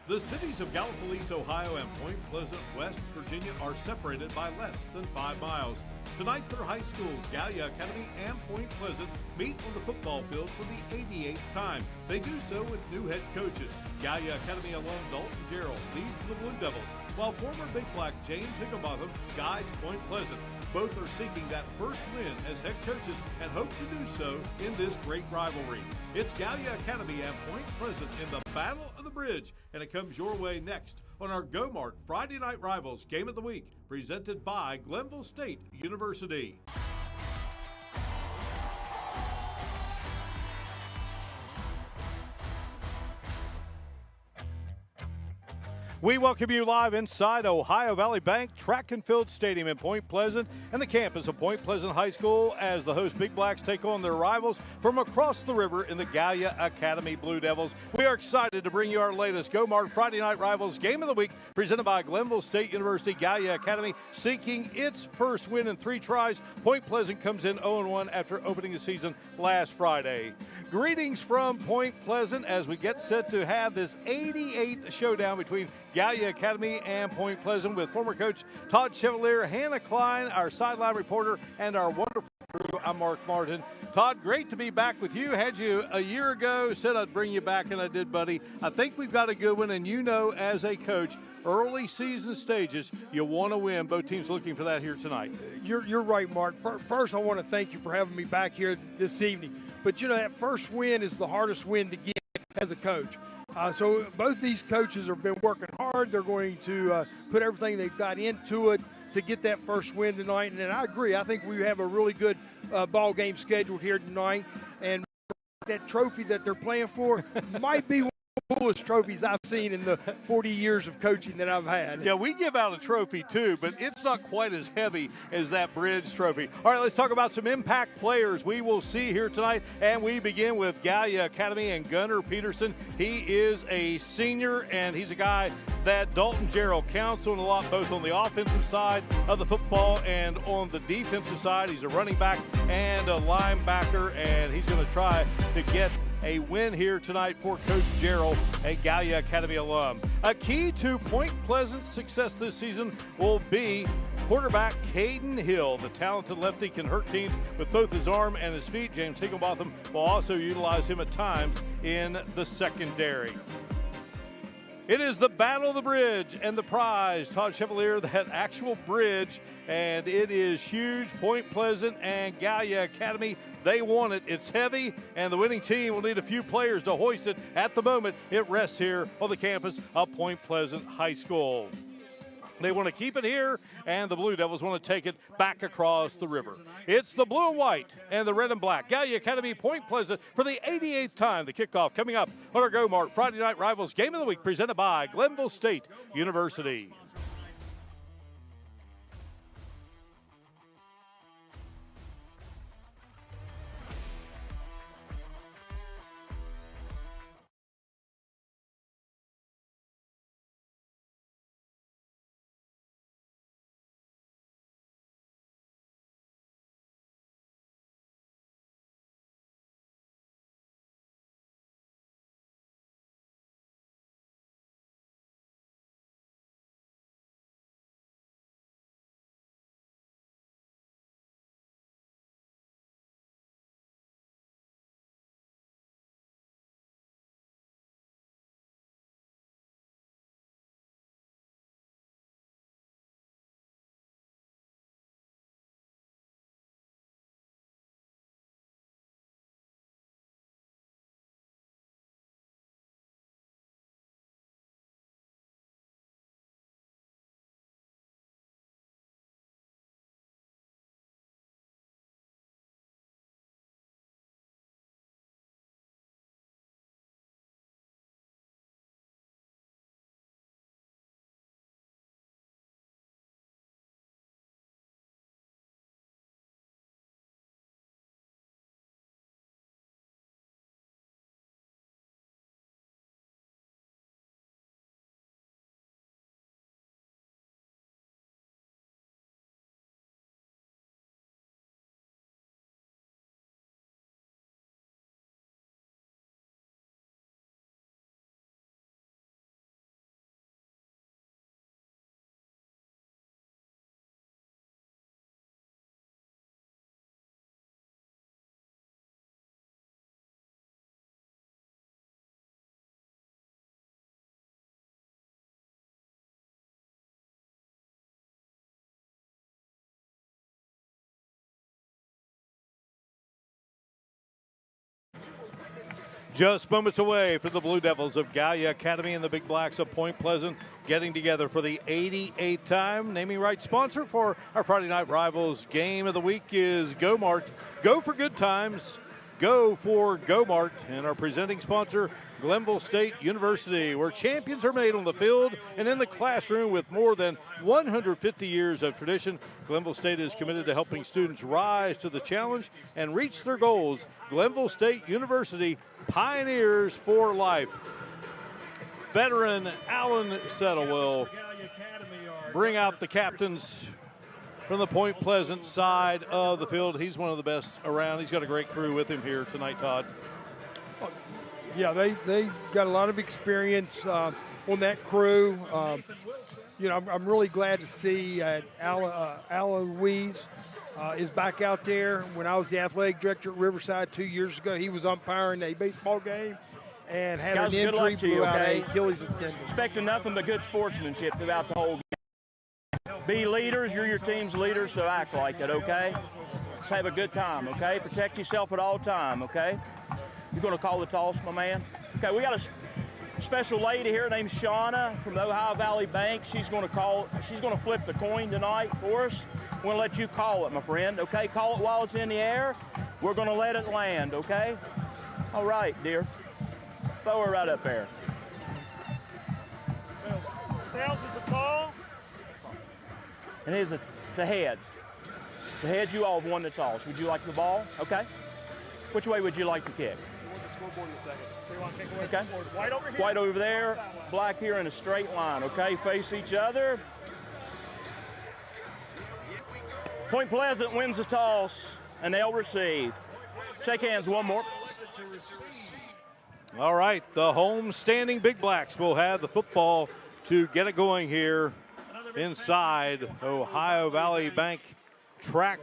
The cities of Gallipolis, Ohio and Point Pleasant, West Virginia are separated by less than 5 miles. Tonight, their high schools, Gallia Academy and Point Pleasant, meet on the football field for the 88th time. They do so with new head coaches. Gallia Academy alum Dalton Gerald leads the Blue Devils, while former Big Black James Higginbotham guides Point Pleasant. Both are seeking that first win as head coaches and hope to do so in this great rivalry. It's Gallia Academy and Point Pleasant in the Battle of the Bridge, and it comes your way next on our Go-Mart Friday Night Rivals Game of the Week, presented by Glenville State University. We welcome you live inside Ohio Valley Bank Track and Field Stadium in Point Pleasant and the campus of Point Pleasant High School as the host Big Blacks take on their rivals from across the river in the Gallia Academy Blue Devils. We are excited to bring you our latest Go-Mart Friday Night Rivals Game of the Week presented by Glenville State University. Gallia Academy seeking its first win in 3 tries. Point Pleasant comes in 0-1 after opening the season last Friday. Greetings from Point Pleasant as we get set to have this 88th showdown between Gallia Academy and Point Pleasant with former coach Todd Chevalier, Hannah Klein, our sideline reporter, and our wonderful crew. I'm Mark Martin. Todd, great to be back with you. Had you a year ago, said I'd bring you back, and I did, buddy. I think we've got a good one, and you know as a coach, early season stages, you want to win. Both teams looking for that here tonight. You're right, Mark. First, I want to thank you for having me back here this evening. But, you know, that first win is the hardest win to get as a coach. So both these coaches have been working hard. They're going to put everything they've got into it to get that first win tonight. And I agree. I think we have a really good ball game scheduled here tonight. And that trophy that they're playing for might be one of the coolest trophies I've seen in the 40 years of coaching that I've had. Yeah, we give out a trophy too, but it's not quite as heavy as that bridge trophy. All right, let's talk about some impact players we will see here tonight, and we begin with Gallia Academy and Gunnar Peterson. He is a senior, and he's a guy that Dalton Gerald counts on a lot, both on the offensive side of the football and on the defensive side. He's a running back and a linebacker, and he's going to try to get a win here tonight for Coach Gerald, a Gallia Academy alum. A key to Point Pleasant's success this season will be quarterback Caden Hill. The talented lefty can hurt teams with both his arm and his feet. James Higginbotham will also utilize him at times in the secondary. It is the Battle of the Bridge and the prize. Todd Chevalier, that actual bridge, and it is huge. Point Pleasant and Gallia Academy, they want it. It's heavy, and the winning team will need a few players to hoist it. At the moment, it rests here on the campus of Point Pleasant High School. They want to keep it here, and the Blue Devils want to take it back across the river. It's the blue and white and the red and black. Gallia Academy, Point Pleasant for the 88th time. The kickoff coming up on our Go-Mart Friday Night Rivals Game of the Week presented by Glenville State University. Just moments away for the Blue Devils of Gallia Academy and the Big Blacks of Point Pleasant getting together for the 88th time. Naming rights sponsor for our Friday Night Rivals game of the week is Go-Mart. Go for good times. Go for Go-Mart. And our presenting sponsor, Glenville State University, where champions are made on the field and in the classroom with more than 150 years of tradition. Glenville State is committed to helping students rise to the challenge and reach their goals. Glenville State University, pioneers for life. Veteran Alan Settle will bring out the captains from the Point Pleasant side of the field. He's one of the best around. He's got a great crew with him here tonight, Todd. Yeah, they got a lot of experience on that crew. I'm really glad to see Alan Louise is back out there. When I was the athletic director at Riverside 2 years ago, he was umpiring a baseball game and had Guys, an injury, blew out okay? an Achilles tendon. Expecting nothing but good sportsmanship throughout the whole game. Be leaders. You're your team's leaders, so act like it, okay? Let's have a good time, okay? Protect yourself at all time, okay? You're going to call the toss, my man? Okay, we got a special lady here named Shauna from the Ohio Valley Bank. She's going to flip the coin tonight for us. We're going to let you call it, my friend, okay? Call it while it's in the air. We're going to let it land, okay? All right, dear. Throw her right up there. Tails is a call. And it's a heads. It's a heads. You all have won the toss. Would you like the ball? Okay. Which way would you like to kick? You want the scoreboard in a second. So you want to kick away Okay. from the board. White over here. White over there, black here in a straight line, okay? Face each other. Point Pleasant wins the toss, and they'll receive. Shake hands one more. All right, the home standing Big Blacks will have the football to get it going here inside Ohio Valley Bank Track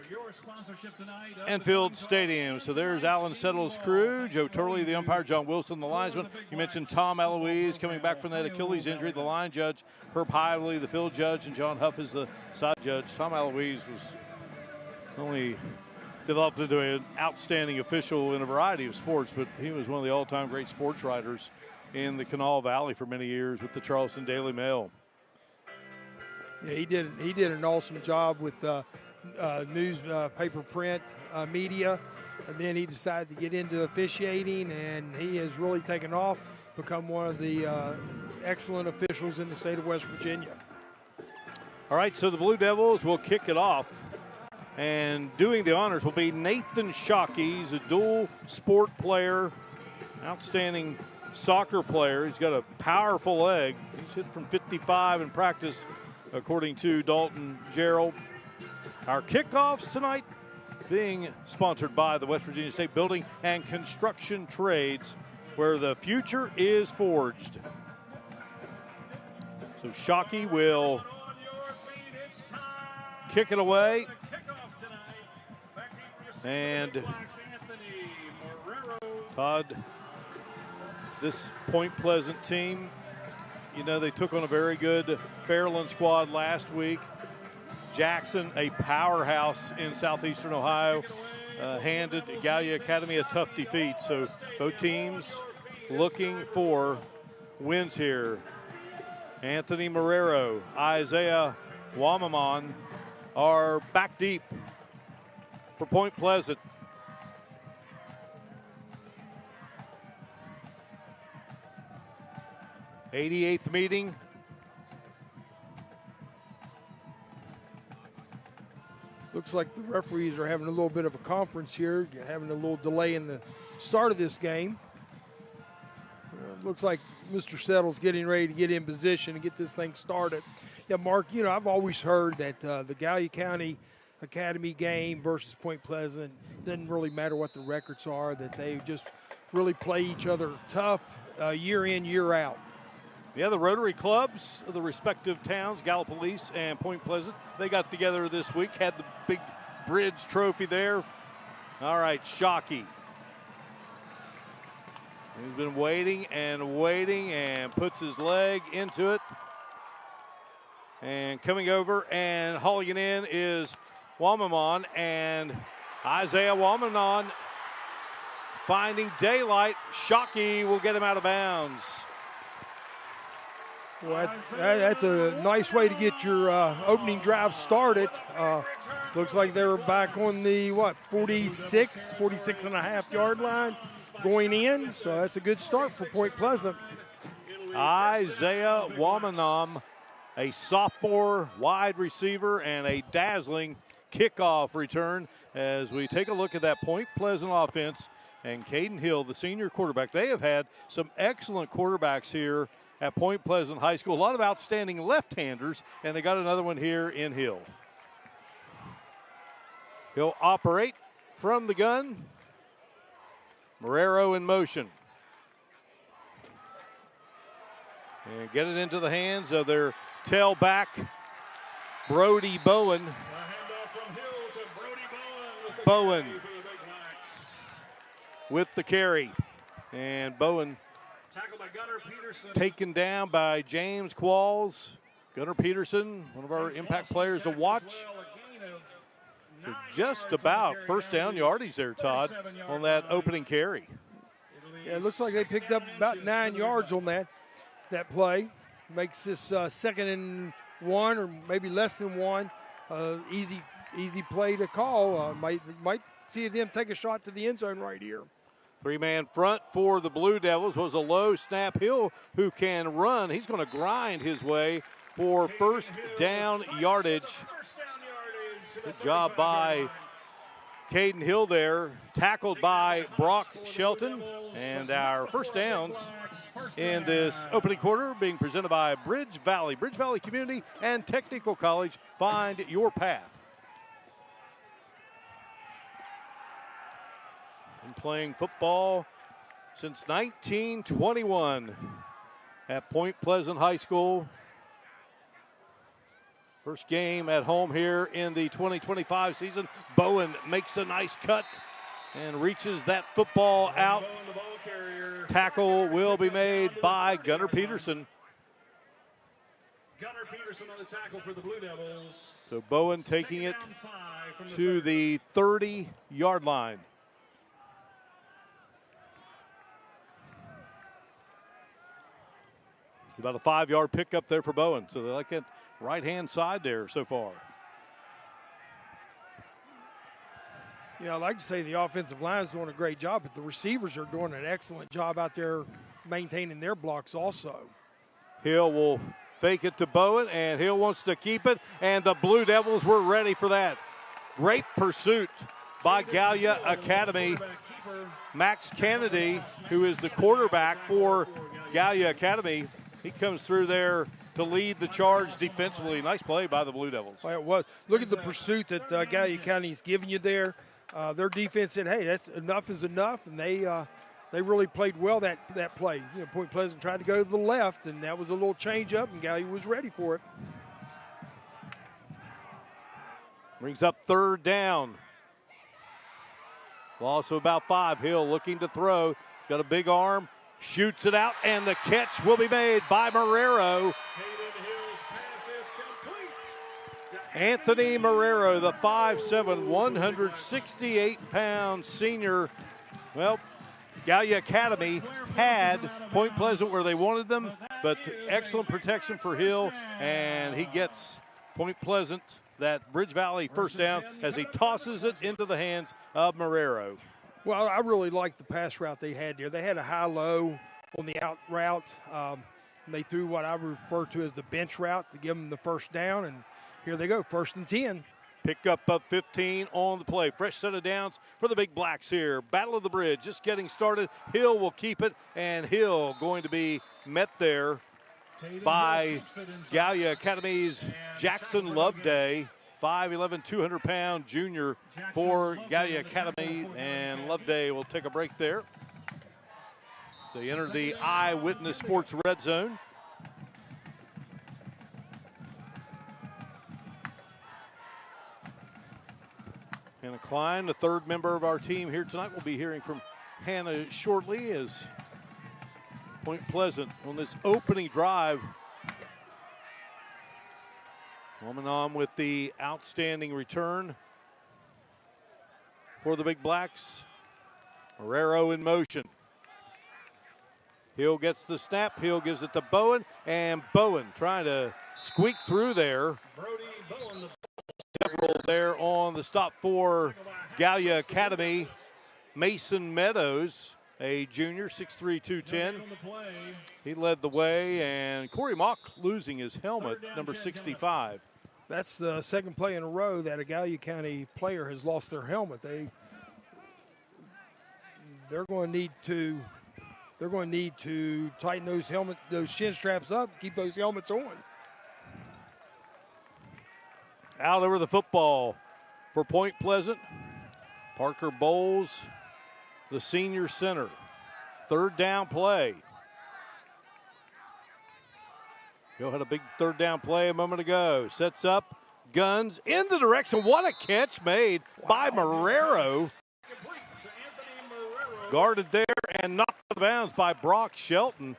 and Field Stadium. So there's Alan Settle's crew, Joe Turley, the umpire, John Wilson, the linesman. You mentioned Tom Eloise coming back from that Achilles injury, the line judge, Herb Hively, the field judge, and John Huff is the side judge. Tom Eloise was only developed into an outstanding official in a variety of sports, but he was one of the all-time great sports writers in the Kanawha Valley for many years with the Charleston Daily Mail. Yeah, he did an awesome job with newspaper print media, and then he decided to get into officiating, and he has really taken off, become one of the excellent officials in the state of West Virginia. All right, so the Blue Devils will kick it off, and doing the honors will be Nathan Shockey. He's a dual sport player, outstanding soccer player. He's got a powerful leg. He's hit from 55 in practice, according to Dalton Gerald. Our kickoffs tonight being sponsored by the West Virginia State Building and Construction Trades, where the future is forged. So Shockey will kick it away. And Todd, this Point Pleasant team, you know, they took on a very good Fairland squad last week. Jackson, a powerhouse in southeastern Ohio, handed Gallia Academy a tough defeat. So both teams looking for wins here. Anthony Marrero, Isaiah Wamamon are back deep for Point Pleasant. '88th meeting. Looks like the referees are having a little bit of a conference here, having a little delay in the start of this game. Looks like Mr. Settle's getting ready to get in position and get this thing started. Yeah, Mark, you know, I've always heard that the Gallia County Academy game versus Point Pleasant doesn't really matter what the records are, that they just really play each other tough year in, year out. Yeah, the Rotary clubs of the respective towns, Gallipolis and Point Pleasant, they got together this week, had the big bridge trophy there. All right, Shockey. He's been waiting and puts his leg into it. And coming over and hauling it in is Wamamon, and Isaiah Wamamon finding daylight. Shockey will get him out of bounds. Well, that's a nice way to get your opening drive started. Looks like they were back on the, 46 and a half yard line going in. So that's a good start for Point Pleasant. Isaiah Wamanam, a sophomore wide receiver, and a dazzling kickoff return as we take a look at that Point Pleasant offense. And Caden Hill, the senior quarterback, they have had some excellent quarterbacks here at Point Pleasant High School. A lot of outstanding left-handers, and they got another one here in Hill. He'll operate from the gun. Marrero in motion. And get it into the hands of their tailback, Brody Bowen. Bowen with the carry. And Bowen taken down by James Qualls. Gunnar Peterson, one of our impact players to watch. So just about first down yardage there, Todd, on that opening carry. Yeah, it looks like they picked up about 9 yards on that play. Makes this 2nd and 1 or maybe less than 1. Easy play to call. Might see them take a shot to the end zone right here. 3-man front for the Blue Devils was a low snap. Hill, who can run, he's going to grind his way for first down yardage. Good job by Caden Hill there, tackled by Brock Shelton. And our first downs in this opening quarter being presented by Bridge Valley Community and Technical College. Find your path. Been playing football since 1921 at Point Pleasant High School. First game at home here in the 2025 season. Bowen makes a nice cut and reaches that football out. Tackle will be made by Gunnar Peterson. Gunnar Peterson on the tackle for the Blue Devils. So Bowen taking it to the 30-yard line. About a 5-yard pickup there for Bowen. So they like that right-hand side there so far. Yeah, I'd like to say the offensive line is doing a great job, but the receivers are doing an excellent job out there maintaining their blocks also. Hill will fake it to Bowen, and Hill wants to keep it, and the Blue Devils were ready for that. Great pursuit by Gallia Academy. Max Kennedy, who is the quarterback for Gallia Academy, he comes through there to lead the charge defensively. Nice play by the Blue Devils. Well, it was. Look at the pursuit that Gallia County is giving you there. Their defense said, "Hey, that's enough is enough," and they really played well that play. You know, Point Pleasant tried to go to the left, and that was a little change up, and Gallia was ready for it. Brings up third down. Loss of about 5. Hill looking to throw. Got a big arm. Shoots it out, and the catch will be made by Marrero. Anthony Marrero, the 5'7", 168-pound senior. Well, Gallia Academy had Point Pleasant where they wanted them, but excellent protection for Hill, and he gets Point Pleasant that Bridge Valley first down as he tosses it into the hands of Marrero. Well, I really liked the pass route they had there. They had a high-low on the out route. And they threw what I refer to as the bench route to give them the first down, and here they go, 1st and 10. Pick up of 15 on the play. Fresh set of downs for the Big Blacks here. Battle of the Bridge just getting started. Hill will keep it, and Hill going to be met there by Gallia Academy's Jackson Loveday. 5'11", 200-pound junior for Gallia Academy, and Loveday will take a break there. They enter the Eyewitness Sports Red Zone. Hannah Klein, the third member of our team here tonight. We'll be hearing from Hannah shortly as Point Pleasant on this opening drive. Woman with the outstanding return for the Big Blacks. Marrero in motion. Hill gets the snap. Hill gives it to Bowen, and Bowen trying to squeak through there. Brody Bowen, Several there on the stop for Gallia Academy. Mason Meadows, a junior, 6'3", 210. on the play. He led the way, and Corey Mock losing his helmet, number 65. That's the second play in a row that a Gallia County player has lost their helmet. They're going to need to tighten those chin straps up, keep those helmets on. Out over the football for Point Pleasant. Parker Bowles, the senior center. Third down play. Hill had a big third down play a moment ago. Sets up, guns in the direction. What a catch made by Marrero. Complete to Anthony Marrero. Guarded there and knocked out of bounds by Brock Shelton.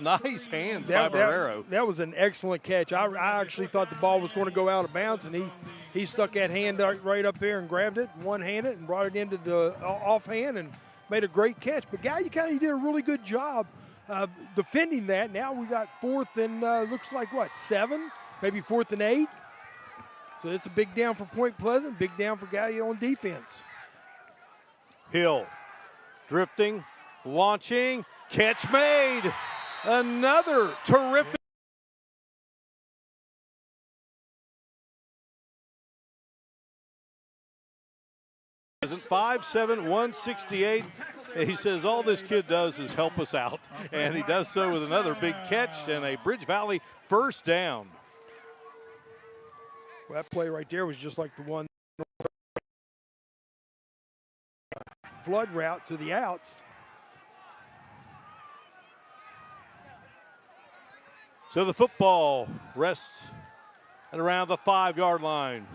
Nice hands by Marrero. That was an excellent catch. I actually thought the ball was going to go out of bounds, and he stuck that hand right up there and grabbed it, one-handed, and brought it into the offhand and made a great catch. But Gallia County did a really good job defending that. Now we got fourth and looks like, 7? Maybe 4th and 8. So it's a big down for Point Pleasant, big down for Gallia on defense. Hill drifting, launching, catch made. Another terrific. 5'7", 168. He says all this kid does is help us out, and he does so with another big catch and a Bridge Valley first down. Well, that play right there was just like the one flood route to the outs. So the football rests at around the 5-yard line.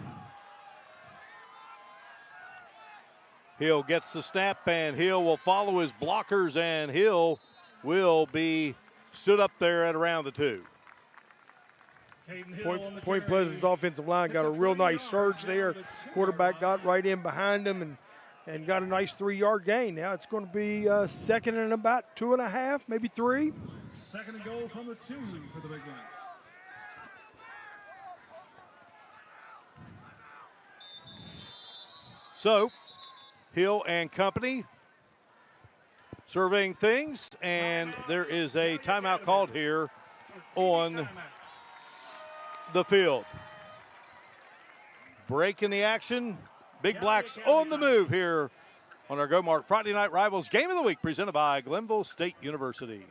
Hill gets the snap, and Hill will follow his blockers, and Hill will be stood up there at around the 2. Point Pleasant's offensive line got a real nice surge there. Quarterback got right in behind him and got a nice 3-yard gain. Now it's going to be second and about 2.5, maybe 3. Second and goal from the 2 for the big man. So, Hill and company surveying things, and there is a timeout called here on the field. Break in the action. Big Blacks on the move here on our Go-Mart Friday Night Rivals Game of the Week presented by Glenville State University.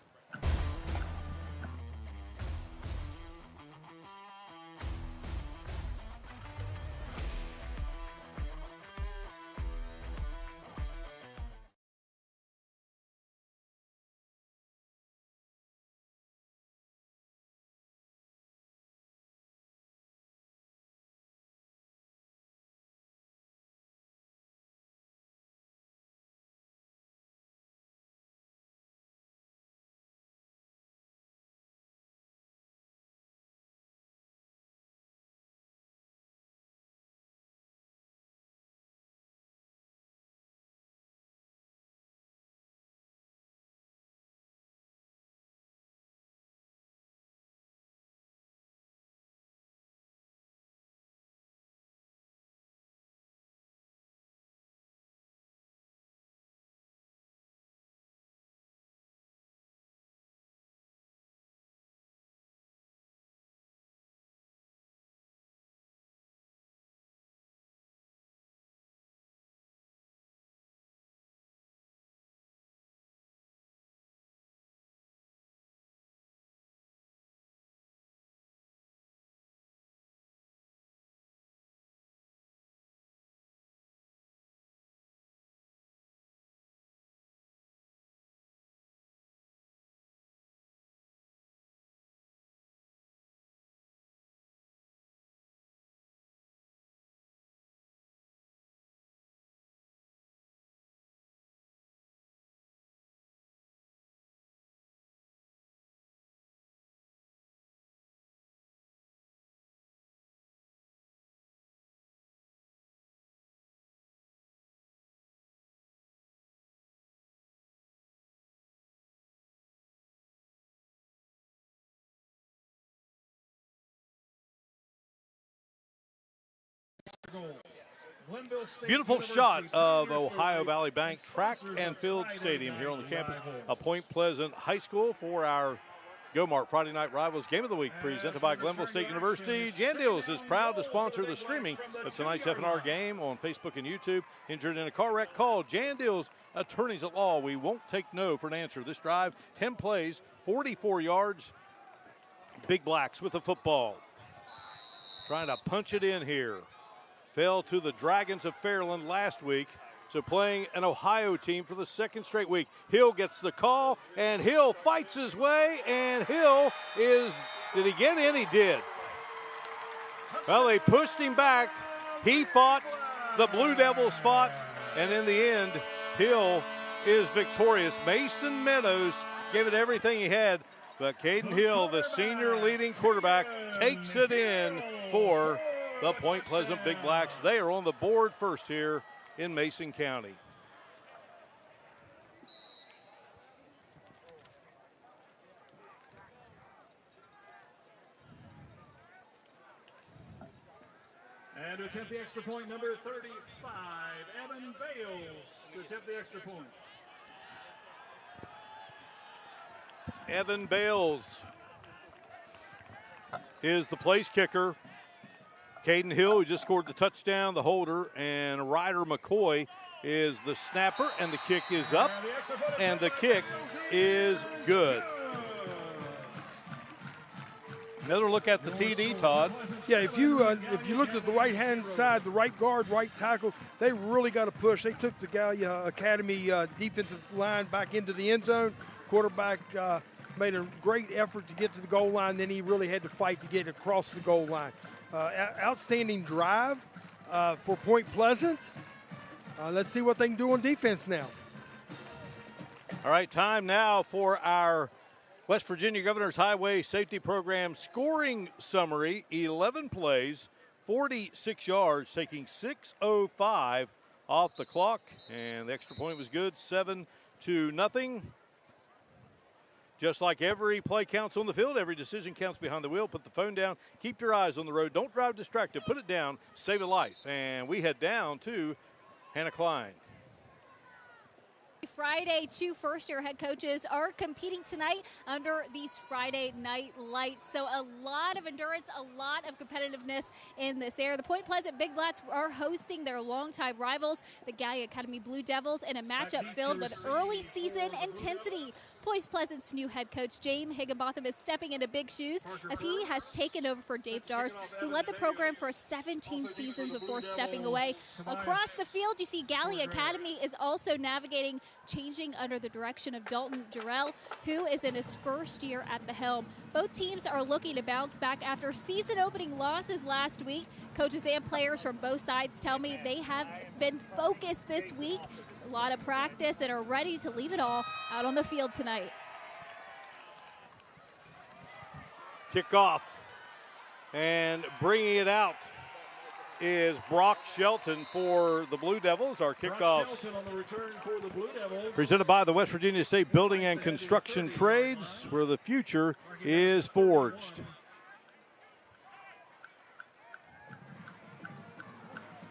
Glenville State Beautiful University shot of Senior Ohio Survey Valley Bank Track and Field Stadium here on the campus of Point Pleasant High School for our Go-Mart Friday Night Rivals Game of the Week, presented by Glenville State University. Jan Deals is proud to sponsor the streaming of tonight's FNR game on Facebook and YouTube. Injured in a car wreck? Call Jan Deals, attorneys at law. We won't take no for an answer. This drive, 10 plays, 44 yards. Big Blacks with the football. Trying to punch it in here. Fell to the Dragons of Fairland last week. So playing an Ohio team for the second straight week. Hill gets the call, and Hill fights his way, and Hill is, did he get in? He did. Well, they pushed him back. He fought, the Blue Devils fought, and in the end, Hill is victorious. Mason Meadows gave it everything he had, but Caden Hill, the senior leading quarterback, takes it in for the Point Pleasant Big Blacks. They are on the board first here in Mason County. And to attempt the extra point, number 35, Evan Bales, to attempt the extra point. Evan Bales is the place kicker. Caden Hill, who just scored the touchdown, the holder, and Ryder McCoy is the snapper, and the kick is up, and the kick is good. Another look at the TD, Todd. Yeah, if you looked at the right-hand side, the right guard, right tackle, they really got to push. They took the Gallia Academy defensive line back into the end zone. Quarterback made a great effort to get to the goal line, then he really had to fight to get across the goal line. Outstanding drive for Point Pleasant. Let's see what they can do on defense now. All right, time now for our West Virginia Governor's Highway Safety Program scoring summary. 11 plays, 46 yards, taking 6:05 off the clock. And the extra point was good, 7-0. Just like every play counts on the field, every decision counts behind the wheel. Put the phone down. Keep your eyes on the road. Don't drive distracted. Put it down. Save a life. And we head down to Hannah Klein. Friday, two first-year head coaches are competing tonight under these Friday night lights. So a lot of endurance, a lot of competitiveness in this area. The Point Pleasant Big Blacks are hosting their longtime rivals, the Gallia Academy Blue Devils, in a matchup filled with early season intensity. Point Pleasant's new head coach, James Higginbotham, is stepping into big shoes as he has taken over for Dave Dars, who led the program for 17 seasons before stepping away. Across the field, you see Gallia Academy is also navigating, changing under the direction of Dalton Jarrell, who is in his first year at the helm. Both teams are looking to bounce back after season-opening losses last week. Coaches and players from both sides tell me they have been focused this week, a lot of practice, and are ready to leave it all out on the field tonight. Kickoff, and bringing it out is Brock Shelton for the Blue Devils. Our kickoffs presented by the West Virginia State Building and Construction Trades, where the future is forged.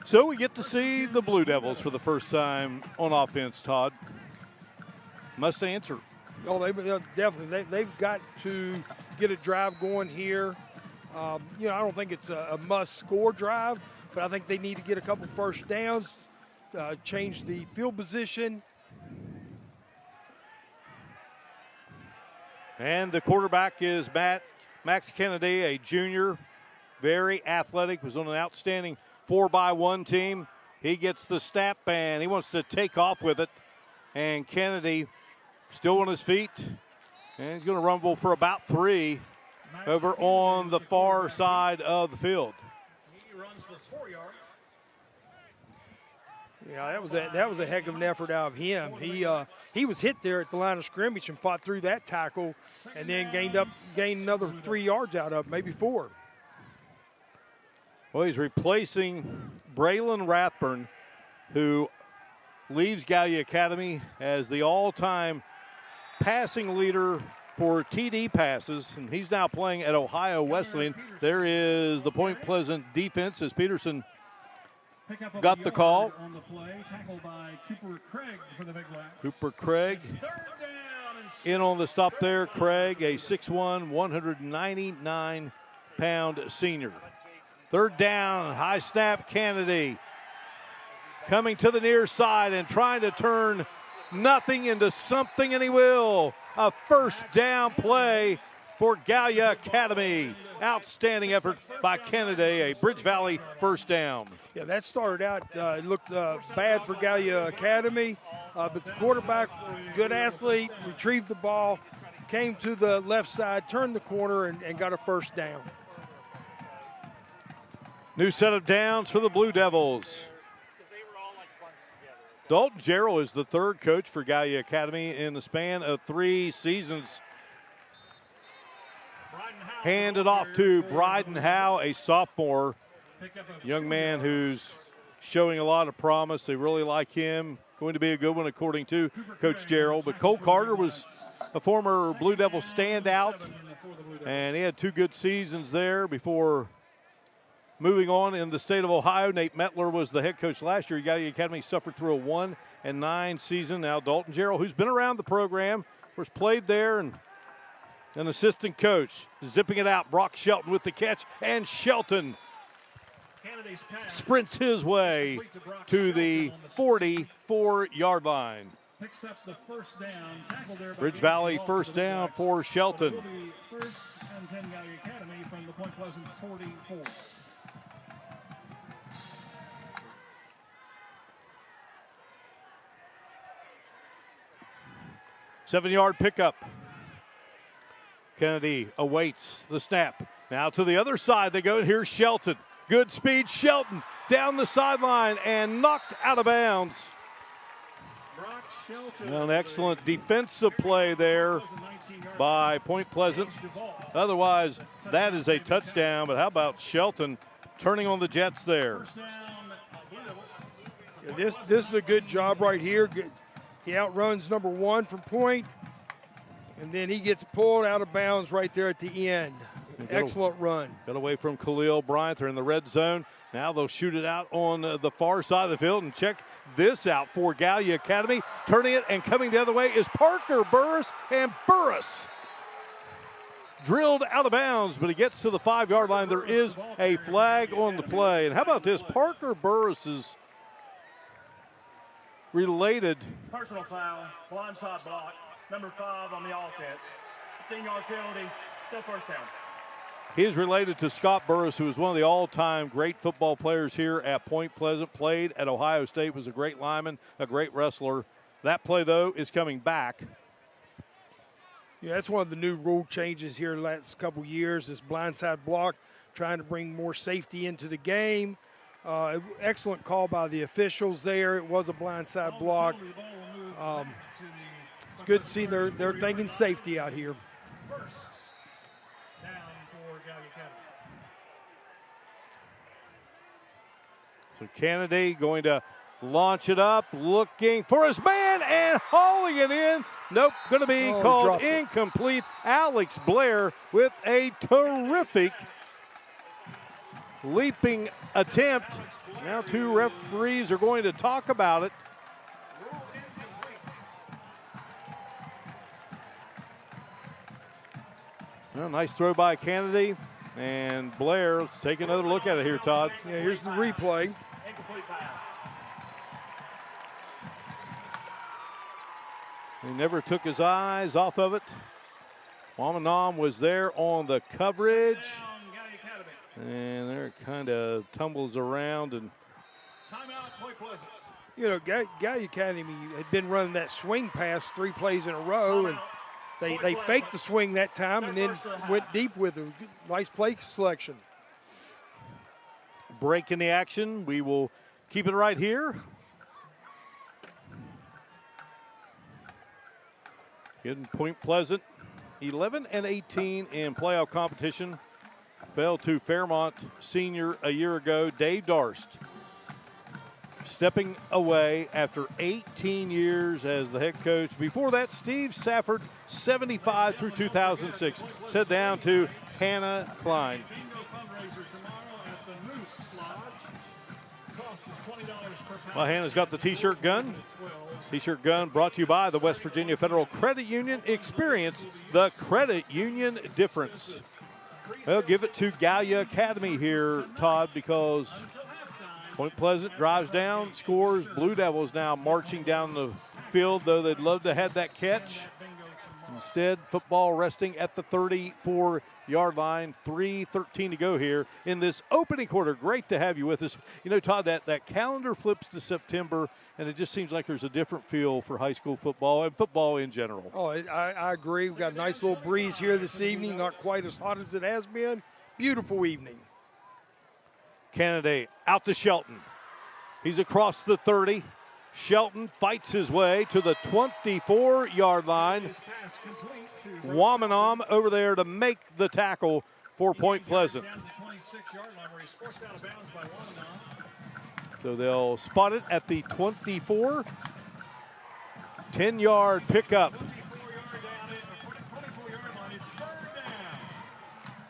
So we get to see the Blue Devils for the first time on offense, Todd. Must answer. Oh, definitely. They've got to get a drive going here. I don't think it's a must-score drive, but I think they need to get a couple first downs, change the field position. And the quarterback is Max Kennedy, a junior, very athletic, was on an outstanding 4x1 team. He gets the snap, and he wants to take off with it. And Kennedy still on his feet, and he's going to rumble for about 3 over on the far side of the field. He runs for 4 yards. Yeah, that was a heck of an effort out of him. He was hit there at the line of scrimmage and fought through that tackle, and then gained another 3 yards out of it, maybe 4. Well, he's replacing Braylon Rathburn, who leaves Gallia Academy as the all-time passing leader for TD passes, and he's now playing at Ohio Wesleyan. There is the Point Pleasant defense as Peterson got the call. On the play, tackled by Cooper Craig for the Big Blacks. Cooper Craig in on the stop there. Craig, a 6'1", 199-pound senior. Third down, high snap, Kennedy. Coming to the near side and trying to turn nothing into something, and he will. A first down play for Gallia Academy. Outstanding effort by Kennedy, a Bridge Valley first down. Yeah, that started out, it looked bad for Gallia Academy, but the quarterback, good athlete, retrieved the ball, came to the left side, turned the corner, and got a first down. New set of downs for the Blue Devils. Dalton Jarrell is the third coach for Gallia Academy in the span of 3 seasons. Handed off to Bryden Howe, a sophomore, young man who's showing a lot of promise. They really like him. Going to be a good one according to Coach Jarrell. But Cole Carter was a former Blue Devil standout, and he had 2 good seasons there before moving on in the state of Ohio. Nate Metler was the head coach last year. Gallia Academy suffered through a 1-9 season. Now Dalton Jarrell, who's been around the program, was played there, and an assistant coach zipping it out. Brock Shelton with the catch, and Shelton sprints his way to the 44-yard line. Picks up the first down, tackled there by Bridge Valley first down for Shelton. First and 10 Gallia Academy from the Point Pleasant 44. Seven-yard pickup. Kennedy awaits the snap. Now to the other side they go, and here's Shelton. Good speed, Shelton down the sideline and knocked out of bounds. Well, an excellent defensive play there by Point Pleasant. Otherwise, that is a touchdown. But how about Shelton turning on the Jets there? Yeah, this is a good job right here. He outruns number 1 from Point, and then he gets pulled out of bounds right there at the end. Excellent run. Got away from Khalil Bryant. They're in the red zone. Now they'll shoot it out on the far side of the field, and check this out for Gallia Academy. Turning it and coming the other way is Parker Burris, and Burris drilled out of bounds, but he gets to the 5-yard line. There is a flag on the play. And how about this? Parker Burris is related. Personal foul, blindside block, number 5 on the offense. 15-yard penalty, still first down. He's related to Scott Burris, who is one of the all-time great football players here at Point Pleasant. Played at Ohio State, was a great lineman, a great wrestler. That play, though, is coming back. Yeah, that's one of the new rule changes here the last couple years, this blindside block, trying to bring more safety into the game. Excellent call by the officials there. It was a blindside block. It's good to see they're thinking safety out here. First down for Gallia Academy. So Kennedy going to launch it up, looking for his man and hauling it in. Nope, going to be called incomplete. Alex Blair with a terrific leaping attempt. Now 2 referees are going to talk about it. Well, nice throw by Kennedy, and Blair. Let's take another look at it here, Todd. Yeah, here's the replay. Incomplete pass. He never took his eyes off of it. Wamanam was there on the coverage. And there it kind of tumbles around. And Timeout, Point Pleasant. You know, Gallia Academy had been running that swing pass 3 plays in a row, and they faked the swing that time and then went deep with it. Nice play selection. break in the action. We will keep it right here. Getting Point Pleasant 11-18 in playoff competition. Fell to Fairmont senior a year ago, Dave Darst. Stepping away after 18 years as the head coach. Before that, Steve Safford, 75 through 2006. Set down to Hannah Klein. cost is $20 per pack. Well, Hannah's got the T-shirt gun. T-shirt gun brought to you by the West Virginia Federal Credit Union. Experience the credit union difference. Well, give it to Gallia Academy here, Todd, because Point Pleasant drives down, scores. Blue Devils now marching down the field, though they'd love to have that catch. Instead, football resting at the 34-yard line. 3:13 to go here in this opening quarter. Great to have you with us. You know, Todd, that calendar flips to September, and it just seems like there's a different feel for high school football and football in general. Oh, I agree. We've got a nice little breeze here this evening, not quite as hot as it has been. Beautiful evening. Kennedy out to Shelton. He's across the 30. Shelton fights his way to the 24-yard line. Wamanom over there to make the tackle for Point Pleasant. So they'll spot it at the 24. 10-yard pickup.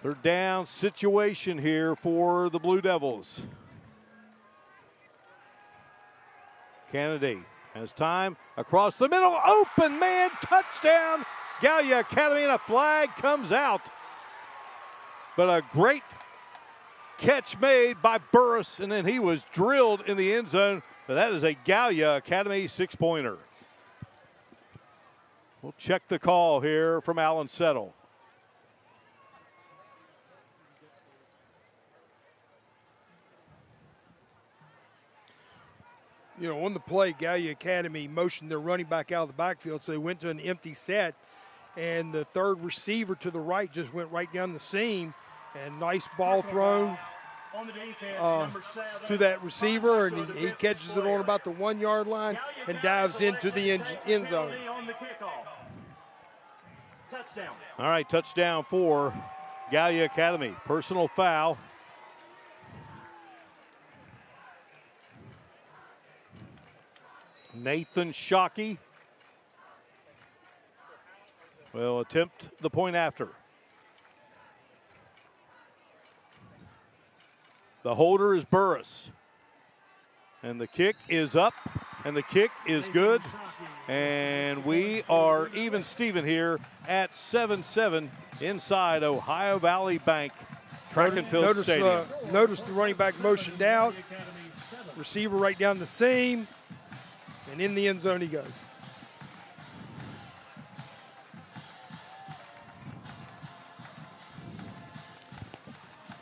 Third down situation here for the Blue Devils. Kennedy has time across the middle. Open man, touchdown. Gallia Academy, and a flag comes out. But a great catch made by Burris, and then he was drilled in the end zone. But that is a Gallia Academy 6-pointer. We'll check the call here from Alan Settle. You know, on the play, Gallia Academy motioned their running back out of the backfield, so they went to an empty set, and the third receiver to the right just went right down the seam, and nice ball thrown to that receiver, and he catches it on about the 1-yard line and dives into the end zone. All right, touchdown for Gallia Academy. Personal foul. Nathan Shockey will attempt the point after. The holder is Burris. And the kick is up, and the kick is good. And we are even Steven here at 7-7 inside Ohio Valley Bank Track and Field Stadium. Notice the running back motioned out. Receiver right down the seam. And in the end zone he goes.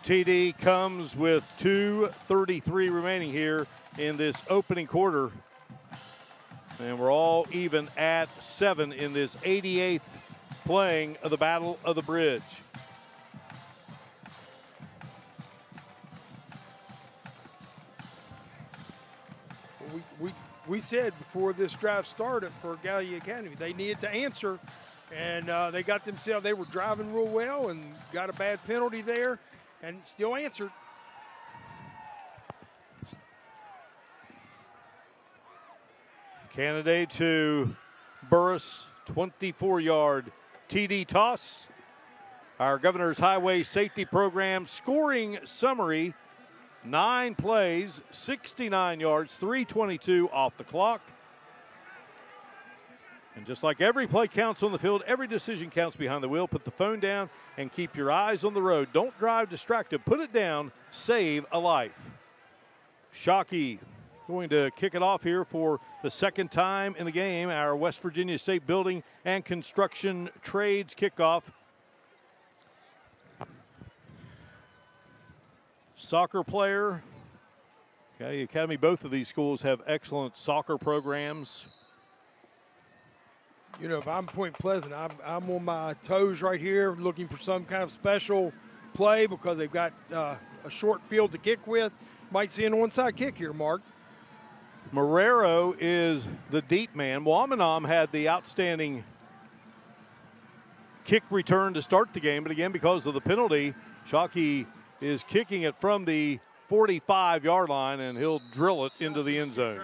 TD comes with 2:33 remaining here in this opening quarter. And we're all even at 7 in this 88th playing of the Battle of the Bridge. We said before this drive started for Gallia Academy, they needed to answer, and they got themselves, they were driving real well and got a bad penalty there and still answered. Candidate to Burris, 24-yard TD toss. Our Governor's Highway Safety Program scoring summary. 9 plays, 69 yards, 3:22 off the clock. And just like every play counts on the field, every decision counts behind the wheel. Put the phone down and keep your eyes on the road. Don't drive distracted. Put it down. Save a life. Shockey going to kick it off here for the second time in the game. Our West Virginia State Building and Construction Trades kickoff. Soccer player. Gallia Academy, both of these schools have excellent soccer programs. You know, if I'm Point Pleasant, I'm on my toes right here looking for some kind of special play because they've got a short field to kick with. Might see an onside kick here, Mark. Marrero is the deep man. Wamanom had the outstanding kick return to start the game, but again, because of the penalty, Shockey is kicking it from the 45-yard line, and he'll drill it into the end zone.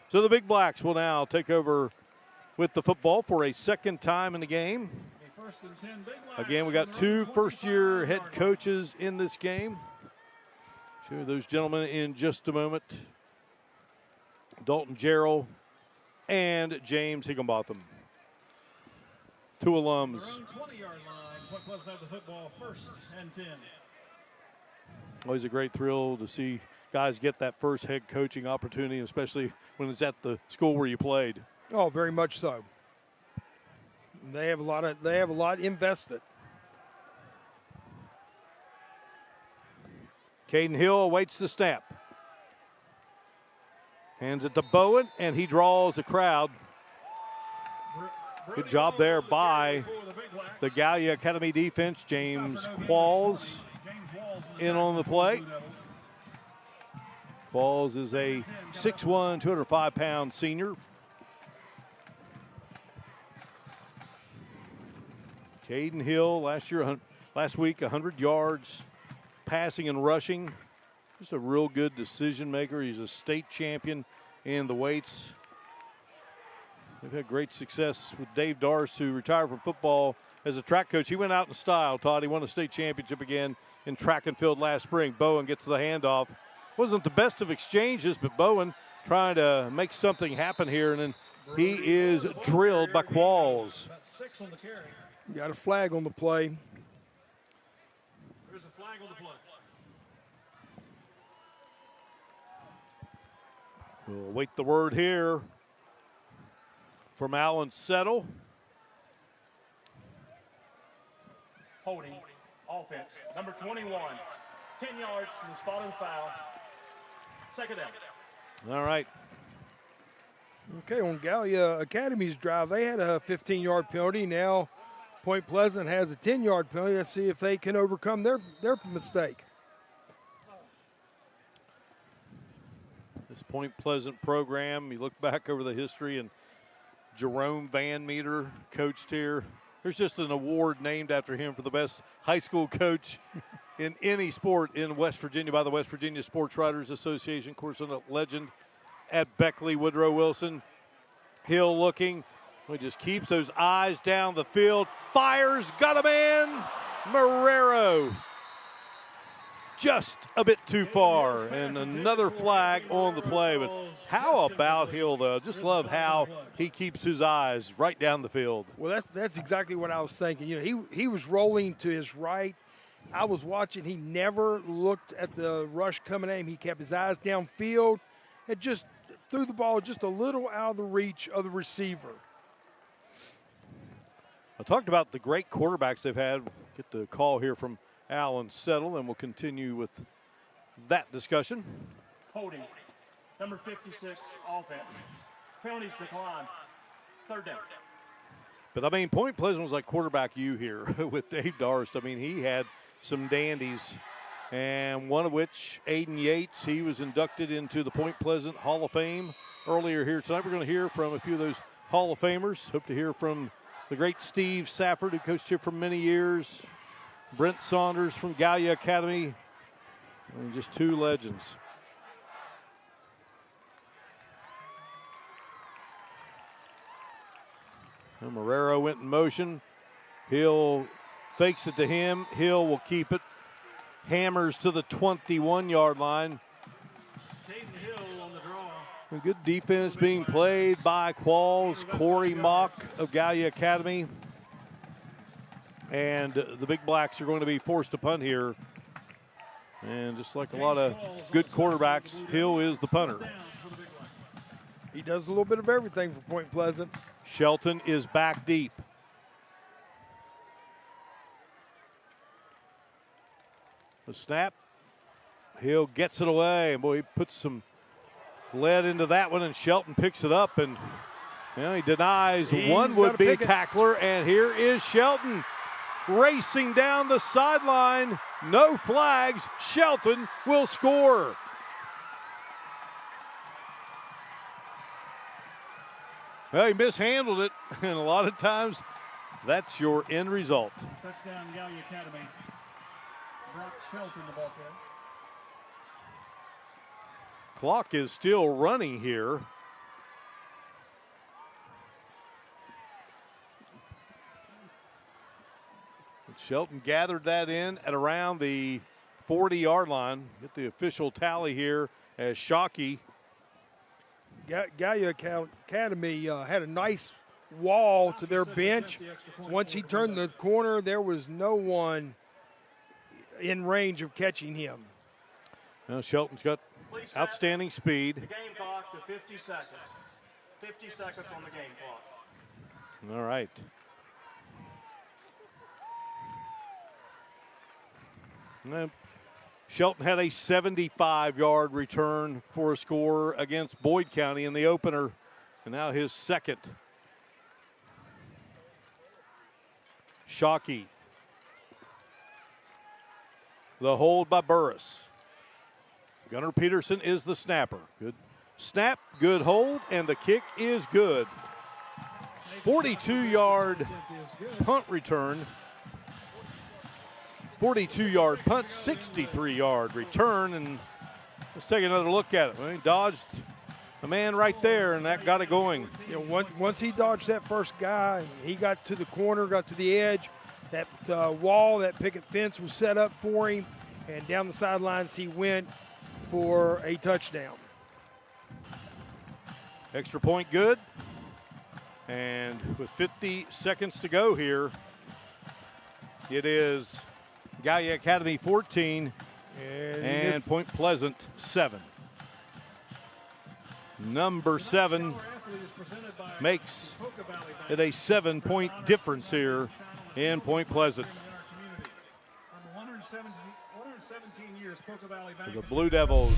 So the Big Blacks will now take over with the football for a second time in the game. Again, we got 2 first-year head coaches in this game. Two of those gentlemen in just a moment. Dalton Jarrell and James Higginbotham. Two alums. Their own 20-yard line. Point Pleasant have the football, 1st and 10. Always a great thrill to see guys get that first head coaching opportunity, especially when it's at the school where you played. Oh, very much so. They have a lot invested. Caden Hill awaits the snap. Hands it to Bowen, and he draws a crowd. Good job there by the Gallia Academy defense. James Qualls in on the play. Qualls is a 6'1", 205-pound senior. Caden Hill last week, 100 yards passing and rushing. Just a real good decision maker. He's a state champion in the weights. They've had great success with Dave Darst, who retired from football as a track coach. He went out in style, Todd. He won a state championship again in track and field last spring. Bowen gets the handoff. Wasn't the best of exchanges, but Bowen trying to make something happen here, and then he is drilled by Qualls. Got a flag on the play. There's a flag on the play. We'll await the word here from Alan Settle. Holding, offense, number 21. 10 yards from the spot of the foul. Second down. All right. Okay, on Gallia Academy's drive, they had a 15-yard penalty. Now Point Pleasant has a 10-yard penalty. Let's see if they can overcome their mistake. This Point Pleasant program, you look back over the history, and Jerome Van Meter coached here. There's just an award named after him for the best high school coach in any sport in West Virginia by the West Virginia Sports Writers Association. Of course, a legend at Beckley, Woodrow Wilson. Hill looking. He just keeps those eyes down the field. Fires, got a man. Marrero just a bit too far, and another flag on the play. But how about Hill, though? Just love how he keeps his eyes right down the field. Well, that's exactly what I was thinking. You know, he was rolling to his right. I was watching. He never looked at the rush coming at him. He kept his eyes downfield and just threw the ball just a little out of the reach of the receiver. I talked about the great quarterbacks they've had. Get the call here from Alan Settle, and we'll continue with that discussion. Holding, number 56, offense. Penalties decline. Third down. But, I mean, Point Pleasant was like quarterback U here with Dave Darst. I mean, he had some dandies, and one of which, Aiden Yates, he was inducted into the Point Pleasant Hall of Fame earlier here tonight. We're going to hear from a few of those Hall of Famers. Hope to hear from the great Steve Safford, who coached here for many years. Brent Saunders from Gallia Academy. And just two legends. And Marrero went in motion. Hill fakes it to him. Hill will keep it. Hammers to the 21-yard line. Caden Hill on the draw. A good defense being played by Qualls, Corey Mock of Gallia Academy. And the Big Blacks are going to be forced to punt here. And just like a lot of good quarterbacks, Hill is the punter. He does a little bit of everything for Point Pleasant. Shelton is back deep. The snap. Hill gets it away. And boy, he puts some lead into that one, and Shelton picks it up. And he denies one would-be tackler. And here is Shelton racing down the sideline. No flags. Shelton will score. Well, he mishandled it, and a lot of times that's your end result. Touchdown, Gallia Academy. Brock Shelton, the ball carrier. Clock is still running here. Shelton gathered that in at around the 40-yard line. Get the official tally here as Shockey. Gallia Academy had a nice wall to their bench. Once he turned the corner, there was no one in range of catching him. Now Shelton's got outstanding speed. The game clock to 50 seconds. 50 seconds on the game clock. All right. Shelton had a 75-yard return for a score against Boyd County in the opener, and now his second. Shockey. The hold by Burris. Gunnar Peterson is the snapper. Good snap, good hold, and the kick is good. 42-yard punt return. 42-yard punt, 63-yard return, and let's take another look at it. Well, he dodged a man right there, and that got it going. You know, once he dodged that first guy, he got to the corner, got to the edge. That wall, that picket fence was set up for him, and down the sidelines he went for a touchdown. Extra point good. And with 50 seconds to go here, it is Gallia Academy 14 and Point Pleasant 7. Number 7 makes it a 7-point difference here in Point Pleasant. The Blue Devils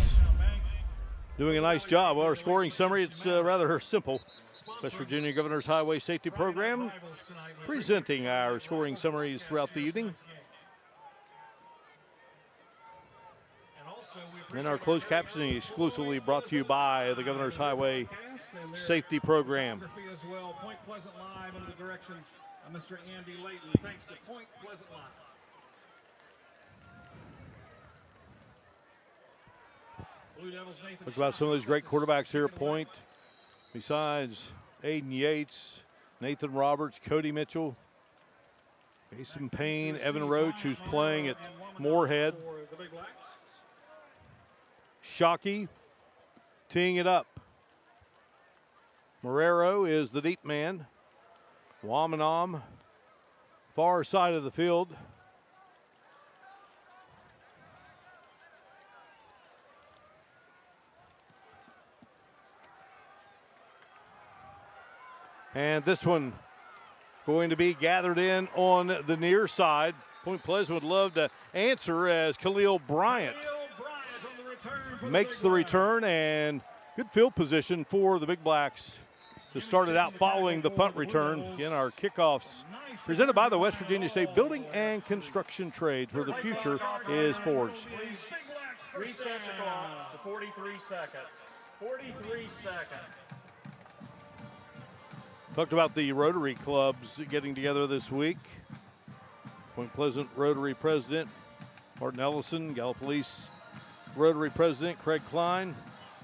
doing a nice job. Well, our scoring summary, it's rather simple. West Virginia Governor's Highway Safety Program presenting our scoring summaries throughout the evening. And our closed captioning exclusively brought to you by the Governor's Highway Safety Program. Point Pleasant Live under the direction of Mr. Andy Layton. Thanks to Point Pleasant Live. Talk about some of these great quarterbacks here at Point. Besides Aiden Yates, Nathan Roberts, Cody Mitchell, Mason Payne, Evan Roach, who's playing at Moorhead. Shockey teeing it up. Marrero is the deep man. Wamanam, far side of the field. And this one going to be gathered in on the near side. Point Pleasant would love to answer as Khalil Bryant makes the return, and good field position for the Big Blacks to start it out following the punt return. Again, our kickoffs presented by the West Virginia State Building and Construction Trades, where the future is forged. Reset the clock to 43 seconds. 43 seconds. Talked about the Rotary clubs getting together this week. Point Pleasant Rotary President Martin Ellison, Gallup Police Rotary President Craig Klein.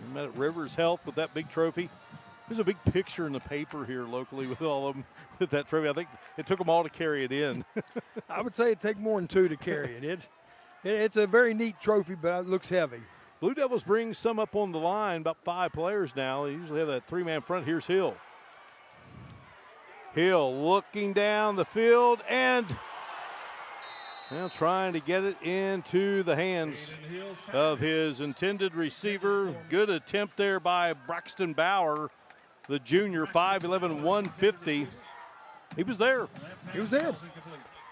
We met at Rivers Health with that big trophy. There's a big picture in the paper here locally with all of them with that trophy. I think it took them all to carry it in. I would say it'd take more than two to carry it. It's a very neat trophy, but it looks heavy. Blue Devils bring some up on the line, about 5 players now. They usually have that 3-man front. Here's Hill. Hill looking down the field and now trying to get it into the hands of his intended receiver. Good attempt there by Braxton Bauer, the junior, 5'11", 150. He was there. He was there.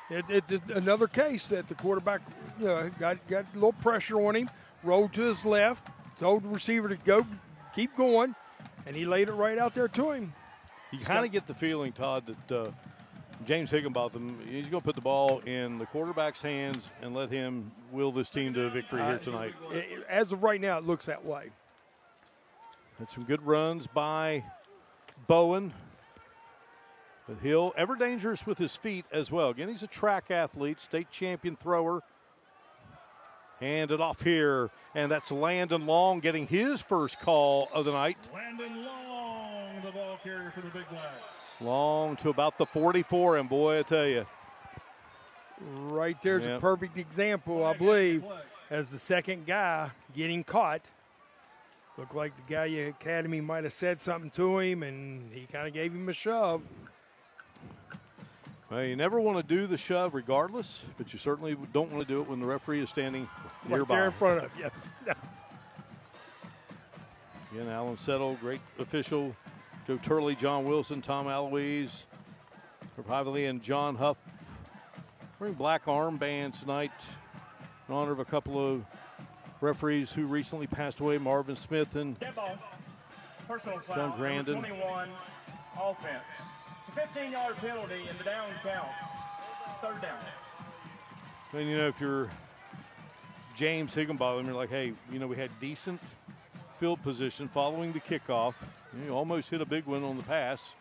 It's another case that the quarterback, got a little pressure on him, rolled to his left, told the receiver to go, keep going, and he laid it right out there to him. You kind of get the feeling, Todd, that James Higginbotham, he's going to put the ball in the quarterback's hands and let him will this team to a victory here tonight. As of right now, it looks that way. Had some good runs by Bowen. But Hill, ever dangerous with his feet as well. Again, he's a track athlete, state champion thrower. Hand it off here, and that's Landon Long getting his first call of the night. Landon Long, the ball carrier for the Big Blacks. Long to about the 44, and boy, I tell you. Right there's a perfect example, I believe. as the second guy getting caught. Looked like the Gallia Academy might have said something to him, and he kind of gave him a shove. Well, you never want to do the shove regardless, but you certainly don't want to do it when the referee is standing nearby. Right there in front of you. Again, Alan Settle, great official. Joe Turley, John Wilson, Tom Aloise, Herb Hively, and John Huff. Wearing black armbands tonight in honor of a couple of referees who recently passed away, Marvin Smith and Personal foul, John Grandin. 21, offense. It's a 15-yard penalty, and the down counts. Third down. And, you know, if you're James Higginbotham, you're like, hey, you know, we had decent field position following the kickoff. You almost hit a big one on the pass.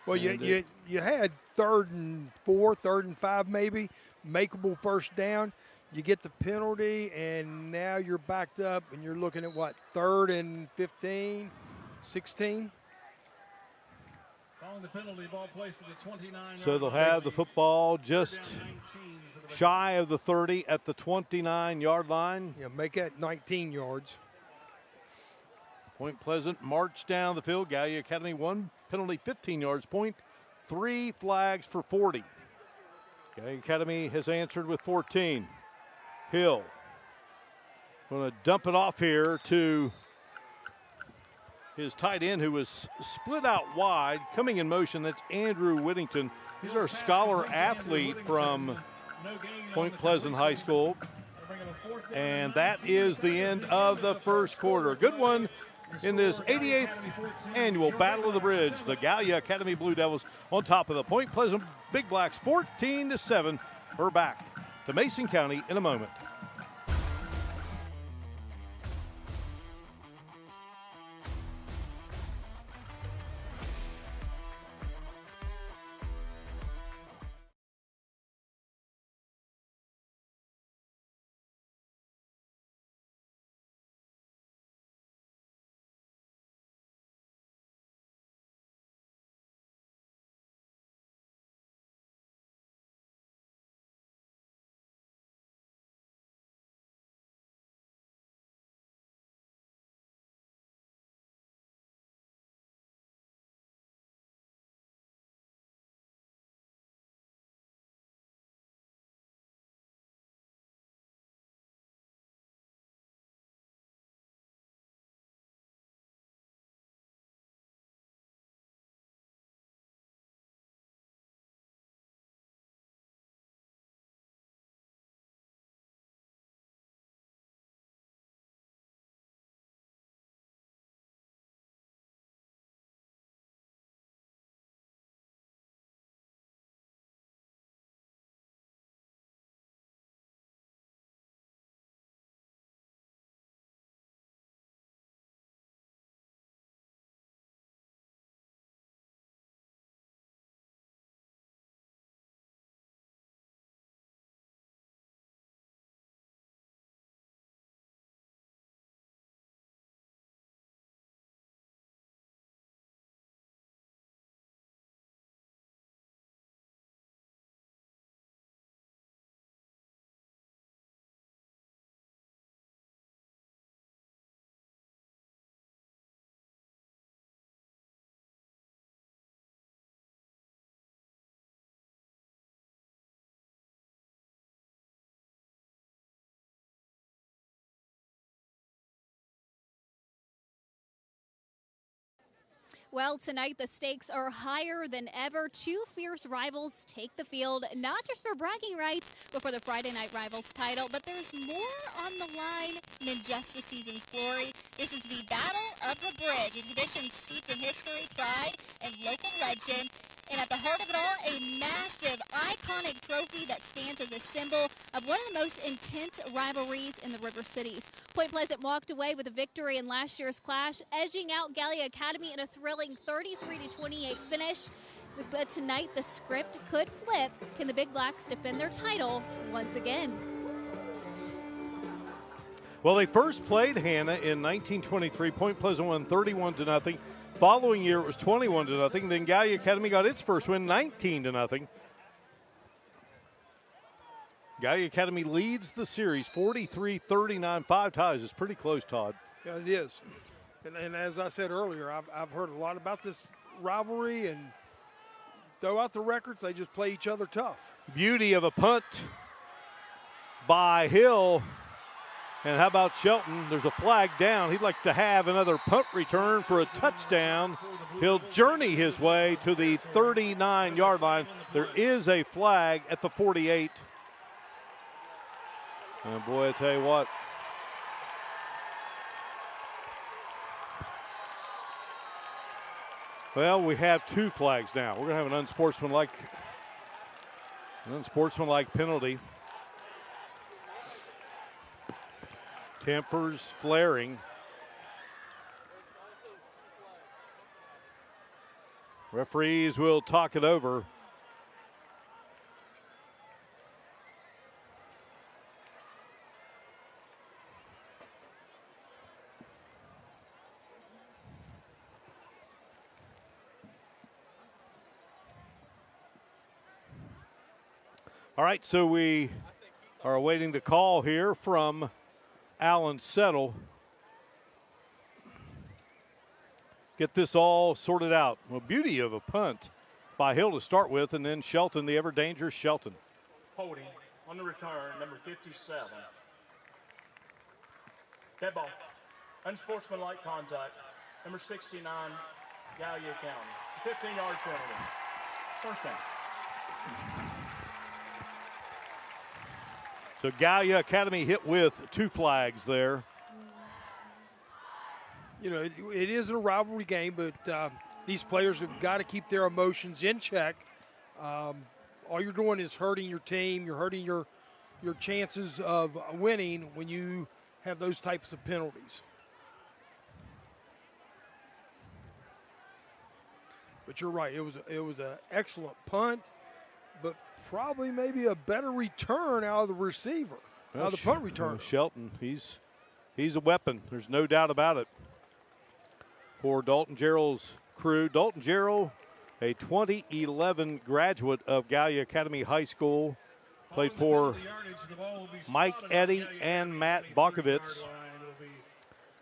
Well, you had 3rd and 4, 3rd and 5 maybe, makeable first down. You get the penalty, and now you're backed up, and you're looking at, what, 3rd and 15, 16? Following the penalty, ball placed at the 29. So they'll have the football just shy of the 30 at the 29-yard line. Yeah, make that 19 yards. Point Pleasant marched down the field. Gallia Academy 1 penalty, 15 yards. Point 3 flags for 40. Gallia Academy has answered with 14. Hill going to dump it off here to his tight end, who was split out wide. Coming in motion, that's Andrew Whittington. He's our scholar athlete from Point Pleasant High School. And that is the end of the first quarter. Good one in this 88th annual Battle of the Bridge. The Gallia Academy Blue Devils on top of the Point Pleasant Big Blacks, 14-7. We're back to Mason County in a moment. Well, tonight the stakes are higher than ever. Two fierce rivals take the field, not just for bragging rights, but for the Friday Night Rivals title. But there's more on the line than just the season's glory. This is the Battle of the Bridge, a tradition steeped in history, pride, and local legend. And at the heart of it all, a massive, iconic trophy that stands as a symbol of one of the most intense rivalries in the River Cities. Point Pleasant walked away with a victory in last year's clash, edging out Gallia Academy in a thrilling 33-28 finish. But tonight, the script could flip. Can the Big Blacks defend their title once again? Well, they first played Hannah in 1923. Point Pleasant won 31-0. Following year, it was 21-0. Then Gallia Academy got its first win, 19-0. Gallia Academy leads the series 43-39, 5 ties. It's pretty close, Todd. Yeah, it is. And as I said earlier, I've heard a lot about this rivalry, and throw out the records, they just play each other tough. Beauty of a punt by Hill. And how about Shelton? There's a flag down. He'd like to have another punt return for a touchdown. He'll journey his way to the 39-yard line. There is a flag at the 48. And boy, I tell you what. Well, we have 2 flags now. We're going to have an unsportsmanlike penalty. Tempers flaring. Referees will talk it over. All right, so we are awaiting the call here from Alan Settle. Get this all sorted out. Well, beauty of a punt by Hill to start with, and then Shelton, the ever dangerous Shelton. Holding on the return, number 57. Dead ball. Unsportsmanlike contact. Number 69, Gallia County. 15-yard penalty. First down. So Gallia Academy hit with 2 flags there. You know, it is a rivalry game, but these players have got to keep their emotions in check. All you're doing is hurting your team. You're hurting your chances of winning when you have those types of penalties. But you're right. It was an excellent punt, but probably maybe a better return out of the receiver, out of the punt return. Shelton, he's a weapon. There's no doubt about it. For Dalton Jarrell's crew. Dalton Jarrell, a 2011 graduate of Gallia Academy High School, played for Mike Eddy and Matt Bakovitz.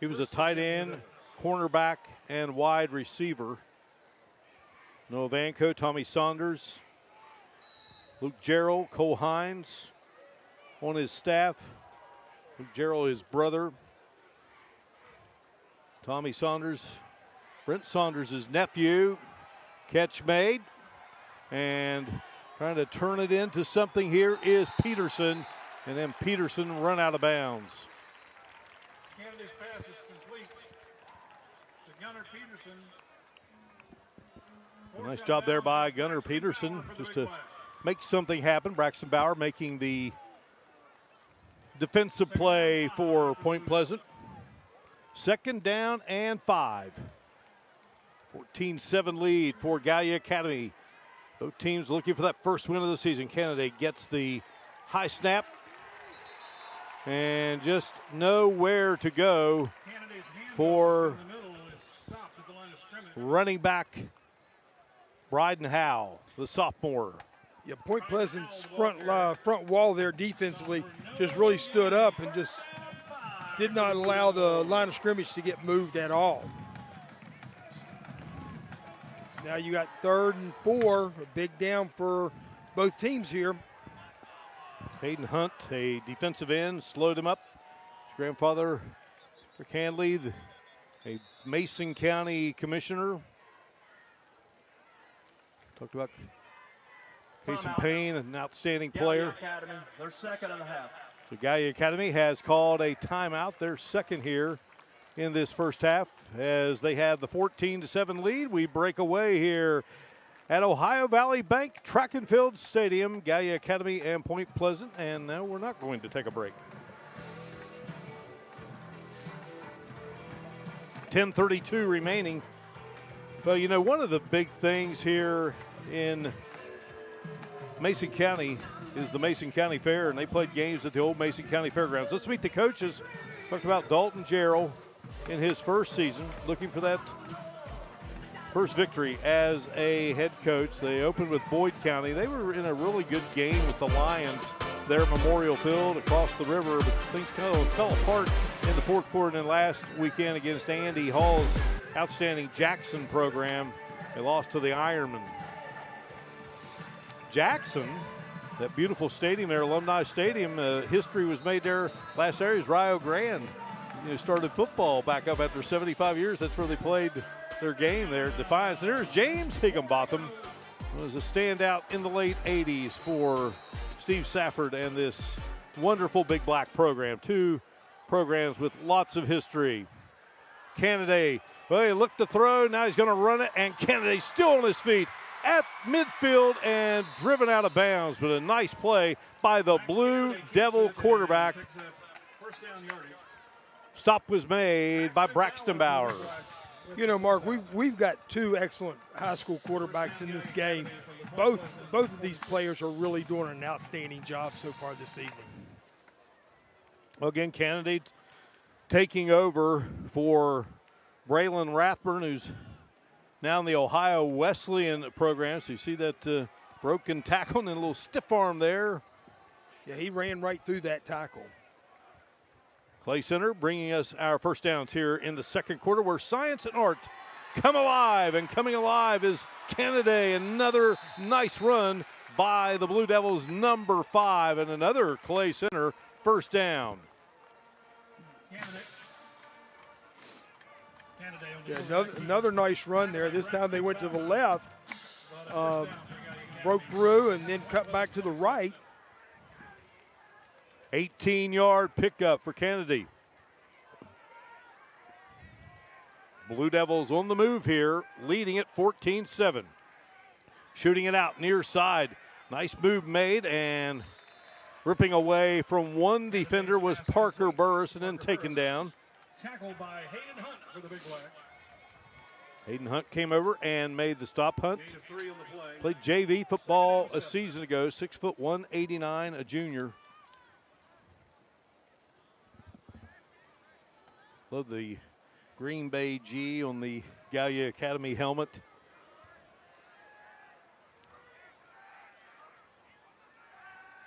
He was a tight end, cornerback, and wide receiver. Noah Vanco, Tommy Saunders, Luke Jarrell, Cole Hines on his staff. Luke Jarrell, his brother. Tommy Saunders, Brent Saunders, his nephew. Catch made. And trying to turn it into something here is Peterson. And then Peterson run out of bounds. Kennedy's pass is complete to Gunnar Peterson. Nice job there by Gunnar Peterson just to make something happen. Braxton Bauer making the defensive play for Point Pleasant. 2nd down and 5. 14-7 lead for Gallia Academy. Both teams looking for that first win of the season. Kennedy gets the high snap and just nowhere to go for running back Bryden Howe, the sophomore. Yeah, Point Pleasant's front wall there defensively just really stood up and just did not allow the line of scrimmage to get moved at all. So now you got 3rd and 4, a big down for both teams here. Hayden Hunt, a defensive end, slowed him up. His grandfather, Rick Handley, a Mason County commissioner. Talked about Casey Payne, an outstanding player. Academy, they're 2nd and a half. So Gallia Academy has called a timeout. They're 2nd here in this first half as they have the 14-7 lead. We break away here at Ohio Valley Bank Track and Field Stadium, Gallia Academy and Point Pleasant. And no, we're not going to take a break. 10:32 remaining. Well, you know, one of the big things here in Mason County is the Mason County Fair, and they played games at the old Mason County Fairgrounds. Let's meet the coaches. Talked about Dalton Jarrell in his first season, looking for that first victory as a head coach. They opened with Boyd County. They were in a really good game with the Lions their Memorial Field across the river, but things kind of fell apart in the fourth quarter. And then last weekend against Andy Hall's outstanding Jackson program, they lost to the Ironmen. Jackson, that beautiful stadium there, Alumni Stadium, history was made there last Saturday. Rio Grande started football back up after 75 years. That's where they played their game there at Defiance. And there's James Higginbotham. It was a standout in the late 80s for Steve Safford and this wonderful Big Black program. Two programs with lots of history. Kennedy, well, he looked to throw. Now he's going to run it, and Kennedy still on his feet at midfield and driven out of bounds. But a nice play by the Blue Devil quarterback. Stop was made by Braxton Bauer. You know, Mark, we've got two excellent high school quarterbacks in this game. Both of these players are really doing an outstanding job so far this evening. Well, again, Kennedy taking over for Braylon Rathburn, who's now in the Ohio Wesleyan program. So you see that broken tackle and a little stiff arm there. Yeah, he ran right through that tackle. Clay Center bringing us our first downs here in the second quarter, where science and art come alive, and coming alive is Kennedy. Another nice run by the Blue Devils, number 5, and another Clay Center first down. Yeah, another nice run there. This time they went to the left, broke through, and then cut back to the right. 18-yard pickup for Kennedy. Blue Devils on the move here, leading at 14-7. Shooting it out near side. Nice move made, and ripping away from one defender was Parker Burris, and then taken down. Tackled by Hayden Hunt for the Big Black. Hayden Hunt came over and made the stop. Hunt played JV football a season ago, 6'1", 189, a junior. Love the Green Bay G on the Gallia Academy helmet.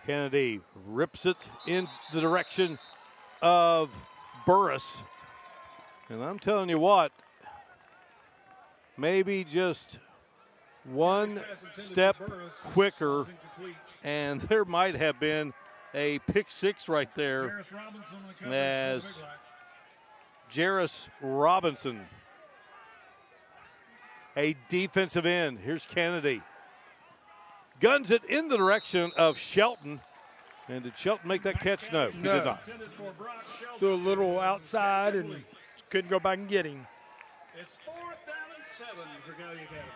Kennedy rips it in the direction of Burris. And I'm telling you what, maybe just one step quicker, and there might have been a pick six right there as Jarris Robinson, a defensive end. Here's Kennedy. Guns it in the direction of Shelton. And did Shelton make that catch? No, he did not. Threw a little outside and couldn't go back and get him. It's 4th down and 7 for Gallia Academy.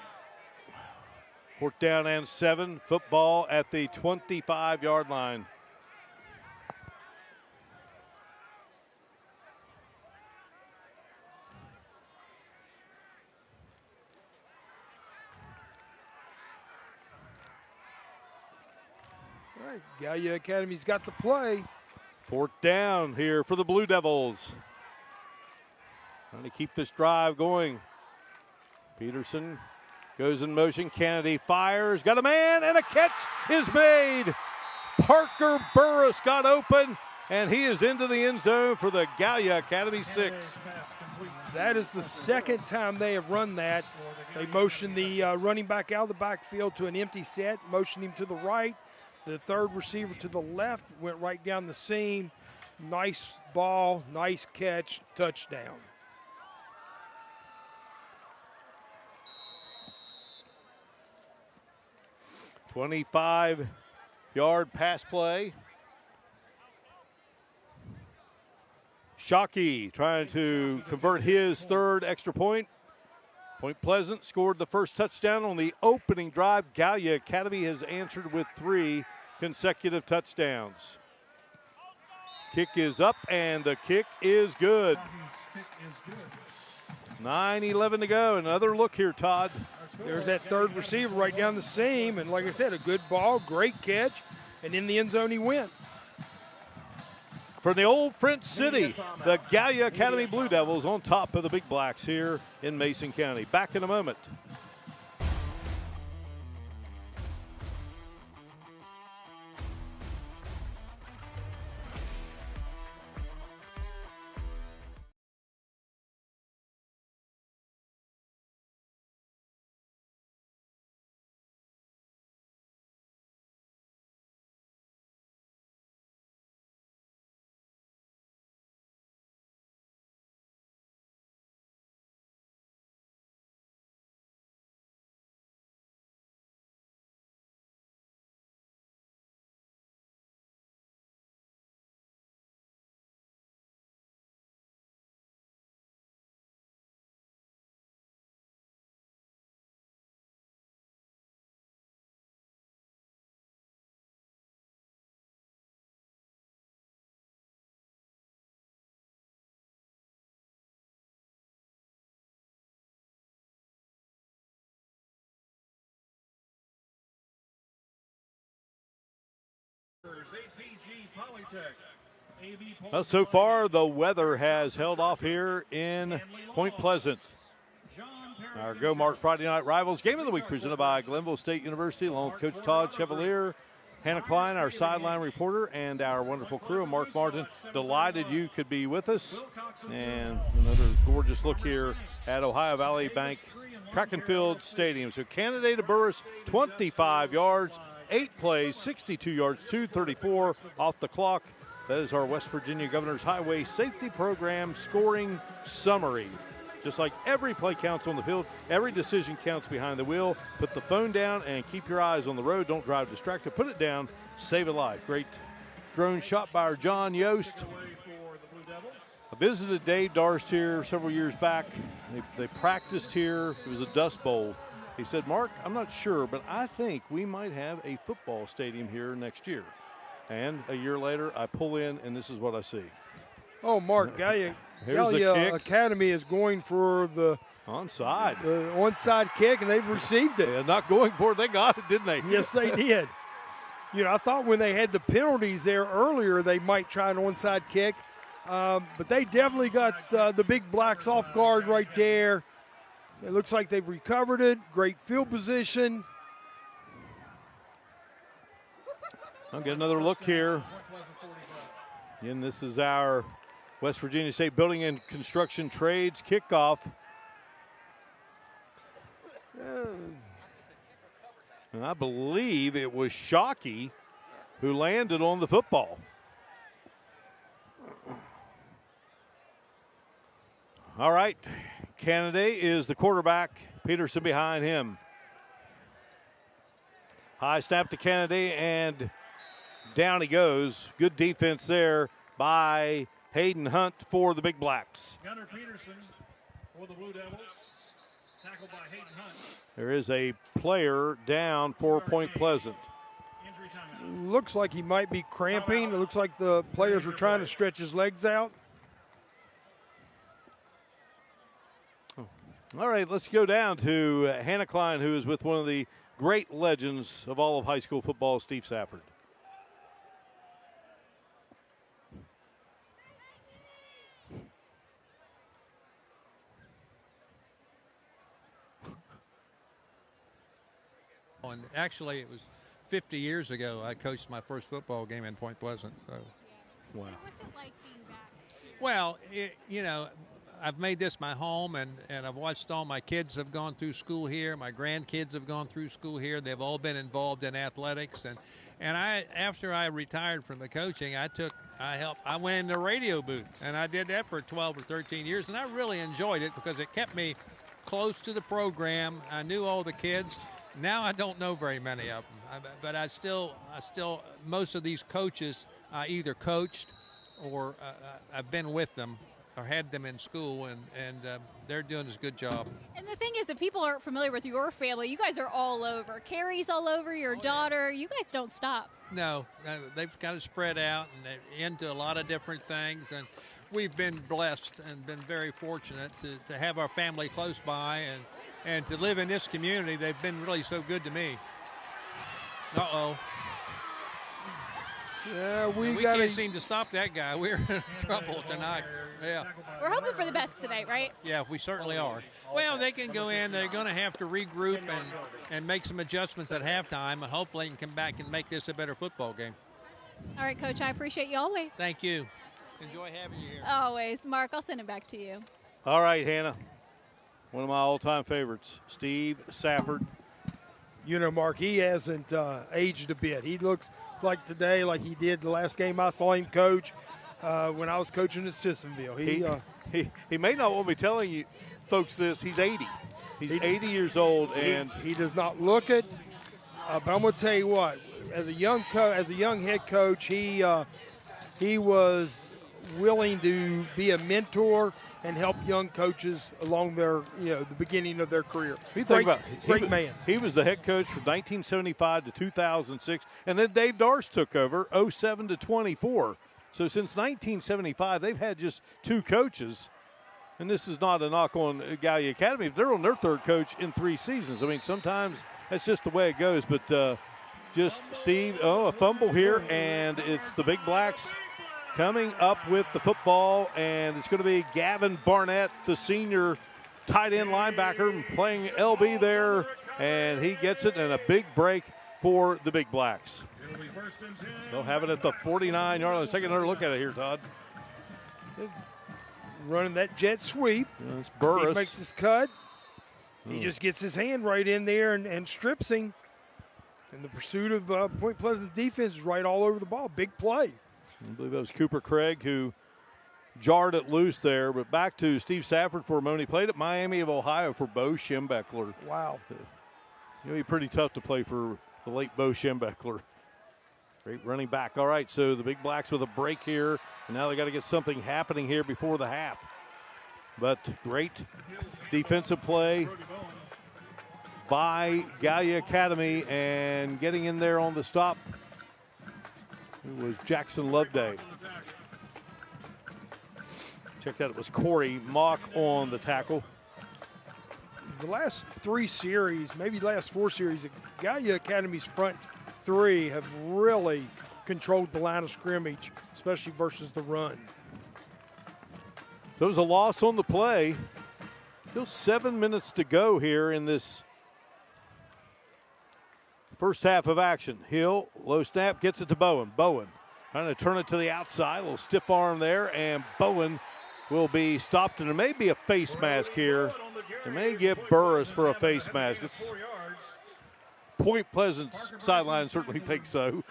4th down and 7. Football at the 25-yard line. All right, Gallia Academy's got the play. 4th down here for the Blue Devils. Trying to keep this drive going. Peterson goes in motion. Kennedy fires. Got a man, and a catch is made. Parker Burris got open, and he is into the end zone for the Gallia Academy 6. That is the second time they have run that. They motioned the running back out of the backfield to an empty set, motioned him to the right. The third receiver to the left went right down the seam. Nice ball, nice catch, touchdown. "25-yard pass play. Shockey trying to convert his third extra point. Point Pleasant scored the first touchdown on the opening drive. Gallia Academy has answered with 3 consecutive touchdowns. Kick is up, and the kick is good. 9:11 to go. Another look here, Todd. There's that third receiver right down the seam, and like I said, a good ball, great catch, and in the end zone he went. From the old French City, the Gallia Academy Blue Devils on top of the Big Blacks here in Mason County. Back in a moment. quarters, APG Polytech. Well, so far, the weather has held off here in Point Pleasant. Our Go-Mart Friday Night Rivals Game of the Week presented by Glenville State University, along with Coach Todd Chevalier, Hannah Klein, our sideline reporter, and our wonderful crew. Mark Martin, delighted you could be with us. And another gorgeous look here at Ohio Valley Bank Track and Field Stadium. So Canada Burris, 25 yards, 8 plays, 62 yards, 2:34 off the clock. That is our West Virginia Governor's Highway Safety Program scoring summary. Just like every play counts on the field, every decision counts behind the wheel. Put the phone down and keep your eyes on the road. Don't drive distracted. Put it down. Save a life. Great drone shot by our John Yost. I visited Dave Darst here several years back. They practiced here. It was a Dust Bowl. He said, Mark, I'm not sure, but I think we might have a football stadium here next year. And a year later, I pull in, and this is what I see. Oh, Mark, Gallia kick. Academy is going for the onside kick, and they've received it. Yeah, not going for it. They got it, didn't they? Yes, they did. You know, I thought when they had the penalties there earlier, they might try an onside kick. But they definitely got the Big Blacks off guard right there. It looks like they've recovered it. Great field position. I'll get another look here. Again, this is our West Virginia State Building and Construction Trades kickoff. And I believe it was Shockey who landed on the football. All right, Canada is the quarterback. Peterson behind him. High snap to Canada, and down he goes. Good defense there by Hayden Hunt for the Big Blacks. Gunnar Peterson for the Blue Devils. Tackled by Hayden Hunt. There is a player down for Point Pleasant. Injury timeout. Looks like he might be cramping. It looks like the players are trying to stretch his legs out. All right, let's go down to Hannah Klein, who is with one of the great legends of all of high school football, Steve Safford. And actually, it was 50 years ago I coached my first football game in Point Pleasant. So, wow. What's it like being back here? Well, you know, I've made this my home, and I've watched all my kids have gone through school here. My grandkids have gone through school here. They've all been involved in athletics, and I after I retired from the coaching, I went in the radio booth, and I did that for 12 or 13 years, and I really enjoyed it because it kept me close to the program. I knew all the kids. Now I don't know very many of them, but I still most of these coaches I either coached or I've been with them or had them in school, and they're doing a good job. And the thing is, if people aren't familiar with your family, you guys are all over. Carrie's all over, your daughter. You guys don't stop. No, they've kind of spread out, and they're into a lot of different things, and we've been blessed and been very fortunate to have our family close by and to live in this community. They've been really so good to me. Uh-oh. Yeah, we can't seem to stop that guy. We're in trouble tonight. Yeah. We're hoping for the best tonight, right? Yeah, we certainly are. Well, they can go in. They're going to have to regroup and make some adjustments at halftime, and hopefully they can come back and make this a better football game. All right, Coach, I appreciate you always. Thank you. Enjoy having you here. Always. Mark, I'll send it back to you. All right, Hannah. One of my all-time favorites, Steve Safford. You know, Mark, he hasn't aged a bit. He looks like today like he did the last game I saw him coach when I was coaching at Sissonville. He may not want me telling you folks this. He's 80. He's 80 years old, and he does not look it. But I'm going to tell you what, as a young head coach, he was willing to be a mentor and help young coaches along their, the beginning of their career. Great man. He was the head coach from 1975 to 2006, and then Dave Darst took over 07 to 24. So since 1975, they've had just two coaches, and this is not a knock on Gallia Academy. They're on their third coach in 3 seasons. I mean, sometimes that's just the way it goes, but just Steve, a fumble here, and it's the Big Blacks coming up with the football, and it's going to be Gavin Barnett, the senior tight end linebacker, playing LB there, and he gets it, and a big break for the Big Blacks. They'll have it at the 49-yard line. Let's take another look at it here, Todd. Running that jet sweep. It's Burris. He makes his cut. He just gets his hand right in there and strips him. And the pursuit of Point Pleasant defense is right all over the ball. Big play. I believe that was Cooper Craig who jarred it loose there. But back to Steve Safford for a moment. He played at Miami of Ohio for Bo Schembechler. Wow. It'll be pretty tough to play for the late Bo Schembechler. Great running back. All right, so the Big Blacks with a break here. And now they got to get something happening here before the half. But great defensive play by Gallia Academy, and getting in there on the stop, it was Jackson Loveday. Check that, it was Corey Mock on the tackle. The last 3 series, maybe last 4 series, Gallia Academy's front 3 have really controlled the line of scrimmage, especially versus the run. There was a loss on the play. Still 7 minutes to go here in this first half of action. Hill, low snap, gets it to Bowen. Bowen trying to turn it to the outside. A little stiff arm there, and Bowen will be stopped. And there may be a face mask here. They may get Burris for a face mask. It's Point Pleasant's sideline certainly thinks so.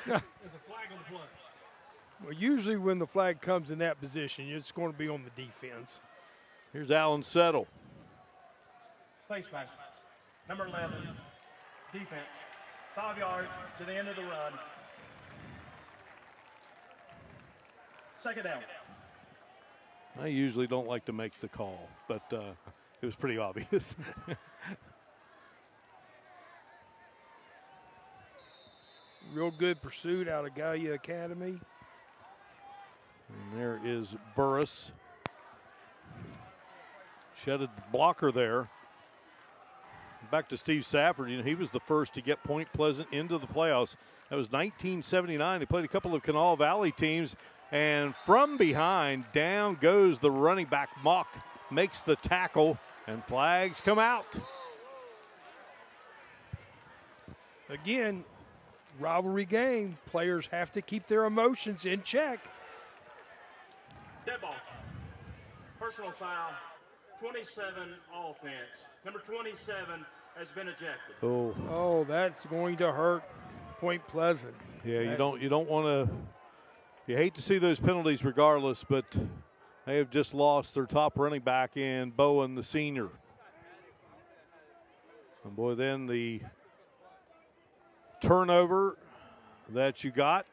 Well, usually when the flag comes in that position, it's going to be on the defense. Here's Alan Settle. Face mask. Number 11, defense. 5 yards to the end of the run. Second down. I usually don't like to make the call, but it was pretty obvious. Real good pursuit out of Gallia Academy. And there is Burris. Shedded the blocker there. Back to Steve Safford. He was the first to get Point Pleasant into the playoffs. That was 1979. He played a couple of Kanawha Valley teams. And from behind, down goes the running back. Mock makes the tackle, and flags come out. Again, rivalry game. Players have to keep their emotions in check. Dead ball. Personal foul. 27 offense. Number 27 has been ejected. Oh, that's going to hurt Point Pleasant. Yeah, you don't want to. You hate to see those penalties regardless, but they have just lost their top running back in Bowen, the senior. And boy, then the turnover that you got.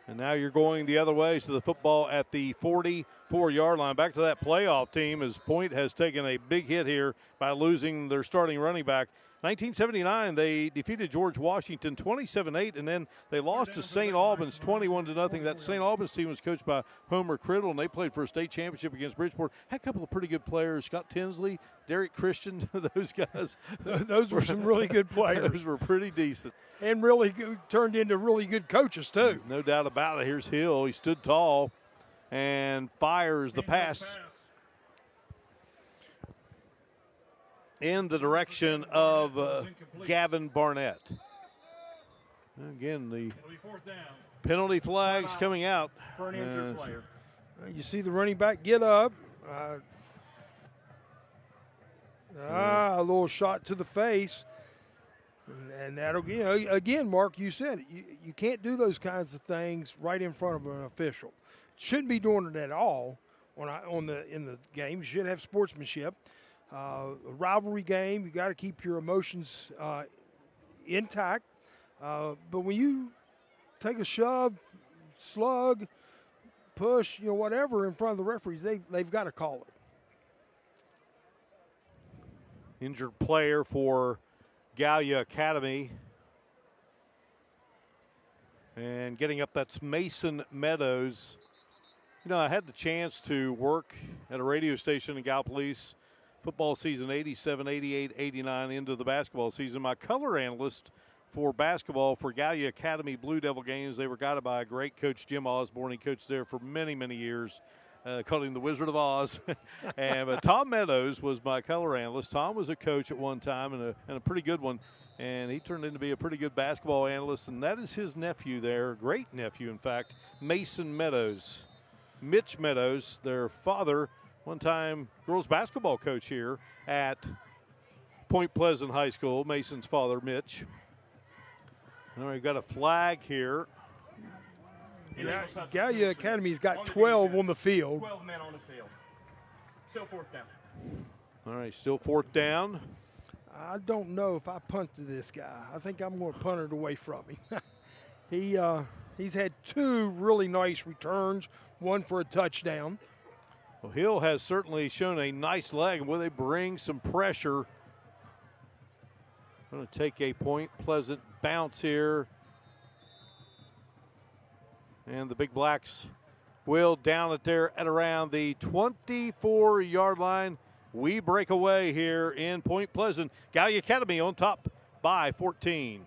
And now you're going the other way, so the football at the 44-yard line. Back to that playoff team as Point has taken a big hit here by losing their starting running back. 1979, they defeated George Washington 27-8, and then they lost to St. Albans 21-0. That St. Albans team was coached by Homer Criddle, and they played for a state championship against Bridgeport. Had a couple of pretty good players, Scott Tinsley, Derek Christian, those guys. Those were some really good players. Those were pretty decent. And really good, turned into really good coaches, too. No doubt about it. Here's Hill. He stood tall and fires the pass in the direction of Gavin Barnett. Again, the penalty flags coming out. For an injured player. You see the running back get up. A little shot to the face. And that'll get, again, Mark, you said it. You can't do those kinds of things right in front of an official. Shouldn't be doing it at all in the game. You should have sportsmanship. A rivalry game, you got to keep your emotions intact. But when you take a shove, slug, push, whatever in front of the referees, they've got to call it. Injured player for Gallia Academy. And getting up, that's Mason Meadows. I had the chance to work at a radio station in Gallipolis football season 87, 88, 89 into the basketball season. My color analyst for basketball for Gallia Academy Blue Devil games. They were guided by a great coach, Jim Osborne. He coached there for many, many years. Called him the Wizard of Oz. But Tom Meadows was my color analyst. Tom was a coach at one time and a pretty good one. And he turned into be a pretty good basketball analyst. And that is his nephew there, great nephew, in fact, Mason Meadows. Mitch Meadows, their father, one time girls basketball coach here at Point Pleasant High School. Mason's father, Mitch. All right, we've got a flag here. Gallia Academy's got 12 on the field. 12 men on the field. Still fourth down. All right, still fourth down. I don't know if I punt to this guy. I think I'm going to punt it away from him. He's had 2 really nice returns, one for a touchdown. Well, Hill has certainly shown a nice leg. Will they bring some pressure? Going to take a Point Pleasant bounce here. And the Big Blacks will down it there at around the 24-yard line. We break away here in Point Pleasant. Gallia Academy on top by 14.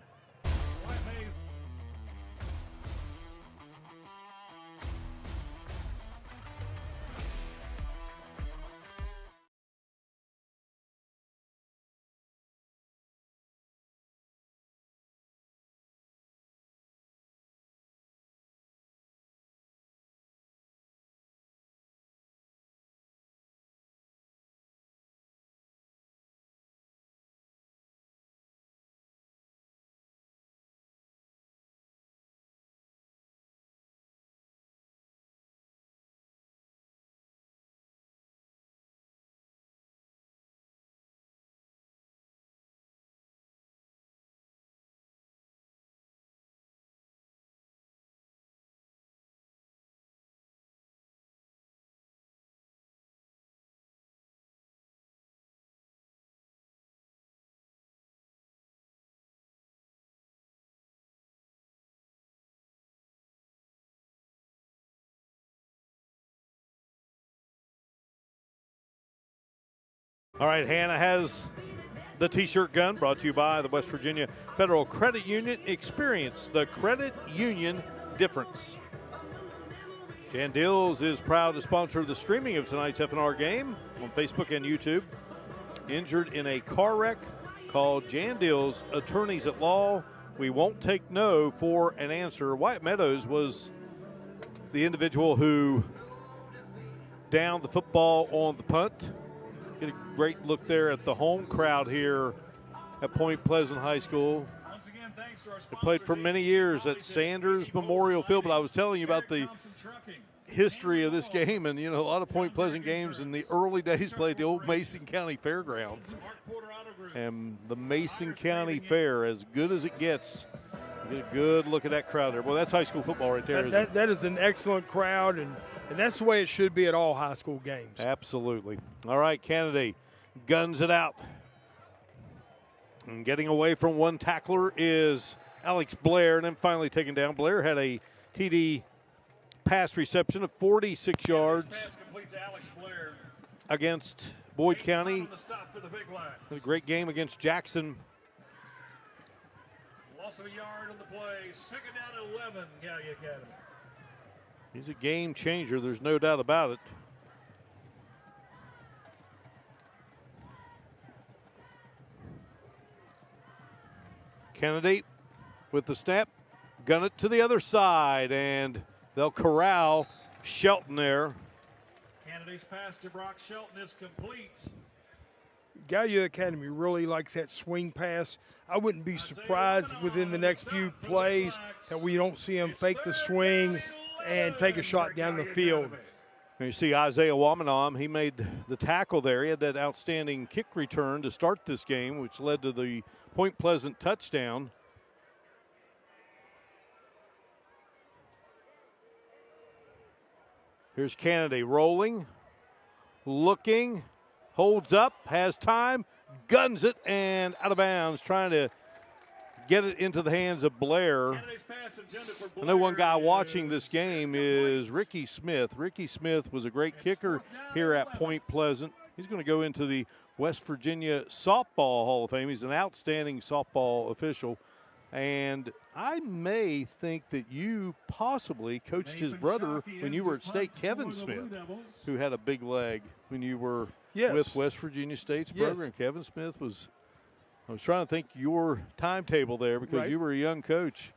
All right, Hannah has the T-shirt gun, brought to you by the West Virginia Federal Credit Union. Experience the credit union difference. Jan Dills is proud to sponsor the streaming of tonight's FNR game on Facebook and YouTube. Injured in a car wreck, call Jan Dills, attorneys at law. We won't take no for an answer. Wyatt Meadows was the individual who downed the football on the punt. Get a great look there at the home crowd here at Point Pleasant High School. They played for many years at Sanders Memorial Field, but I was telling you about the history of this game, and, you know, a lot of Point Pleasant games in the early days played at the old Mason County Fairgrounds. And the Mason County Fair, as good as it gets, you get a good look at that crowd there. Well, that's high school football right there. That is an excellent crowd, and that's the way it should be at all high school games. Absolutely. All right, Kennedy guns it out. And getting away from one tackler is Alex Blair, and then finally taken down. Blair had a TD pass reception of 46 yards against Boyd County. A great game against Jackson. Loss of a yard on the play. Second down and 11, Gallia Academy. He's a game changer, there's no doubt about it. Kennedy with the snap, gun it to the other side, and they'll corral Shelton there. Kennedy's pass to Brock Shelton is complete. Gallia Academy really likes that swing pass. I wouldn't be surprised within the next few plays that we don't see him fake the swing and take a shot down the field. And you see Isaiah Wamanam, he made the tackle there. He had that outstanding kick return to start this game, which led to the Point Pleasant touchdown. Here's Kennedy rolling, looking, holds up, has time, guns it, and out of bounds, trying to get it into the hands of Blair. I know one guy watching this game is Ricky Smith. Ricky Smith was a great kicker here at Point Pleasant. He's going to go into the West Virginia Softball Hall of Fame. He's an outstanding softball official. And I may think that you possibly coached his brother when you were at State, Kevin Smith, who had a big leg when you were with West Virginia State's brother. And Kevin Smith was, I was trying to think your timetable there because you were a young coach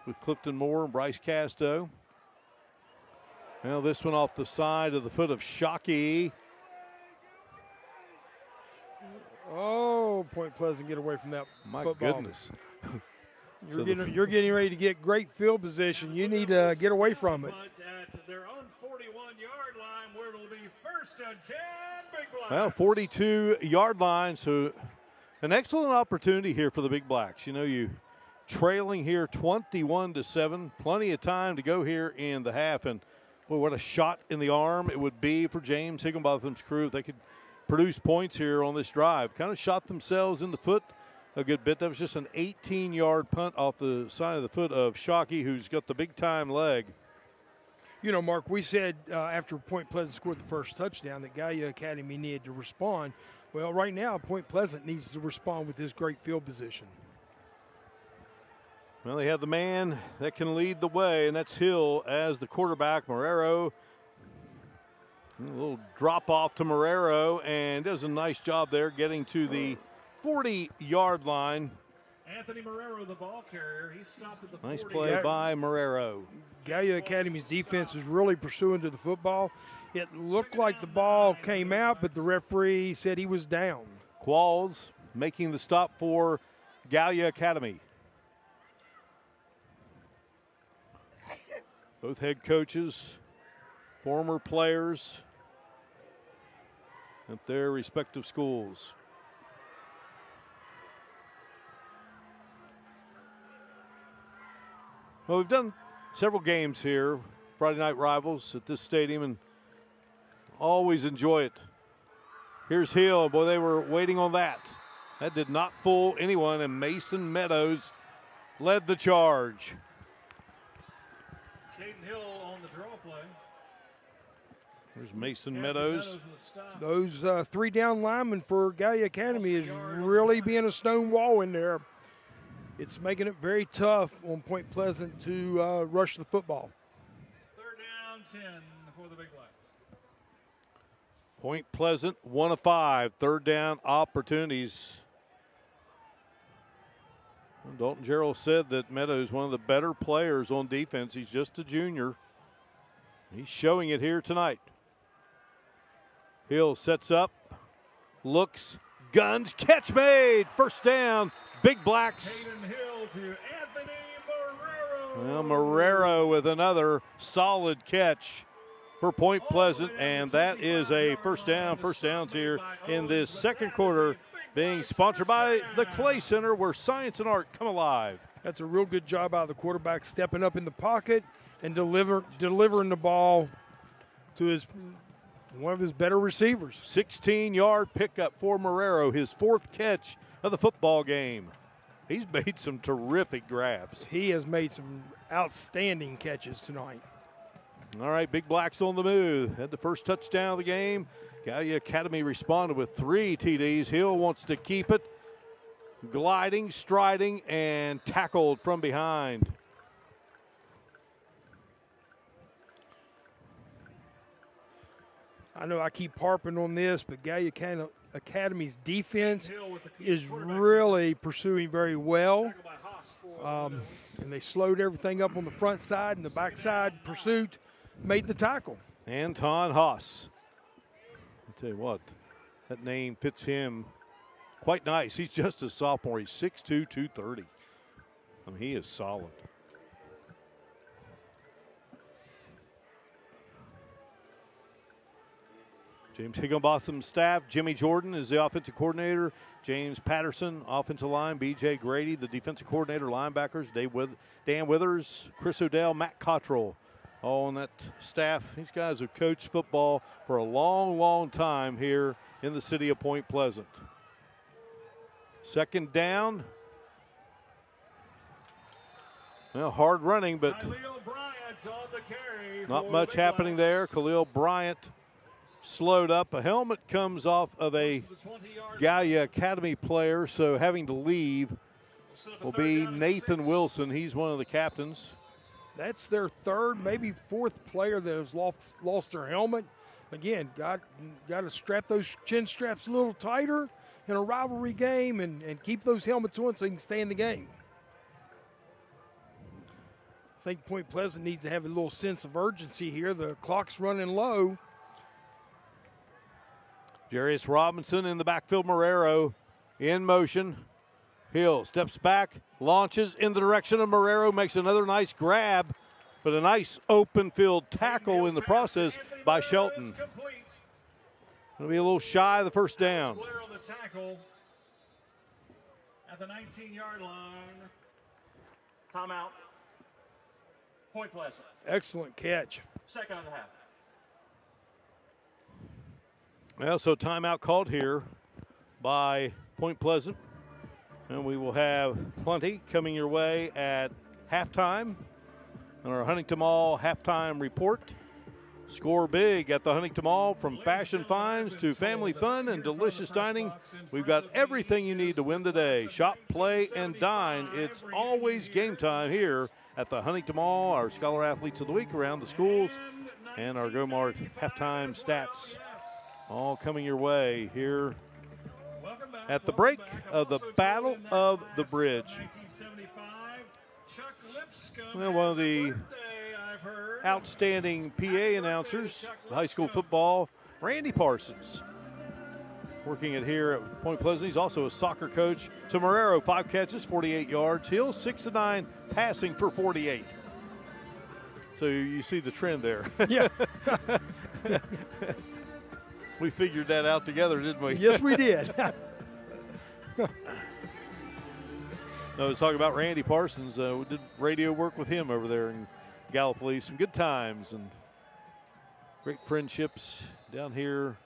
with Clifton Moore and Bryce Casto. Well, this one off the side of the foot of Shockey. Oh, Point Pleasant, get away from that football. Goodness. You're getting ready to get great field position. You need to get away from it. At their own 41-yard line, where it'll be 1st and 10, Big Blacks. Well, 42-yard line, so an excellent opportunity here for the Big Blacks. You know, you trailing here 21-7, plenty of time to go here in the half, and boy, what a shot in the arm it would be for James Higginbotham's crew if they could produce points here on this drive. Kind of shot themselves in the foot a good bit. That was just an 18-yard punt off the side of the foot of Shockey, who's got the big-time leg. You know, Mark, we said after Point Pleasant scored the first touchdown that Gallia Academy needed to respond. Well, right now, Point Pleasant needs to respond with this great field position. Well, they have the man that can lead the way, and that's Hill as the quarterback. Marrero, a little drop off to Marrero, and does a nice job there getting to the 40-yard line. Anthony Marrero, the ball carrier. He stopped at the 40. Nice play by Marrero. Gallia Academy's defense is really pursuing to the football. It looked like the ball came out, but the referee said he was down. Qualls making the stop for Gallia Academy. Both head coaches, former players at their respective schools. Well, we've done several games here, Friday night rivals at this stadium, and always enjoy it. Here's Hill. Boy, they were waiting on that. That did not fool anyone, and Mason Meadows led the charge. Caden Hill on the draw play. There's Mason Meadows. Those three down linemen for Gallia Academy is really being a stone wall in there. It's making it very tough on Point Pleasant to rush the football. 3rd down, 10 for the Big Blacks. Point Pleasant, 1 of 5. 3rd down opportunities. Dalton Gerald said that Meadows is one of the better players on defense. He's just a junior. He's showing it here tonight. Hill sets up, looks, guns, catch made. 1st down, Big Blacks. Caden Hill to Anthony Marrero. Well, Marrero with another solid catch for Point Pleasant, and that is a 1st down. 1st downs here in this second quarter, being sponsored by the Clay Center, where science and art come alive. That's a real good job out of the quarterback, stepping up in the pocket and delivering the ball to one of his better receivers. 16-yard pickup for Marrero, his 4th catch of the football game. He's made some terrific grabs. He has made some outstanding catches tonight. All right, Big Blacks on the move. Had the first touchdown of the game. Gallia Academy responded with 3 TDs. Hill wants to keep it. Gliding, striding, and tackled from behind. I know I keep harping on this, but Gallia Academy's defense is really pursuing very well. And they slowed everything up on the front side, and the backside pursuit made the tackle. Anton Haas. I'll tell you what, that name fits him quite nice. He's just a sophomore. He's 6'2", 230. I mean, he is solid. James Higginbotham's staff. Jimmy Jordan is the offensive coordinator. James Patterson, offensive line. B.J. Grady, the defensive coordinator. Linebackers, Dan Withers, Chris Odell, Matt Cottrell, all on that staff. These guys have coached football for a long, long time here in the city of Point Pleasant. 2nd down. Well, hard running, but not much happening there. Khalil Bryant slowed up. A helmet comes off of a Gallia Academy player, so having to leave will be Nathan Wilson. He's one of the captains. That's their third, maybe fourth player that has lost their helmet. Again, got to strap those chin straps a little tighter in a rivalry game and keep those helmets on so they can stay in the game. I think Point Pleasant needs to have a little sense of urgency here. The clock's running low. Jarius Robinson in the backfield. Marrero in motion. Hill steps back, launches in the direction of Marrero, makes another nice grab, but a nice open field tackle in the process by Shelton. Going to be a little shy of the first down. At the 19-yard line. Timeout. Point Pleasant. Excellent catch. Second of the half. Well, so timeout called here by Point Pleasant. And we will have plenty coming your way at halftime on our Huntington Mall halftime report. Score big at the Huntington Mall, from fashion finds to family fun and delicious dining. We've got everything you need to win the day. Shop, play, and dine. It's always game time here at the Huntington Mall. Our Scholar Athletes of the Week around the schools and our Go-Mart halftime stats all coming your way here at the break of the Battle of the Bridge. Well, one of the outstanding PA announcers, high school football, Randy Parsons, working it here at Point Pleasant. He's also a soccer coach. To Marrero, 5 catches, 48 yards. Hill, 6 of 9, passing for 48. So you see the trend there. Yeah. We figured that out together, didn't we? Yes, we did. I was talking about Randy Parsons. We did radio work with him over there in Gallipoli. Some good times and great friendships down here.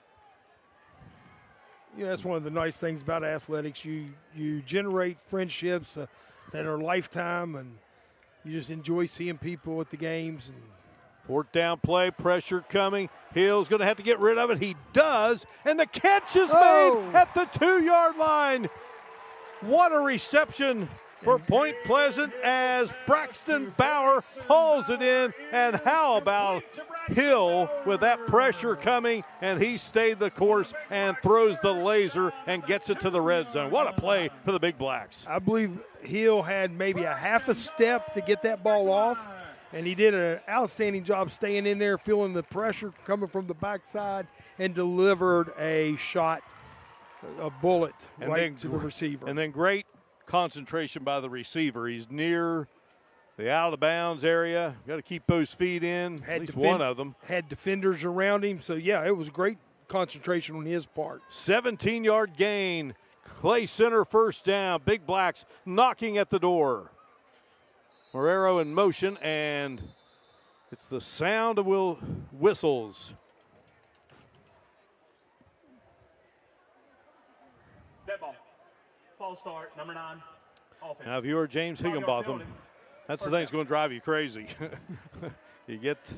Yeah, that's one of the nice things about athletics. You generate friendships that are lifetime, and you just enjoy seeing people at the games. And fourth down play, pressure coming. Hill's going to have to get rid of it. He does, and the catch is made at the 2-yard line. What a reception for Point Pleasant as Braxton Bauer hauls it in. And how about Hill with that pressure coming, and he stayed the course and throws the laser and gets it to the red zone. What a play for the Big Blacks. I believe Hill had maybe a half a step to get that ball off, and he did an outstanding job staying in there, feeling the pressure coming from the backside, and delivered a shot, a bullet right to the receiver. And then great concentration by the receiver. He's near the out-of-bounds area. Got to keep those feet in, at least one of them. Had defenders around him, so, yeah, it was great concentration on his part. 17-yard gain. Clay Center first down. Big Blacks knocking at the door. Marrero in motion, and it's the sound of whistles. Dead ball. False start, number 9. Offense. Now, if you are James Higginbotham, that's the thing that's going to drive you crazy. You get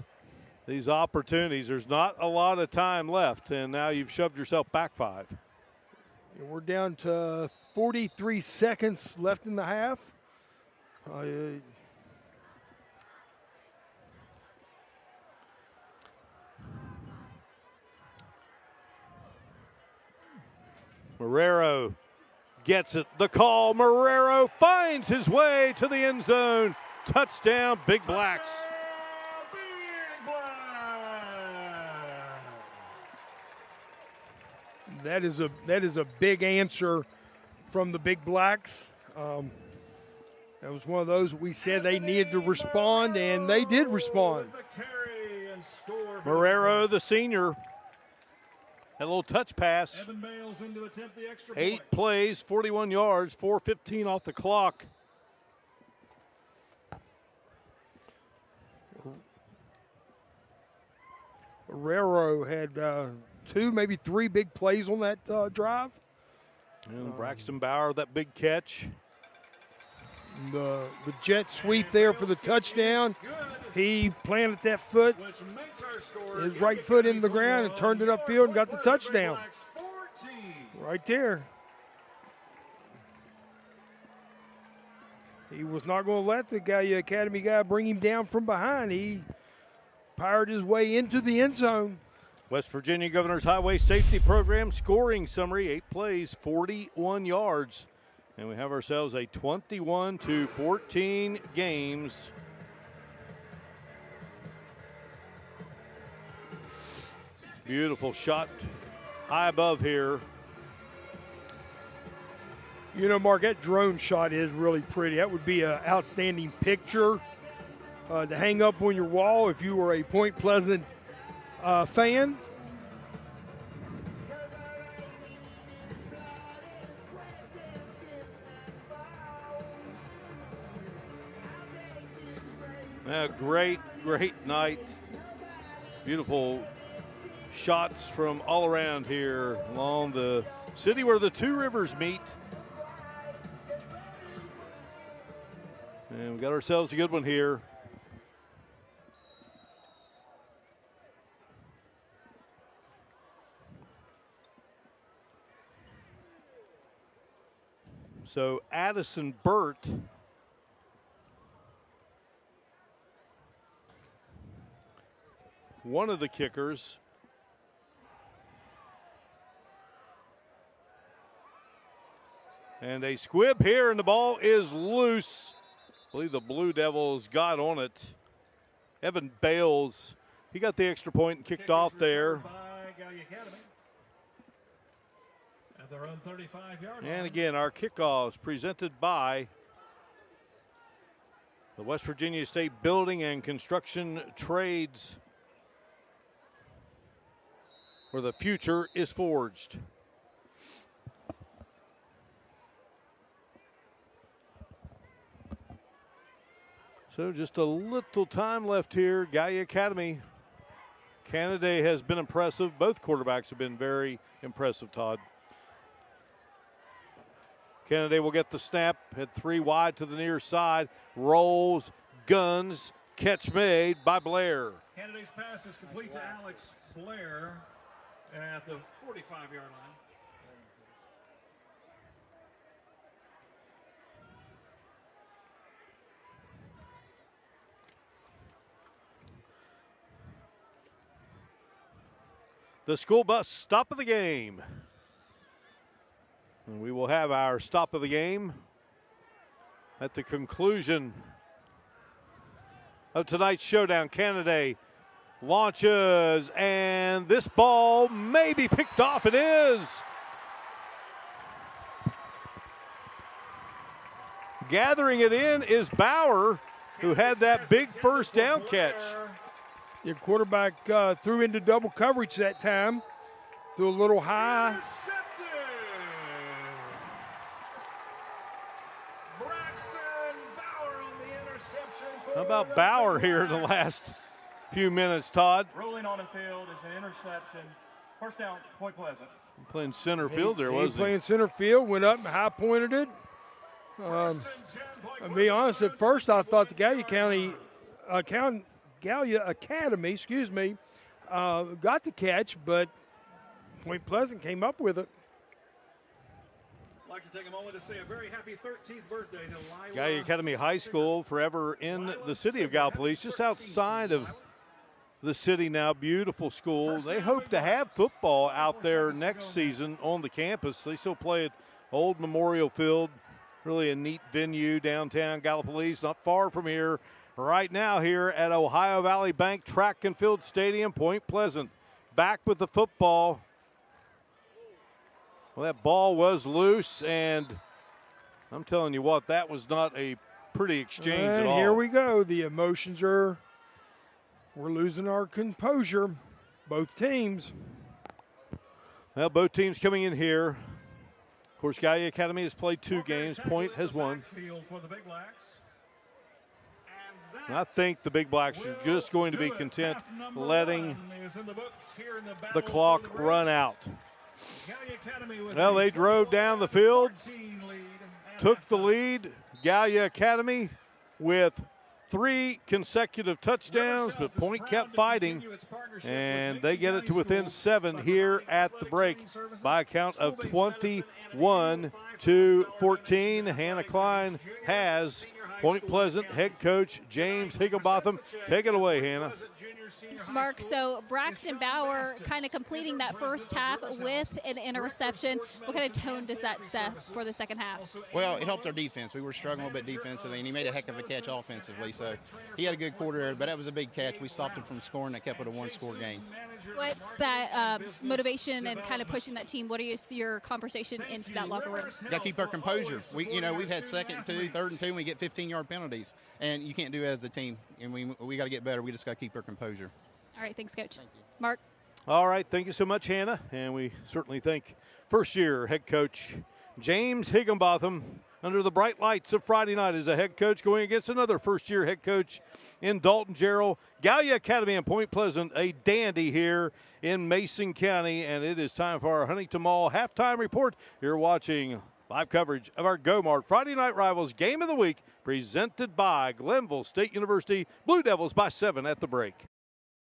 these opportunities. There's not a lot of time left, and now you've shoved yourself back 5. We're down to 43 seconds left in the half. Marrero gets it. The call. Marrero finds his way to the end zone. Touchdown, Big Blacks. That is a big answer from the Big Blacks. That was one of those we said they needed to respond, and they did respond. Marrero, the senior, had a little touch pass. 8 plays, 41 yards, 4:15 off the clock. Marrero had 2, maybe 3 big plays on that drive. And Braxton Bauer, that big catch. The jet sweep there for the touchdown. He planted that foot, his right foot in the ground, and turned it upfield and got the touchdown. Right there. He was not going to let the Gallia Academy guy bring him down from behind. He powered his way into the end zone. West Virginia Governor's Highway Safety Program scoring summary, 8 plays, 41 yards. And we have ourselves a 21-14 games. Beautiful shot high above here. You know, Mark, that drone shot is really pretty. That would be an outstanding picture to hang up on your wall if you were a Point Pleasant fan. Great night. Beautiful shots from all around here along the city where the two rivers meet. And we got ourselves a good one here. So Addison Burt one of the kickers. And a squib here, and the ball is loose. I believe the Blue Devils got on it. Evan Bales, he got the extra point and kicked off there. By Gallia Academy at their own 35-yard line. And again, our kickoffs presented by the West Virginia State Building and Construction Trades, where the future is forged. So just a little time left here. Gallia Academy. Canada has been impressive. Both quarterbacks have been very impressive, Todd. Canada will get the snap, head 3 wide to the near side, rolls, guns, catch made by Blair. Canada's pass is complete to Alex Blair at the 45-yard line. The school bus stop of the game. And we will have our stop of the game at the conclusion of tonight's showdown. Canada launches, and this ball may be picked off. It is. Gathering it in is Bauer, who had that big first down catch. Your quarterback threw into double coverage that time. Threw a little high. Intercepted. Braxton Bauer on the interception. How about Bauer here in the last few minutes, Todd? Ruling on the field is an interception. First down, Point Pleasant. Playing center field there, wasn't he? Playing center field, went up and high pointed it. I'll be honest, at first I thought the Gallia Academy, got the catch, but Point Pleasant came up with it. I'd like to take a moment to say a very happy 13th birthday to Lila. Gallia Academy High School, forever in the city of Gallipolis, just outside of the city now. Beautiful school. They hope to have football out there next season on the campus. They still play at Old Memorial Field. Really a neat venue downtown Gallipolis, not far from here. Right now here at Ohio Valley Bank Track and Field Stadium, Point Pleasant back with the football. Well, that ball was loose, and I'm telling you what, that was not a pretty exchange at all. Here we go. The emotions we're losing our composure, both teams. Well, both teams coming in here. Of course, Gallia Academy has played 2 games. Point has won. For the Big Blacks. And I think the Big Blacks are just going to be content letting the clock run out. Well, they drove down the field, took the lead. Gallia Academy with 3 consecutive touchdowns, but Point kept fighting, and they get it to within 7 here at the break by a count of 21-14. Hannah Klein has Point Pleasant head coach James Higginbotham. Take it away, Hannah. Thanks, Mark. So Braxton Bauer kind of completing that first half with an interception. What kind of tone does that set for the second half? Well, it helped our defense. We were struggling a bit defensively, and he made a heck of a catch offensively. So he had a good quarter, but that was a big catch. We stopped him from scoring. That kept it a one-score game. What's that motivation and kind of pushing that team? What are your conversation into that locker room? Got to keep our composure. We've had second and 2, third and 2, and we get 15-yard penalties, and you can't do it as a team. And we got to get better. We just got to keep our composure. All right, thanks, Coach. Thank you. Mark. All right, thank you so much, Hannah, and we certainly thank first-year head coach James Higginbotham under the bright lights of Friday night as a head coach going against another first-year head coach in Dalton Jarrell. Gallia Academy in Point Pleasant, a dandy here in Mason County, and it is time for our Huntington Mall halftime report. You're watching live coverage of our Go-Mart Friday Night Rivals Game of the Week presented by Glenville State University. Blue Devils by 7 at the break.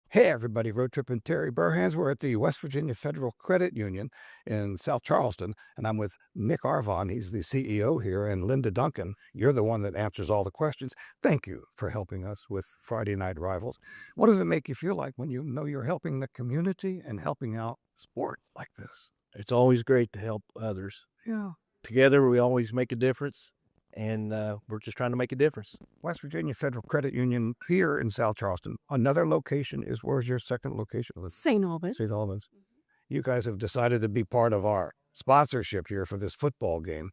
Hey everybody, Road Trip and Terry Burhans. We're at the West Virginia Federal Credit Union in South Charleston, and I'm with Mick Arvon. He's the CEO here, and Linda Duncan. You're the one that answers all the questions. Thank you for helping us with Friday Night Rivals. What does it make you feel like when you know you're helping the community and helping out sport like this? It's always great to help others. Yeah. Together, we always make a difference. And we're just trying to make a difference. West Virginia Federal Credit Union here in South Charleston. Another location is, where's your second location? St. Albans. St. Albans. You guys have decided to be part of our sponsorship here for this football game.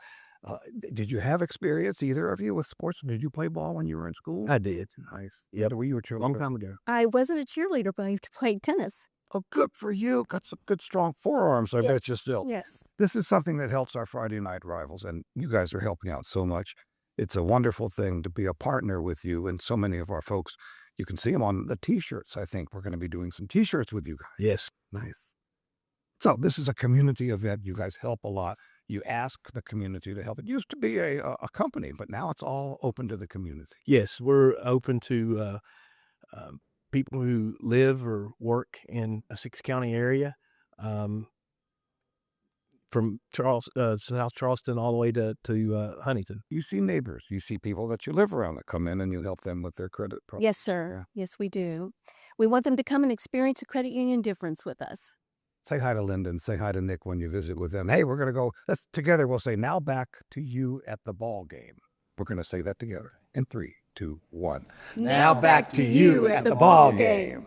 Did you have experience, either of you, with sports? Did you play ball when you were in school? I did. Nice. Yep. Were you a cheerleader? Long time ago. I wasn't a cheerleader, but I played tennis. Oh, good for you. Got some good, strong forearms, I bet you still. Yes. This is something that helps our Friday Night Rivals, and you guys are helping out so much. It's a wonderful thing to be a partner with you and so many of our folks. You can see them on the T-shirts. I think we're going to be doing some T-shirts with you guys. Yes. Nice. So this is a community event. You guys help a lot. You ask the community to help. It used to be a company, but now it's all open to the community. Yes, we're open to people who live or work in a 6-county area. From South Charleston all the way to Huntington. You see neighbors. You see people that you live around that come in and you help them with their credit problems. Yes, sir. Yeah. Yes, we do. We want them to come and experience a credit union difference with us. Say hi to Linda and say hi to Nick when you visit with them. Hey, we're going to go. Let's together. We'll say, now back to you at the ball game. We're going to say that together in 3, 2, 1. Now back to you at the ball game.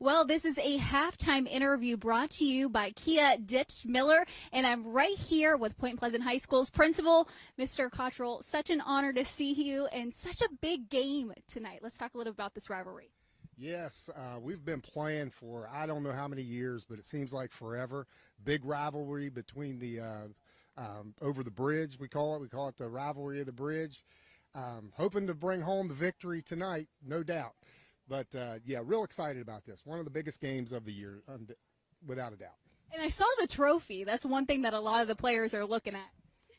Well, this is a halftime interview brought to you by Kia Ditch Miller, and I'm right here with Point Pleasant High School's principal, Mr. Cottrell. Such an honor to see you, and such a big game tonight. Let's talk a little about this rivalry. Yes, we've been playing for I don't know how many years, but it seems like forever. Big rivalry between the over the bridge, we call it. We call it the rivalry of the bridge. Hoping to bring home the victory tonight, no doubt. But, yeah, real excited about this. One of the biggest games of the year, without a doubt. And I saw the trophy. That's one thing that a lot of the players are looking at.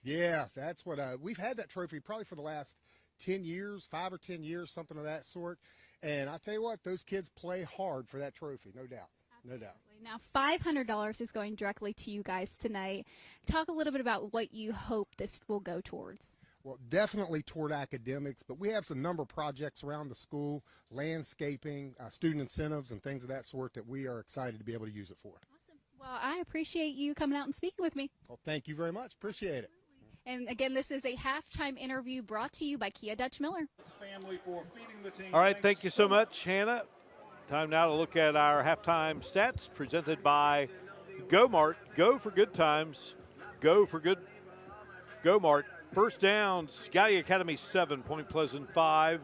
Yeah, that's what we've had that trophy probably for the last 10 years, 5 or 10 years, something of that sort. And I tell you what, those kids play hard for that trophy, no doubt. No doubt. Now, $500 is going directly to you guys tonight. Talk a little bit about what you hope this will go towards. Well, definitely toward academics, but we have some number of projects around the school, landscaping, student incentives, and things of that sort that we are excited to be able to use it for. Awesome. Well, I appreciate you coming out and speaking with me. Well, thank you very much. Appreciate it. And again, this is a halftime interview brought to you by Kia Dutch Miller. All right, thank you so much, Hannah. Time now to look at our halftime stats presented by Go-Mart. Go for good times. Go for good. Go-Mart. First downs, Gallia Academy 7, Point Pleasant 5.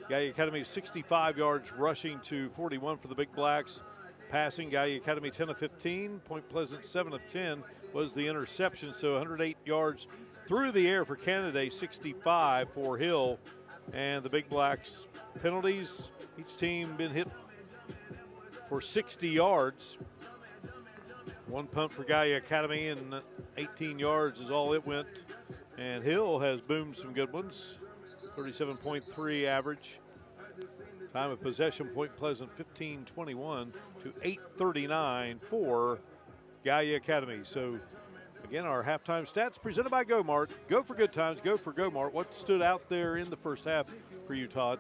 Gallia Academy 65 yards rushing to 41 for the Big Blacks. Passing, Gallia Academy 10 of 15. Point Pleasant 7 of 10 was the interception, so 108 yards through the air for Canada, 65 for Hill. And the Big Blacks penalties, each team been hit for 60 yards. One punt for Gallia Academy, and 18 yards is all it went. And Hill has boomed some good ones, 37.3 average. Time of possession, Point Pleasant 15-21 to 8:39 for Gallia Academy. So, again, our halftime stats presented by Go-Mart. Go for good times, go for Go-Mart. What stood out there in the first half for you, Todd?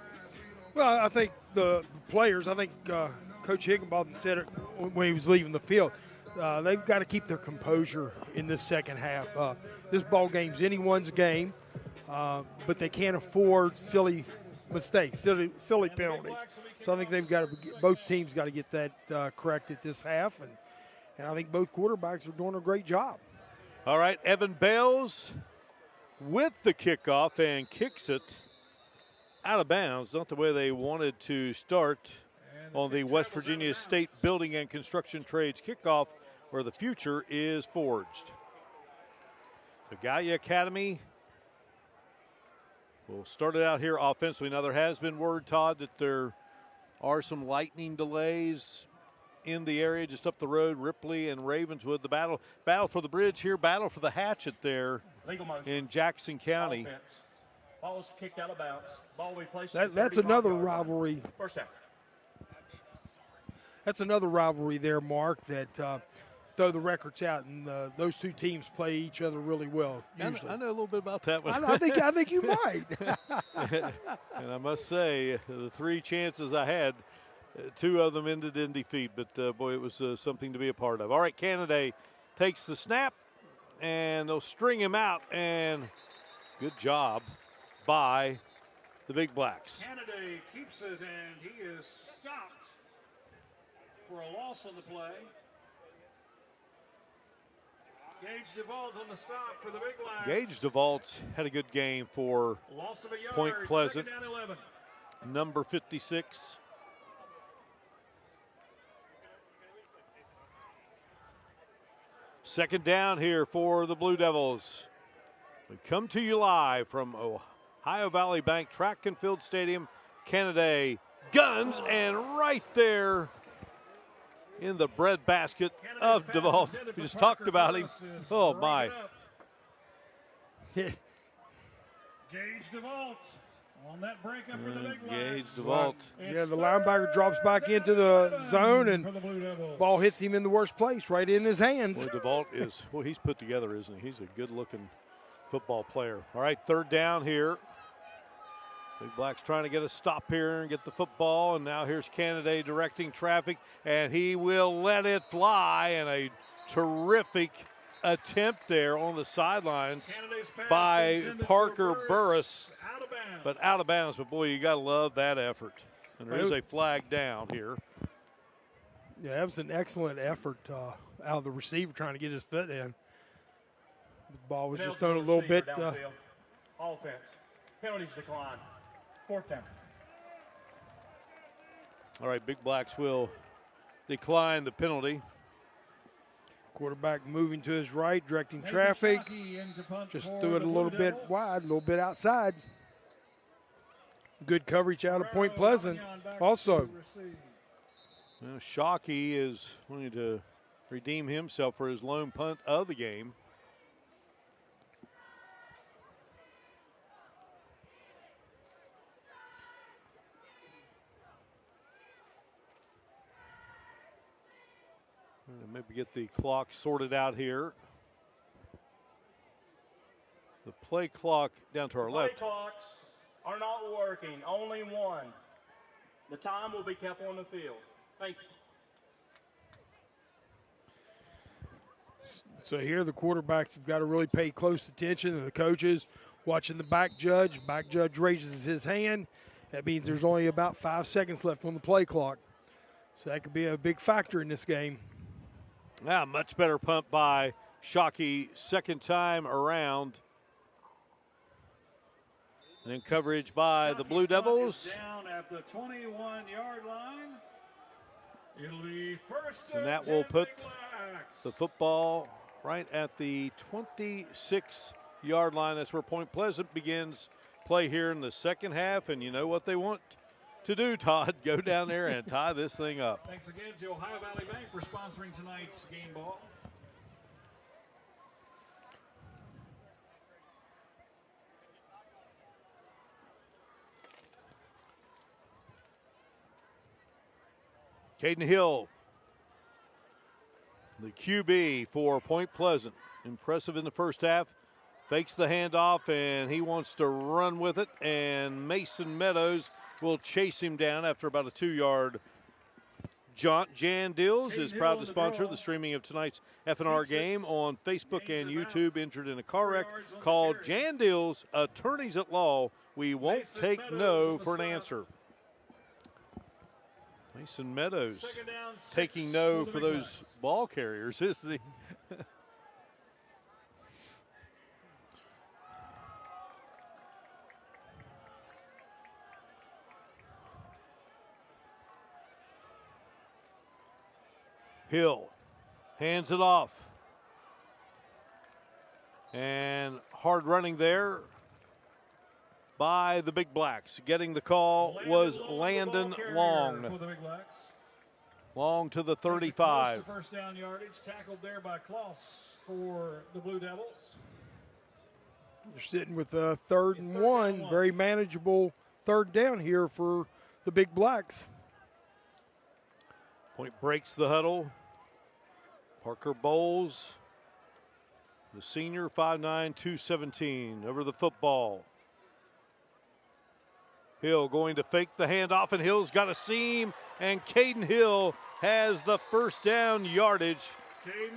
Well, I think the players, Coach Higginbotham said it when he was leaving the field. They've got to keep their composure in this second half. This ball game's anyone's game, but they can't afford silly mistakes, silly penalties. So I think both teams got to get that corrected this half, and I think both quarterbacks are doing a great job. All right, Evan Bales with the kickoff and kicks it out of bounds. Not the way they wanted to start on the West Virginia State Building and Construction Trades kickoff, where the future is forged. The Gallia Academy will start it out here offensively. Now, there has been word, Todd, that there are some lightning delays in the area just up the road, Ripley and Ravenswood. The battle for the bridge here, battle for the hatchet there in Jackson County. Offense. Ball's kicked out of bounds. Ball replaced. That's another rivalry. First down. That's another rivalry there, Mark, that throw the records out, and those two teams play each other really well, usually. I know a little bit about that one. I think you might. And I must say, the three chances I had, two of them ended in defeat, but, boy, it was something to be a part of. All right, Canada takes the snap, and they'll string him out, and good job by the Big Blacks. Canada keeps it, and he is stopped for a loss on the play. Gage DeVault on the stop for the Big Blacks. Gage DeVault had a good game for Loss of a yard, Point Pleasant. 2nd down 11. Number 56. Second down here for the Blue Devils. We come to you live from Ohio Valley Bank Track and Field Stadium. Canada guns, and right there in the breadbasket of DeVault. We just talked about him. Oh, my. Gage DeVault on that breakup for the Big Blacks. Gage DeVault. Yeah, the linebacker drops back into the zone, and ball hits him in the worst place, right in his hands. Boy, DeVault is, well, he's put together, isn't he? He's a good-looking football player. All right, third down here. Big Blacks trying to get a stop here and get the football, and now here's Canada directing traffic, and he will let it fly, and a terrific attempt there on the sidelines by Parker Burris, but out of bounds. But boy, you got to love that effort. And there is a flag down here. Yeah, that was an excellent effort out of the receiver trying to get his foot in. The ball was just thrown a little bit. Offense. Penalties decline. 4th down. All right, Big Blacks will decline the penalty. Quarterback moving to his right, directing traffic. Just threw it a little bit wide, a little bit outside. Good coverage out of Point Pleasant also. Well, Shockey is wanting to redeem himself for his lone punt of the game. Maybe get the clock sorted out here. The play clock down to our left. Play clocks are not working. Only one. The time will be kept on the field. Thank you. So here the quarterbacks have got to really pay close attention, and the coaches watching the back judge. Back judge raises his hand. That means there's only about 5 seconds left on the play clock. So that could be a big factor in this game. Now, much better punt by Shockey, second time around. And in coverage by the Blue Devils. Down at the 21-yard line. It'll be first and that will put the football right at the 26-yard line. That's where Point Pleasant begins play here in the second half. And you know what they want to do, Todd? Go down there and tie this thing up. Thanks again to Ohio Valley Bank for sponsoring tonight's game ball. Caden Hill, the QB for Point Pleasant. Impressive in the first half. Fakes the handoff, and he wants to run with it. And Mason Meadows will chase him down after about a 2-yard jaunt. Jan Dills is proud to sponsor the streaming of tonight's FNR game on Facebook and YouTube. Injured in a car wreck. Called Jan Dills, Attorneys at Law. We won't take no for an answer. Mason Meadows taking no for those ball carriers, isn't he? Hill hands it off. And hard running there by the Big Blacks. Getting the call was Landon Long. Long to the 35. First down yardage tackled there by Kloss for the Blue Devils. They're sitting with a 3rd and 1. Very manageable 3rd down here for the Big Blacks. Point breaks the huddle. Parker Bowles, the senior, 5'9", 217, over the football. Hill going to fake the handoff, and Hill's got a seam, and Caden Hill has the first down yardage.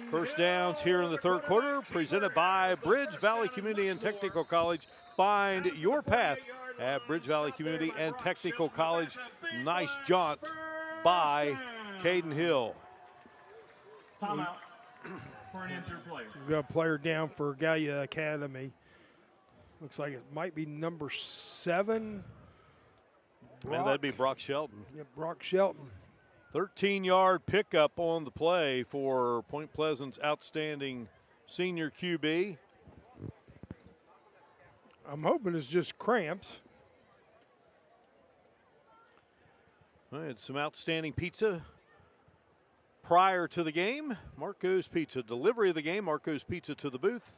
First downs here in the third quarter, presented by Bridge Valley Community and Technical College. Find your path at Bridge Valley Community and Technical College. Nice jaunt by Caden Hill. Timeout for an injured player. We've got a player down for Gallia Academy. Looks like it might be number 7. Man, that'd be Brock Shelton. Yeah, Brock Shelton. 13-yard pickup on the play for Point Pleasant's outstanding senior QB. I'm hoping it's just cramps. I had some outstanding pizza prior to the game. Marco's Pizza, delivery of the game. Marco's Pizza to the booth.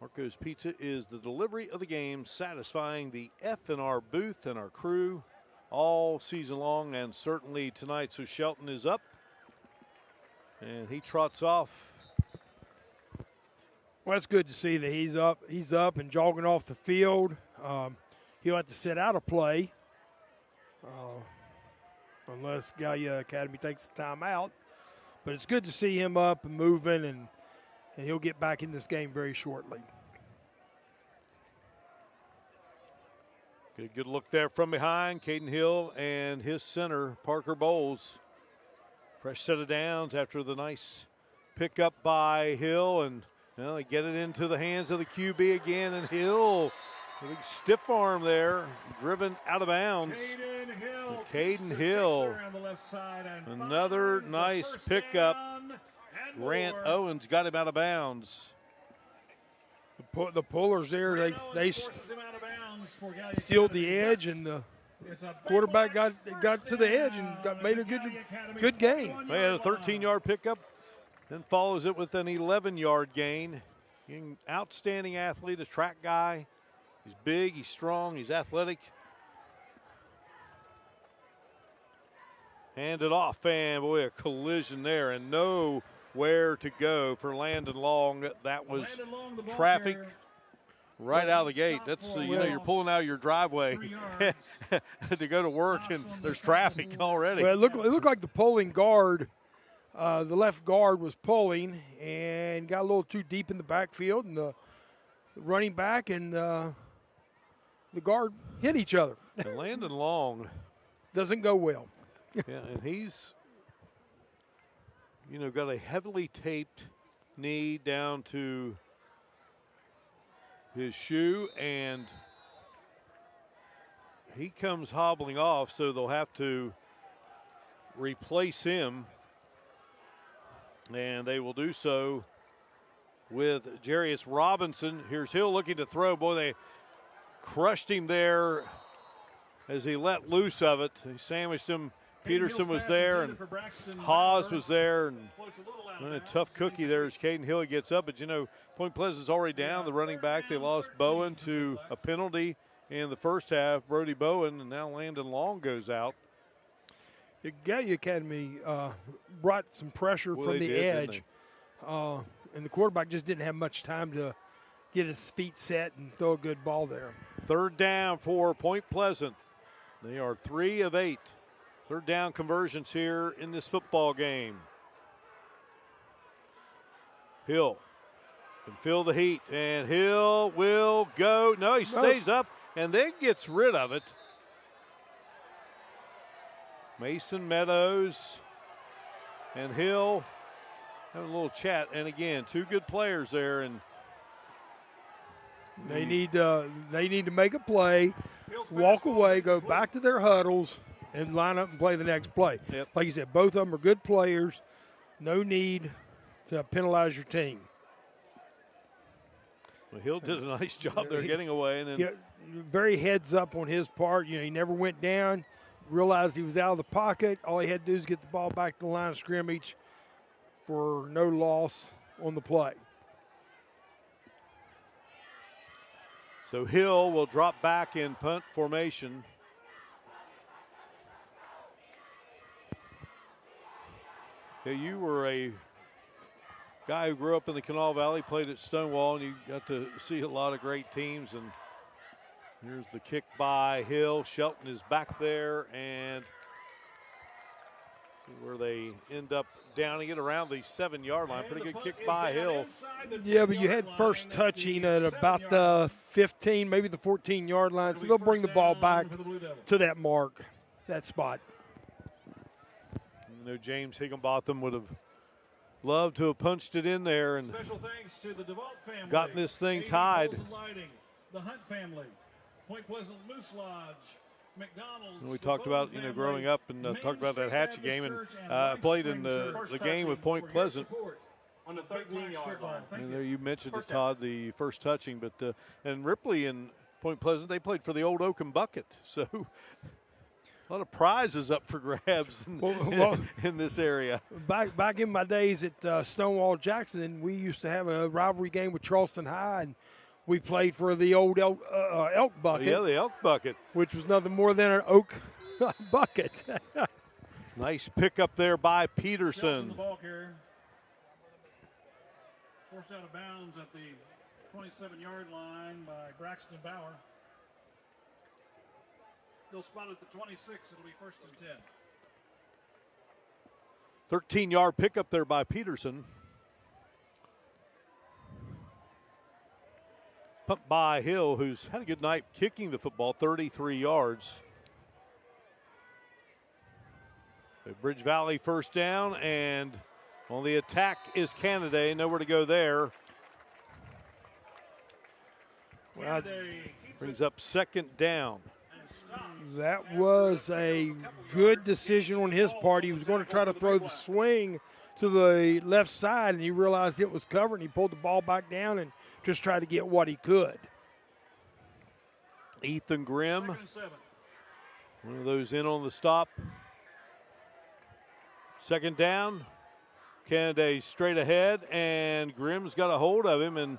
Marco's Pizza is the delivery of the game, satisfying the FNR booth and our crew all season long, and certainly tonight. So Shelton is up, and he trots off. Well, it's good to see that he's up. He's up and jogging off the field. He'll have to sit out of play unless Gallia Academy takes the time out. But it's good to see him up and moving, and he'll get back in this game very shortly. Get a good look there from behind. Caden Hill and his center, Parker Bowles, Fresh set of downs after the nice pickup by Hill, and well, they get it into the hands of the QB again, and Hill, a big stiff arm there, driven out of bounds. Caden Hill, another nice pickup. Grant Owens got him out of bounds. The pullers there, they sealed the edge, and the quarterback got to the edge and made a good gain. They had a 13-yard pickup, then follows it with an 11-yard gain. An outstanding athlete, a track guy. He's big, he's strong, he's athletic. Handed off, and boy, a collision there, and nowhere to go for Landon Long. That was traffic right out of the gate. That's you're pulling out your driveway to go to work, and there's traffic already. Well, it looked like the pulling guard, the left guard was pulling and got a little too deep in the backfield, and the running back and the guard hit each other. And Landon Long doesn't go well. Yeah, and he's, got a heavily taped knee down to his shoe, and he comes hobbling off, so they'll have to replace him, and they will do so with Jarius Robinson. Here's Hill looking to throw. Boy, they crushed him there as he let loose of it. He sandwiched him. Peterson was there, and Haas was there, and a tough cookie there as Caden Hill gets up. But, Point Pleasant's already down. The running back, they lost Bowen to a penalty in the first half, Brody Bowen, and now Landon Long goes out. The Gallia Academy brought some pressure from the edge, and the quarterback just didn't have much time to get his feet set and throw a good ball there. Third down for Point Pleasant. They are 3 of 8. Third down conversions here in this football game. Hill can feel the heat, and Hill will go. No, he stays up and then gets rid of it. Mason Meadows and Hill have a little chat, and again, 2 good players there, and they need to make a play, walk away, go back to their huddles, and line up and play the next play. Yep. Like you said, both of them are good players. No need to penalize your team. Well, Hill did a nice job there getting away. And then very heads up on his part. He never went down, realized he was out of the pocket. All he had to do is get the ball back to the line of scrimmage for no loss on the play. So Hill will drop back in punt formation. You were a guy who grew up in the Kanawha Valley, played at Stonewall, and you got to see a lot of great teams. And here's the kick by Hill. Shelton is back there, and see where they end up downing it around the 7-yard line. Pretty good kick by Hill. Yeah, but you had first touching at about the 15, maybe the 14-yard line, so they'll bring the ball back to that mark, that spot. James Higginbotham would have loved to have punched it in there and gotten this thing tied. The Hunt family, Point Pleasant Moose Lodge, McDonald's. We talked about growing up and talked about that Hatchet game, and played in the game with Point Pleasant. On the 13-yard line. And there you mentioned it, Todd, the first touching, but and Ripley and Point Pleasant, they played for the old Oakham Bucket, so a lot of prizes up for grabs in this area. Back in my days at Stonewall Jackson, we used to have a rivalry game with Charleston High, and we played for the old elk bucket. Yeah, the elk bucket. Which was nothing more than an oak bucket. Nice pickup there by Peterson. The ball carrier. Forced out of bounds at the 27-yard line by Braxton Bauer. They'll spot at the 26. It'll be 1st and 10. 13-yard pickup there by Peterson. Pump by Hill, who's had a good night kicking the football, 33 yards. Bridge Valley first down, and on the attack is Canada. Nowhere to go there. Well, brings up second down. That was a good decision on his part. He was going to try to throw the swing to the left side, and he realized it was covered, and he pulled the ball back down and just tried to get what he could. Ethan Grimm, one of those in on the stop. Second down. Kennedy straight ahead, and Grimm's got a hold of him, and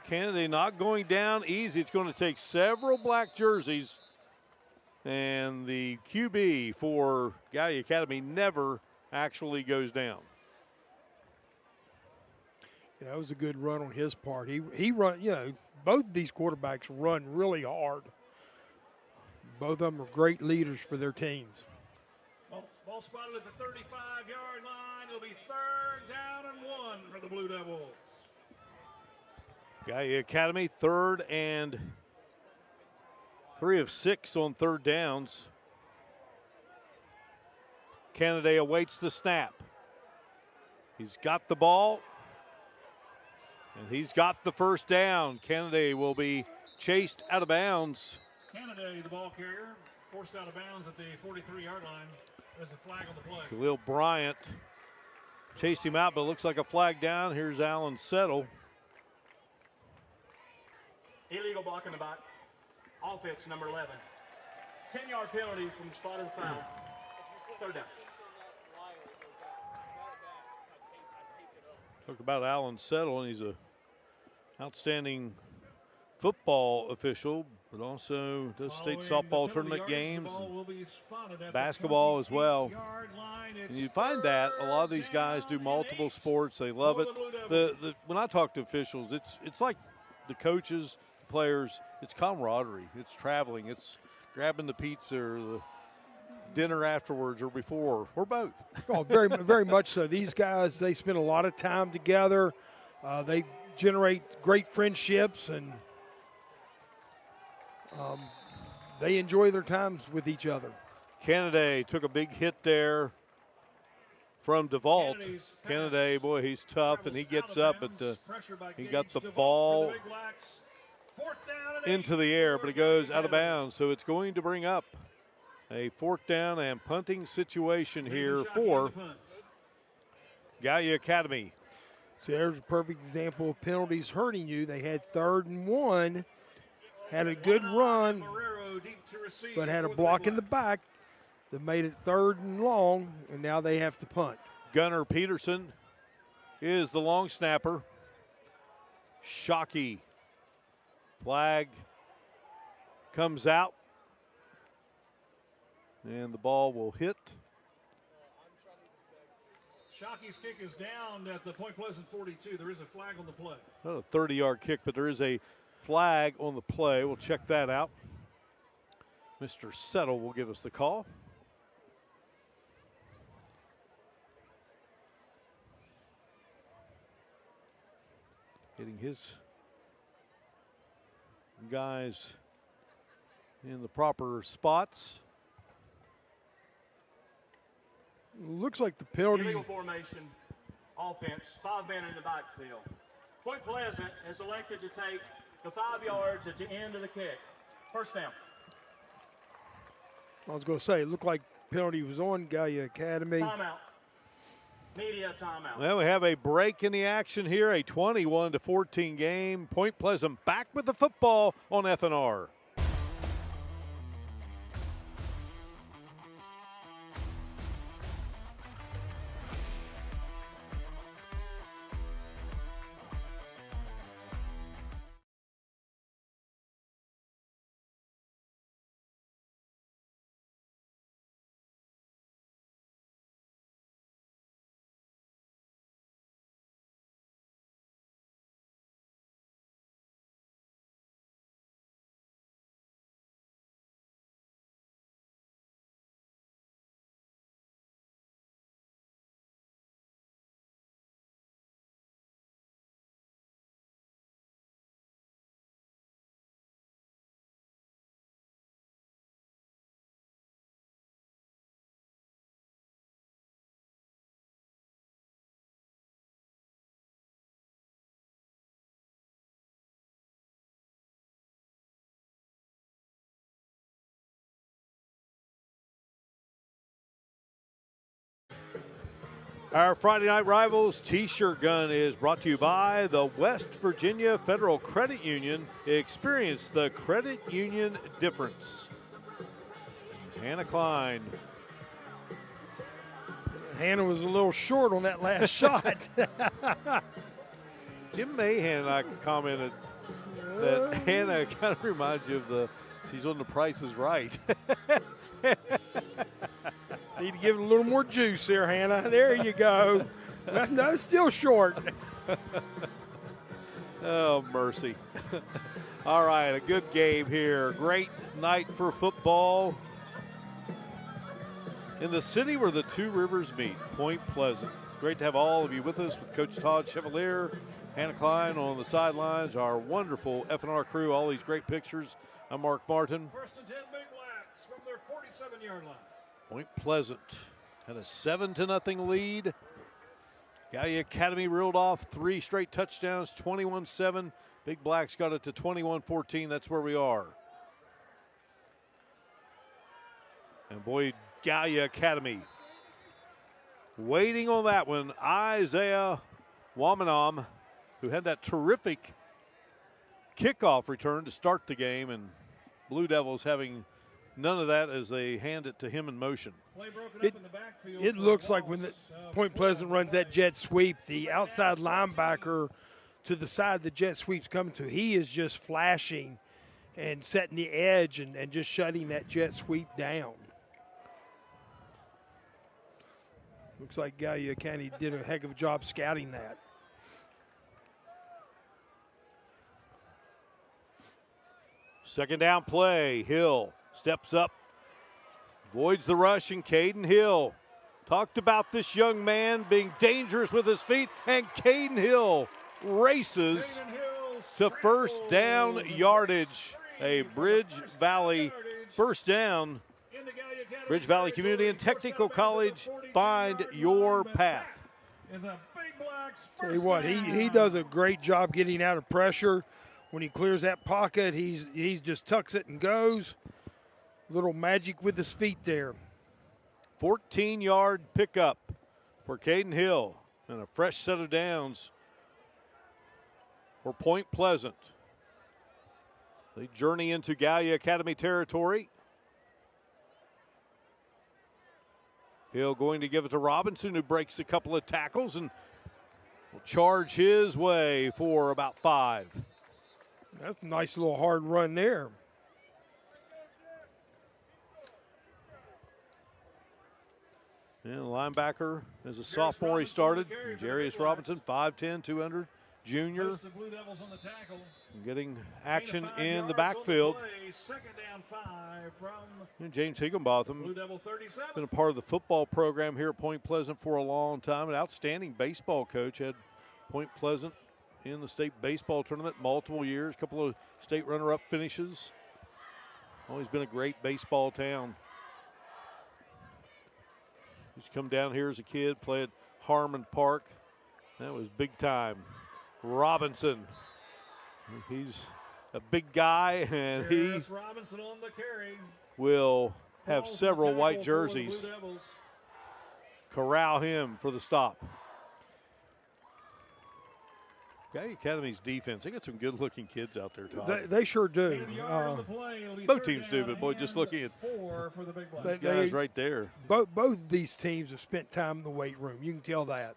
Kennedy not going down easy. It's going to take several black jerseys, and the QB for Gallia Academy never actually goes down. Yeah, that was a good run on his part. He run, both of these quarterbacks run really hard. Both of them are great leaders for their teams. Ball spotted at the 35-yard line. It'll be third down and 1 for the Blue Devils. Gallia Academy, 3rd and 3 of 6 on third downs. Kennedy awaits the snap. He's got the ball, and he's got the first down. Kennedy will be chased out of bounds. Kennedy, the ball carrier, forced out of bounds at the 43-yard line. There's a flag on the play. Khalil Bryant chased him out, but it looks like a flag down. Here's Alan Settle. Illegal block in the back. Offense number 11. 10-yard penalty from the spot of the foul. Third down. Talk about Alan Settle, and he's a outstanding football official, but also does state softball tournament games, basketball as well. And you find that a lot of these guys do multiple sports. They love it. When I talk to officials, it's like the coaches, players, it's camaraderie, it's traveling, it's grabbing the pizza or the dinner afterwards or before, or both. Oh, very, very much so. These guys, they spend a lot of time together. They generate great friendships, and they enjoy their times with each other. Kennedy took a big hit there from DeVault. Kennedy, boy, he's tough, and he gets up, but he got the ball into the air, but it goes out of bounds. So it's going to bring up a 4th down and punting situation here for Gallia Academy. See, there's a perfect example of penalties hurting you. They had 3rd and 1, had a good run, but had a block in the back that made it 3rd and long, and now they have to punt. Gunnar Peterson is the long snapper. Shockey. Flag comes out, and the ball will hit. Shockey's kick is down at the Point Pleasant 42. There is a flag on the play. Not a 30-yard kick, but there is a flag on the play. We'll check that out. Mr. Settle will give us the call. Getting his guys in the proper spots. Looks like the penalty. Illegal formation, offense, 5 men in the backfield. Point Pleasant has elected to take the 5 yards at the end of the kick. First down. I was going to say, it looked like penalty was on Gallia Academy. Timeout. Media timeout. Well, we have a break in the action here, a 21-14 game. Point Pleasant back with the football on FNR. Our Friday Night Rivals t-shirt gun is brought to you by the West Virginia Federal Credit Union. Experience the credit union difference. Hannah Klein. Hannah was a little short on that last shot. Jim Mahan and I commented that Hannah kind of reminds you of she's on The Price is Right. Need to give it a little more juice there, Hannah. There you go. No, still short. Oh, mercy. All right, a good game here. Great night for football. In the city where the two rivers meet, Point Pleasant. Great to have all of you with us with Coach Todd Chevalier, Hannah Klein on the sidelines, our wonderful FNR crew, all these great pictures. I'm Mark Martin. First and 10 Big Blacks from their 47-yard line. Point Pleasant had a 7-0 lead. Gallia Academy reeled off 3 straight touchdowns, 21-7. Big Blacks got it to 21-14. That's where we are. And boy, Gallia Academy waiting on that one. Isaiah Wamanam, who had that terrific kickoff return to start the game, and Blue Devils having none of that as they hand it to him in motion. It looks like when the Point Pleasant runs that jet sweep, the outside linebacker to the side the jet sweep's coming to, he is just flashing and setting the edge and just shutting that jet sweep down. Looks like Gallia Academy did a heck of a job scouting that. Second down play. Hill steps up, avoids the rush, and Caden Hill talked about this young man being dangerous with his feet, and Caden Hill races to first down yardage. A Bridge Valley first down. Bridge Valley Community and Technical College, find your path. Tell you what, he does a great job getting out of pressure. When he clears that pocket, he just tucks it and goes. Little magic with his feet there. 14-yard pickup for Caden Hill and a fresh set of downs for Point Pleasant. They journey into Gallia Academy territory. Hill going to give it to Robinson, who breaks a couple of tackles and will charge his way for about 5. That's a nice little hard run there. And the linebacker, as a sophomore, he started. Jarius Robinson, 5'10", 200, junior. Getting action in the backfield. And James Higginbotham, been a part of the football program here at Point Pleasant for a long time. An outstanding baseball coach. Had Point Pleasant in the state baseball tournament multiple years. A couple of state runner-up finishes. Always been a great baseball town. He's come down here as a kid, played at Harmon Park. That was big time. Robinson, he's a big guy, and he will have several white jerseys corral him for the stop. Gallia Academy's defense, they got some good-looking kids out there, Todd. They sure do. Both teams do, but boy, just looking at these guys right there. Both of these teams have spent time in the weight room. You can tell that.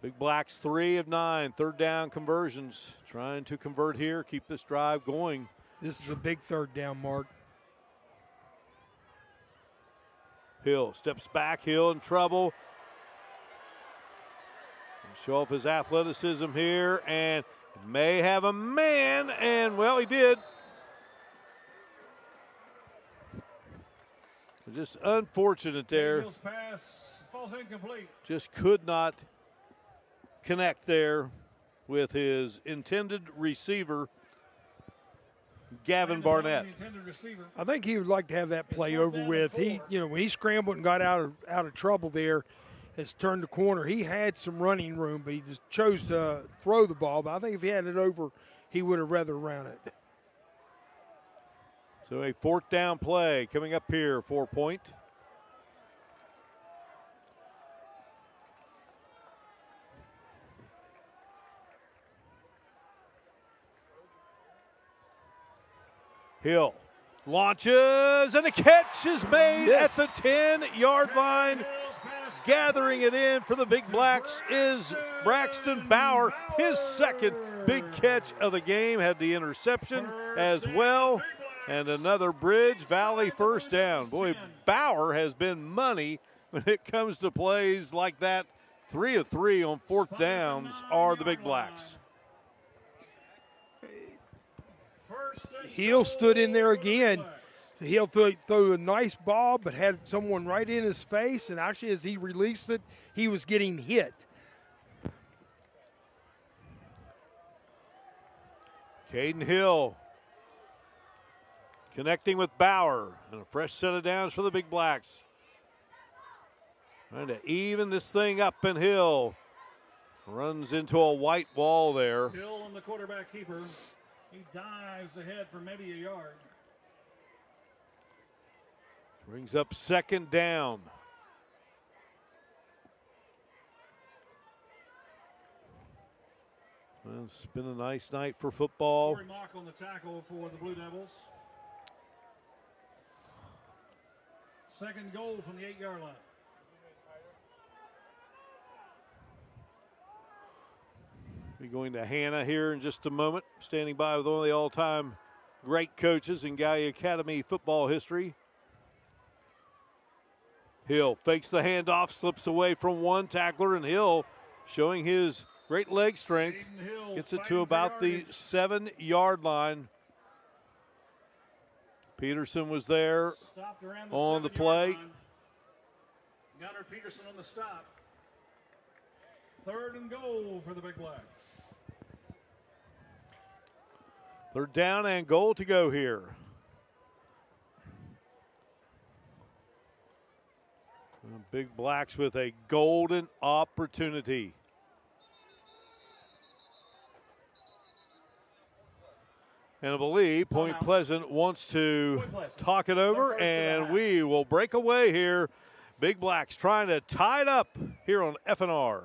Big Blacks 3 of 9, third down conversions. Trying to convert here, keep this drive going. This is a big third down, Mark. Hill steps back, Hill in trouble. Show off his athleticism here, and may have a man, and well, he did. Just unfortunate there. Pass falls incomplete. Just could not connect there with his intended receiver, Gavin Barnett. I think he would like to have that play over with. When he scrambled and got out of trouble there, has turned the corner. He had some running room, but he just chose to throw the ball. But I think if he had it over, he would have rather ran it. So a fourth down play coming up here for Point. Hill launches, and the catch is made at the 10-yard line. Gathering it in for the Big Blacks is Braxton Bauer. His second big catch of the game, had the interception as well. And another Bridge Valley first down. Boy, Bauer has been money when it comes to plays like that. 3 of 3 on fourth downs are the Big Blacks. Hill stood in there again. Hill threw a nice ball, but had someone right in his face, and actually as he released it, he was getting hit. Caden Hill connecting with Bauer, and a fresh set of downs for the Big Blacks. Trying to even this thing up, and Hill runs into a white wall there. Hill on the quarterback keeper. He dives ahead for maybe a yard. Brings up second down. Well, it's been a nice night for football. Corey Mock on the tackle for the Blue Devils. Second goal from the 8-yard line. We're going to Hannah here in just a moment, standing by with one of the all-time great coaches in Gallia Academy football history. Hill fakes the handoff, slips away from one tackler, and Hill, showing his great leg strength, gets it to about the 7-yard line. Peterson was there on the play. Gunnar Peterson on the stop. Third and goal for the Big Blacks. Third down and goal to go here. Big Blacks with a golden opportunity. And I believe Point Pleasant wants to talk it over, and we will break away here. Big Blacks trying to tie it up here on FNR.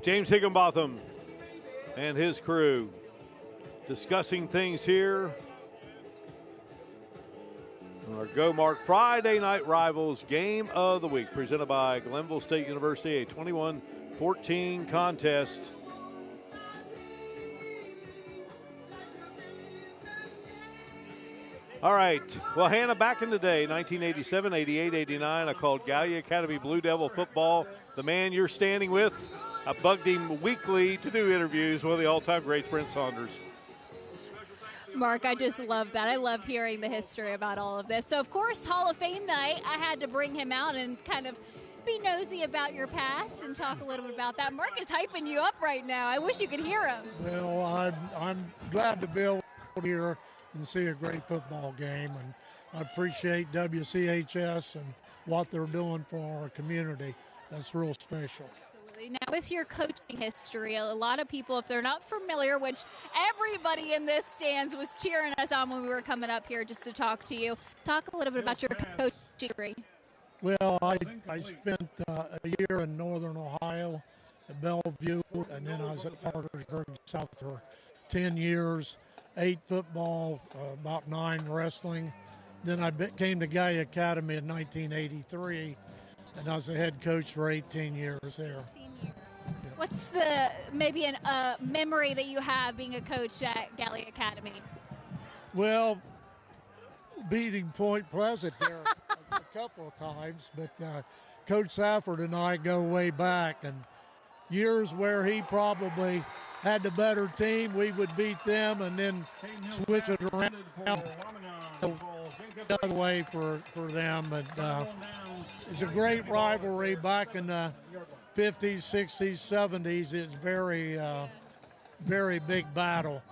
James Higginbotham and his crew discussing things here on our Go-Mart Friday Night Rivals Game of the Week, presented by Glenville State University, a 21-14 contest. All right, well, Hannah, back in the day, 1987, 88, 89, I called Gallia Academy Blue Devil football. The man you're standing with, I bugged him weekly to do interviews, one of the all-time greats, Brent Saunders. Mark, I just love that. I love hearing the history about all of this. So, of course, Hall of Fame night, I had to bring him out and kind of be nosy about your past and talk a little bit about that. Mark is hyping you up right now. I wish you could hear him. Well, I'm glad to be here and see a great football game, and I appreciate WCHS and what they're doing for our community. That's real special. Now, with your coaching history, a lot of people, if they're not familiar, which everybody in this stands was cheering us on when we were coming up here just to talk to you. Talk a little bit about your coaching history. Well, I spent a year in northern Ohio at Bellevue, and then I was at Parkersburg South for 10 years, 8 football, about 9 wrestling. Then I came to Gallia Academy in 1983, and I was the head coach for 18 years there. 18 years. What's maybe a memory that you have being a coach at Gallia Academy? Well, beating Point Pleasant there a couple of times, but Coach Safford and I go way back, and years where he probably had the better team, we would beat them and then switch it around the other way for them. And it's a great rivalry back in the 50s, 60s, 70s. It's very big battle,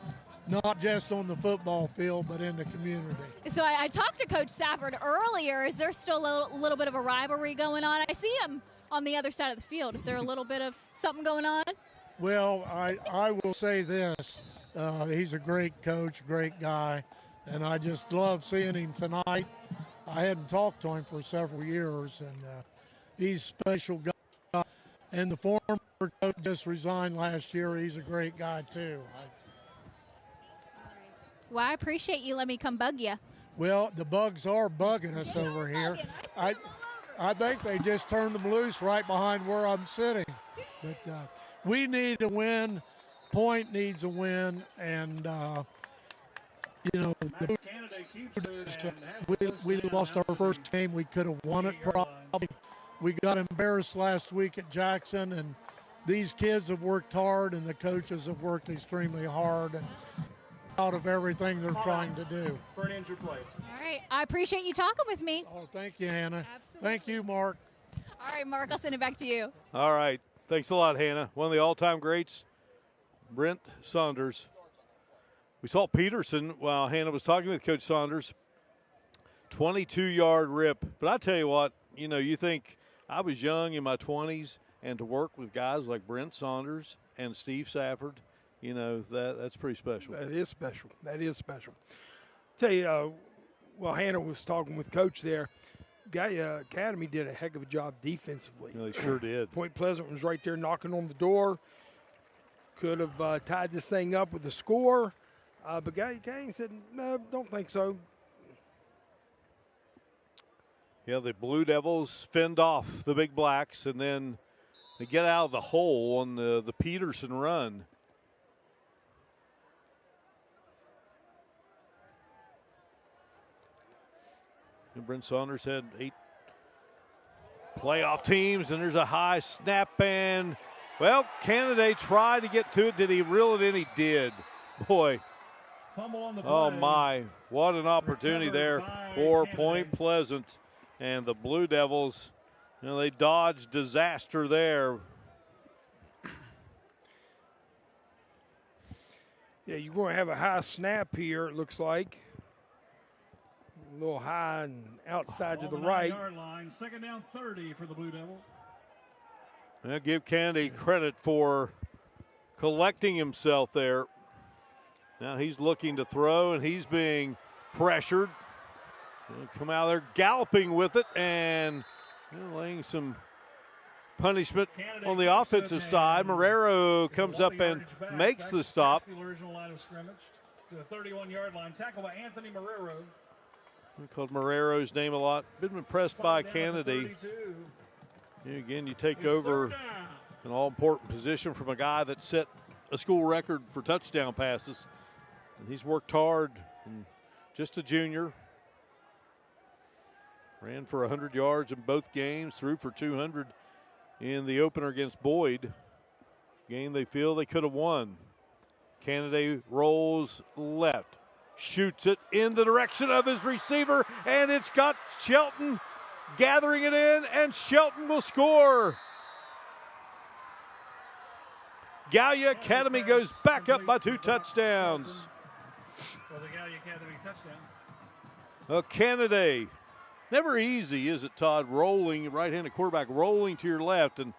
not just on the football field, but in the community. So I talked to Coach Safford earlier. Is there still a little bit of a rivalry going on? I see him on the other side of the field. Is there a little bit of something going on? Well, I will say this. He's a great coach, great guy, and I just love seeing him tonight. I hadn't talked to him for several years, and he's a special guy. And the former coach just resigned last year. He's a great guy, too. Well, I appreciate you letting me come bug you. Well, the bugs are bugging us over here. I think they just turned them loose right behind where I'm sitting. But we need a win. Point needs a win. And, we lost our first game. We could have won it probably. We got embarrassed last week at Jackson. And these kids have worked hard, and the coaches have worked extremely hard. And out of everything they're trying to do. For an injured player. All right. I appreciate you talking with me. Oh, thank you, Hannah. Absolutely. Thank you, Mark. All right, Mark, I'll send it back to you. All right. Thanks a lot, Hannah. One of the all-time greats, Brent Saunders. We saw Peterson while Hannah was talking with Coach Saunders. 22-yard rip. But I tell you what, you think I was young in my 20s, and to work with guys like Brent Saunders and Steve Safford, that's pretty special. That is special. That is special. Tell you, while Hannah was talking with Coach there, Gallia Academy did a heck of a job defensively. They sure did. Point Pleasant was right there knocking on the door. Could have tied this thing up with the score. But Gallia Academy said, no, don't think so. Yeah, the Blue Devils fend off the Big Blacks, and then they get out of the hole on the Peterson run. And Brent Saunders had 8 playoff teams, and there's a high snap, and, well, Canada tried to get to it. Did he reel it in? He did. Boy. Fumble on the play. Oh, my. What an opportunity there for Point Pleasant. And the Blue Devils, they dodged disaster there. Yeah, you're going to have a high snap here, it looks like. A little high and outside to the right. 9-yard line, second down 30 for the Blue Devils. I'll give Kennedy credit for collecting himself there. Now he's looking to throw, and he's being pressured. He'll come out there galloping with it and laying some punishment on the offensive side. Marrero comes up and makes the stop. The original line of scrimmage to the 31-yard line. Tackle by Anthony Marrero. We called Marrero's name a lot. Been impressed by Kennedy. Again, you take over an all-important position from a guy that set a school record for touchdown passes. And he's worked hard. And just a junior. Ran for 100 yards in both games, threw for 200 in the opener against Boyd. Game they feel they could have won. Kennedy rolls left, shoots it in the direction of his receiver, and it's got Shelton gathering it in, and Shelton will score. Gallia Academy goes back up by 2 touchdowns. For the Gallia Academy touchdown. Kennedy. Never easy, is it, Todd? Rolling, right-handed quarterback, rolling to your left. And,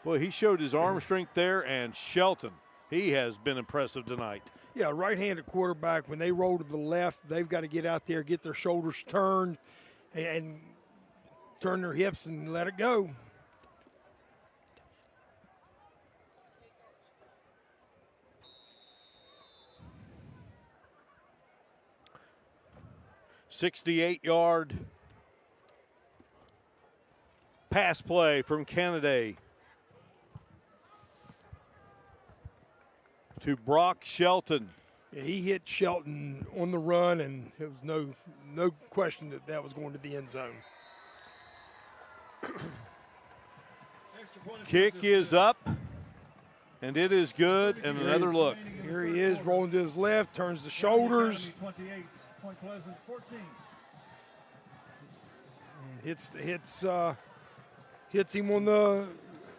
boy, he showed his arm strength there. And Shelton, he has been impressive tonight. Yeah, right-handed quarterback, when they roll to the left, they've got to get out there, get their shoulders turned, and turn their hips and let it go. "68-yard pass play from Kennedy. to Brock Shelton. Yeah, he hit Shelton on the run, and it was no question that was going to the end zone. Kick is up, and it is good, and another look. Here he is, rolling to his left, turns the shoulders. 28, Point Pleasant 14. Hits him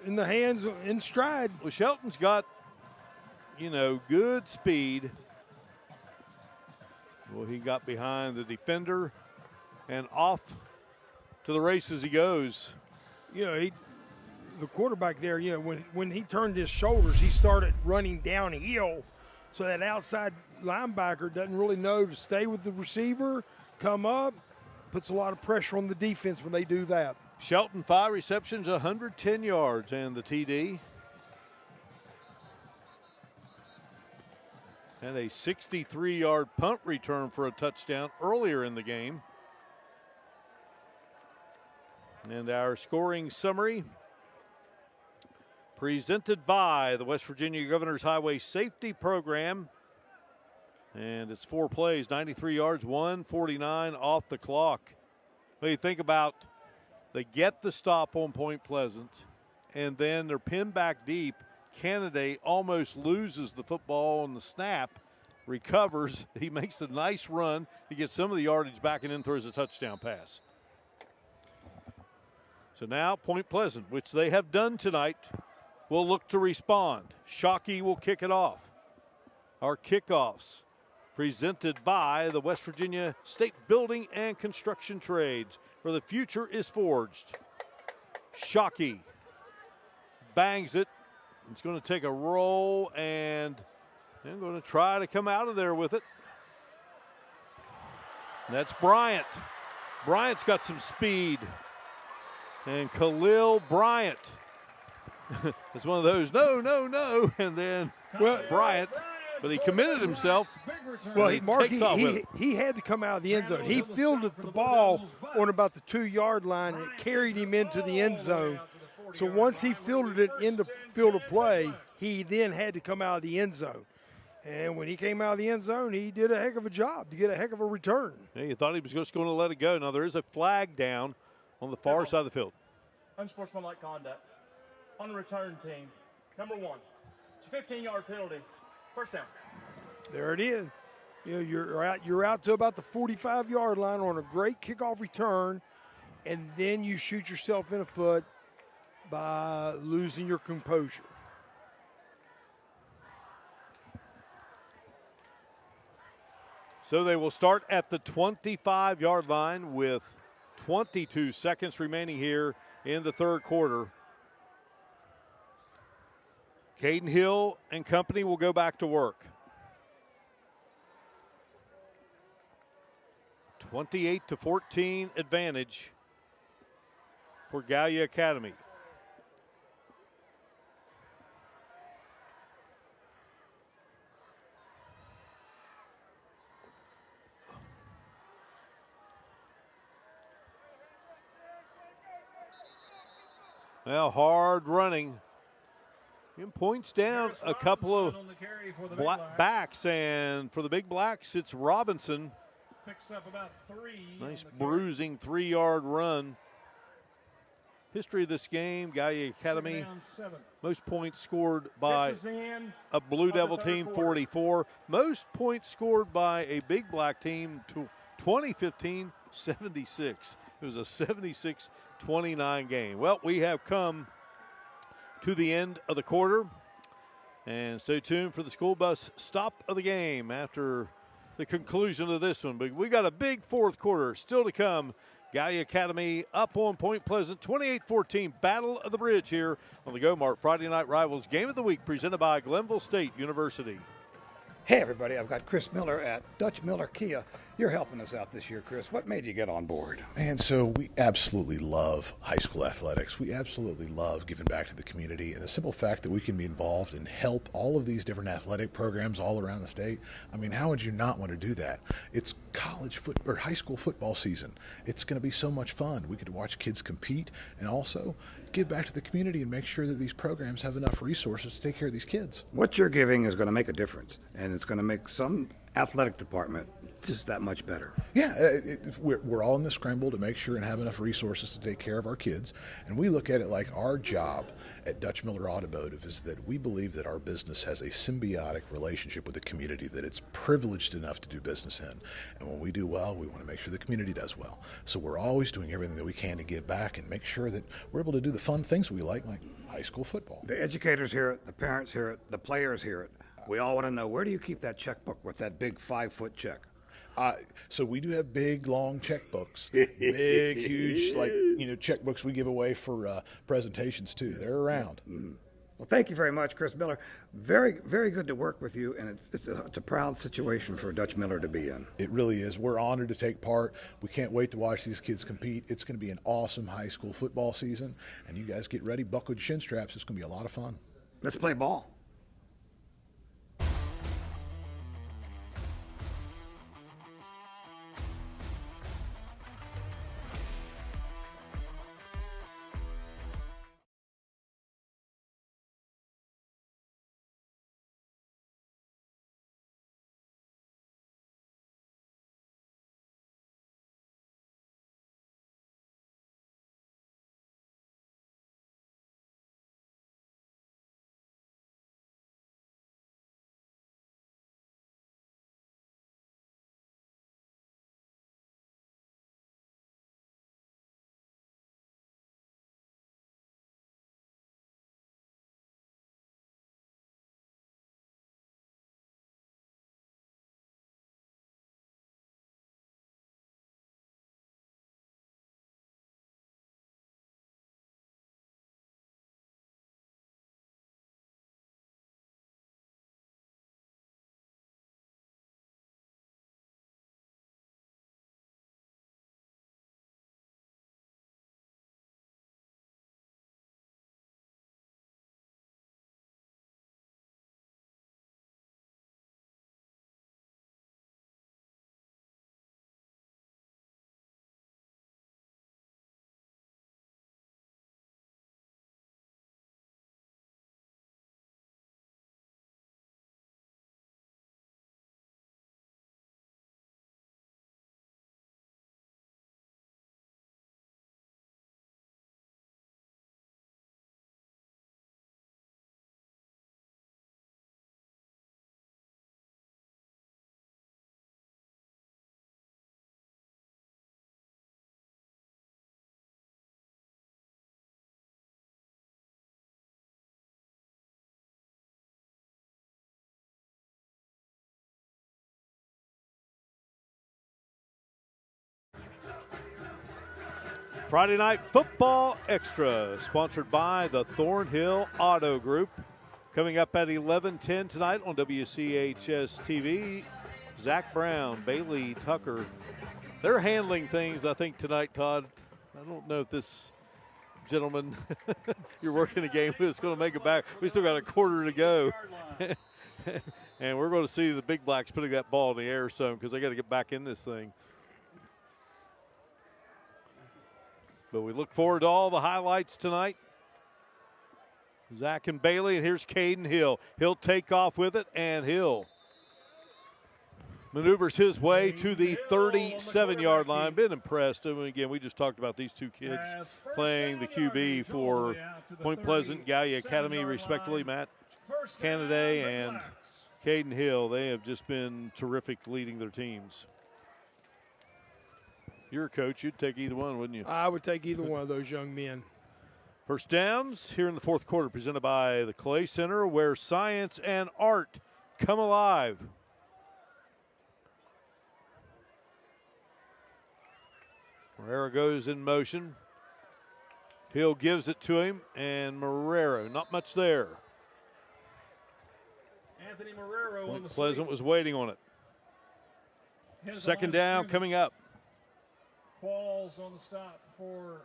in the hands, in stride. Well, Shelton's got, good speed. Well, he got behind the defender and off to the races he goes. The quarterback there, when he turned his shoulders, he started running downhill. So that outside linebacker doesn't really know to stay with the receiver, come up, puts a lot of pressure on the defense when they do that. Shelton, 5 receptions, 110 yards, and the TD. And a 63-yard punt return for a touchdown earlier in the game. And our scoring summary, presented by the West Virginia Governor's Highway Safety Program. And it's 4 plays, 93 yards, 149 off the clock. When you think about, they get the stop on Point Pleasant, and then they're pinned back deep. Candidate almost loses the football on the snap, recovers. He makes a nice run. He gets some of the yardage back and then throws a touchdown pass. So now Point Pleasant, which they have done tonight, will look to respond. Shockey will kick it off. Our kickoffs presented by the West Virginia State Building and Construction Trades, where the future is forged. Shockey bangs it. It's going to take a roll, and they're going to try to come out of there with it. That's Bryant. Bryant's got some speed. And Khalil Bryant. It's one of those, no, and then Bryant. But he committed himself. Well, Mark, he had to come out of the end zone. He fielded the ball on about the 2-yard line, and it carried him into the end zone. So once he fielded it in the field of play, he then had to come out of the end zone. And when he came out of the end zone, he did a heck of a job to get a heck of a return. Yeah, you thought he was just going to let it go. Now, there is a flag down on the far side of the field. Unsportsmanlike conduct on the return team. Number 1. It's a 15-yard penalty. First down. There it is. You're out to about the 45-yard line on a great kickoff return, and then you shoot yourself in the foot by losing your composure. So they will start at the 25-yard line with 22 seconds remaining here in the third quarter. Caden Hill and company will go back to work. 28-14 advantage for Gallia Academy. Well, hard running. And points down a couple of backs, and for the Big Blacks, it's Robinson. Picks up about 3. Nice bruising 3-yard run. History of this game, Gallia Academy, most points scored by a Blue Devil team, 44. Most points scored by a Big Black team, 2015, 76. It was a 76-29 game. Well, we have come to the end of the quarter, and stay tuned for the school bus stop of the game after the conclusion of this one. But we got a big fourth quarter still to come. Gallia Academy up on Point Pleasant, 28-14, Battle of the Bridge here on the Go-Mart Friday Night Rivals Game of the Week, presented by Glenville State University. Hey everybody, I've got Chris Miller at Dutch Miller Kia, You're helping us out this year, Chris. What made you get on board? And so we absolutely love high school athletics. We absolutely love giving back to the community, and the simple fact that we can be involved and help all of these different athletic programs all around the state. I mean, how would you not want to do that? It's high school football season. It's going to be so much fun. We get to watch kids compete and also give back to the community and make sure that these programs have enough resources to take care of these kids. What you're giving is going to make a difference, and it's going to make some athletic department just that much better. Yeah, we're all in the scramble to make sure and have enough resources to take care of our kids. And we look at it like our job at Dutch Miller Automotive is that we believe that our business has a symbiotic relationship with the community that it's privileged enough to do business in. And when we do well, we want to make sure the community does well. So we're always doing everything that we can to give back and make sure that we're able to do the fun things we like high school football. The educators hear it, the parents hear it, the players hear it. We all want to know, where do you keep that checkbook with that big 5-foot check? So we do have big, long checkbooks, big, huge, checkbooks we give away for presentations too. They're around. Mm-hmm. Well, thank you very much, Chris Miller. Very, very good to work with you, and it's a proud situation for Dutch Miller to be in. It really is. We're honored to take part. We can't wait to watch these kids compete. It's going to be an awesome high school football season, and you guys get ready, buckle your shin straps. It's going to be a lot of fun. Let's play ball. Friday Night Football Extra, sponsored by the Thornhill Auto Group. Coming up at 11:10 tonight on WCHS-TV, Zach Brown, Bailey Tucker. They're handling things, I think, tonight, Todd. I don't know if this gentleman you're working a game with is going to make it back. We still got a quarter to go. And we're going to see the Big Blacks putting that ball in the air soon because they got to get back in this thing. But we look forward to all the highlights tonight. Zach and Bailey, and here's Caden Hill. He'll take off with it, and Hill maneuvers his way to the 37-yard line. Been impressed. I mean, again, we just talked about these two kids playing the QB for Point Pleasant, Gallia Academy, respectively. Matt Canaday and Caden Hill, they have just been terrific leading their teams. You're a coach. You'd take either one, wouldn't you? I would take either one of those young men. First downs here in the fourth quarter, presented by the Clay Center, where science and art come alive. Marrero goes in motion. Hill gives it to him, and Marrero, not much there. Anthony Marrero on the Pleasant was waiting on it. Second down coming up. Qualls on the stop for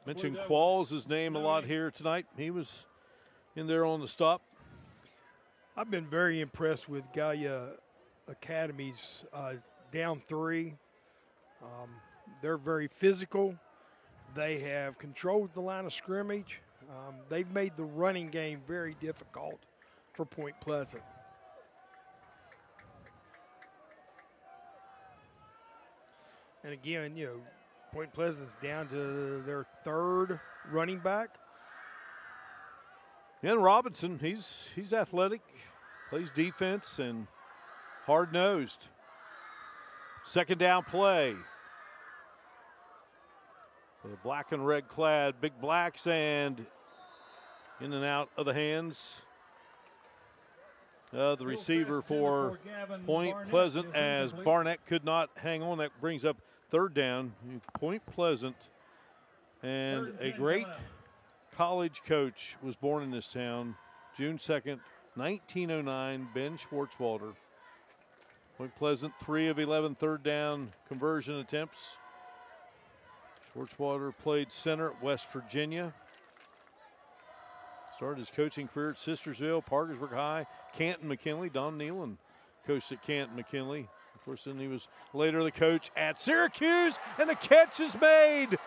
Mentioned Blue Qualls' name a lot here tonight. He was in there on the stop. I've been very impressed with Gallia Academy's down 3. They're very physical. They have controlled the line of scrimmage. They've made the running game very difficult for Point Pleasant. And again, Point Pleasant's down to their 3rd running back. And Robinson, he's athletic, plays defense, and hard-nosed. Second down play. The black and red clad Big Blacks, and in and out of the hands of the receiver for Point Pleasant, as Barnett could not hang on. That brings up third down. Point Pleasant, and a great college coach was born in this town, June 2nd, 1909, Ben Schwartzwalder. Point Pleasant, 3 of 11 third down conversion attempts. Schwartzwalder played center at West Virginia. Started his coaching career at Sistersville, Parkersburg High, Canton McKinley. Don Nealon coached at Canton McKinley. Of course, then he was later the coach at Syracuse, and the catch is made.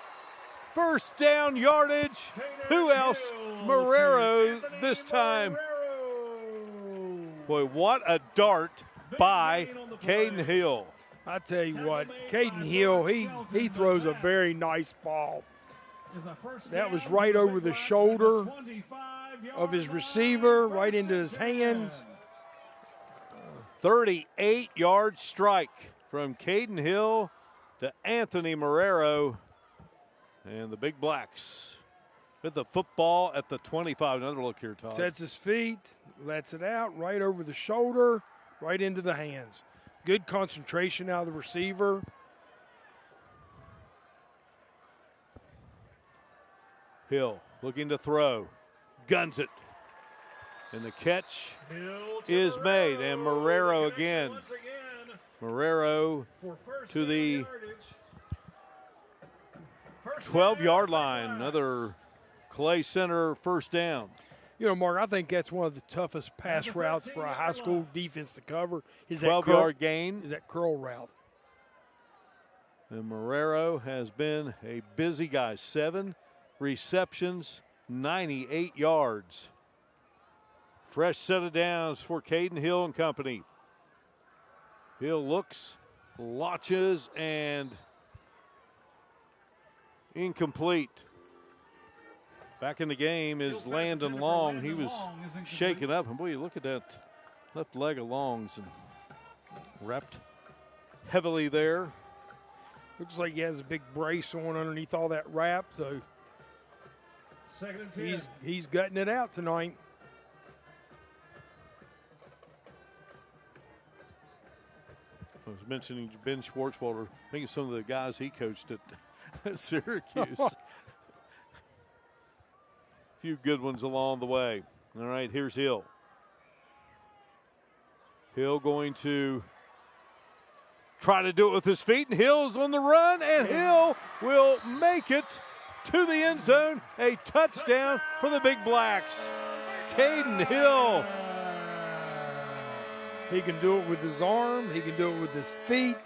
First down yardage. Who else? Marrero this time. Boy, what a dart by Caden Hill. I tell you what, Caden Hill, he throws a very nice ball. That was right over the shoulder of his receiver, right into his hands. 38-yard strike from Caden Hill to Anthony Marrero. And the Big Blacks with the football at the 25. Another look here, Todd. Sets his feet, lets it out, right over the shoulder, right into the hands. Good concentration out of the receiver. Hill looking to throw. Guns it. And the catch is made. And Marrero again. Marrero to the 12-yard line. Another Clay Center first down. Mark, I think that's one of the toughest pass routes for a high school defense to cover. Is 12-yard gain. Is that curl route. And Marrero has been a busy guy. 7 receptions, 98 yards. Fresh set of downs for Caden Hill and company. Hill looks, launches, and incomplete. Back in the game is Landon Long. He was shaken up. And boy, you look at that left leg of Long's and wrapped heavily there. Looks like he has a big brace on underneath all that wrap, so he's gutting it out tonight. I was mentioning Ben Schwartzwalder. I think of some of the guys he coached at Syracuse. Few good ones along the way. All right, here's Hill. Hill going to try to do it with his feet, and Hill's on the run, and Hill will make it to the end zone. A touchdown for the Big Blacks. Caden Hill. He can do it with his arm. He can do it with his feet.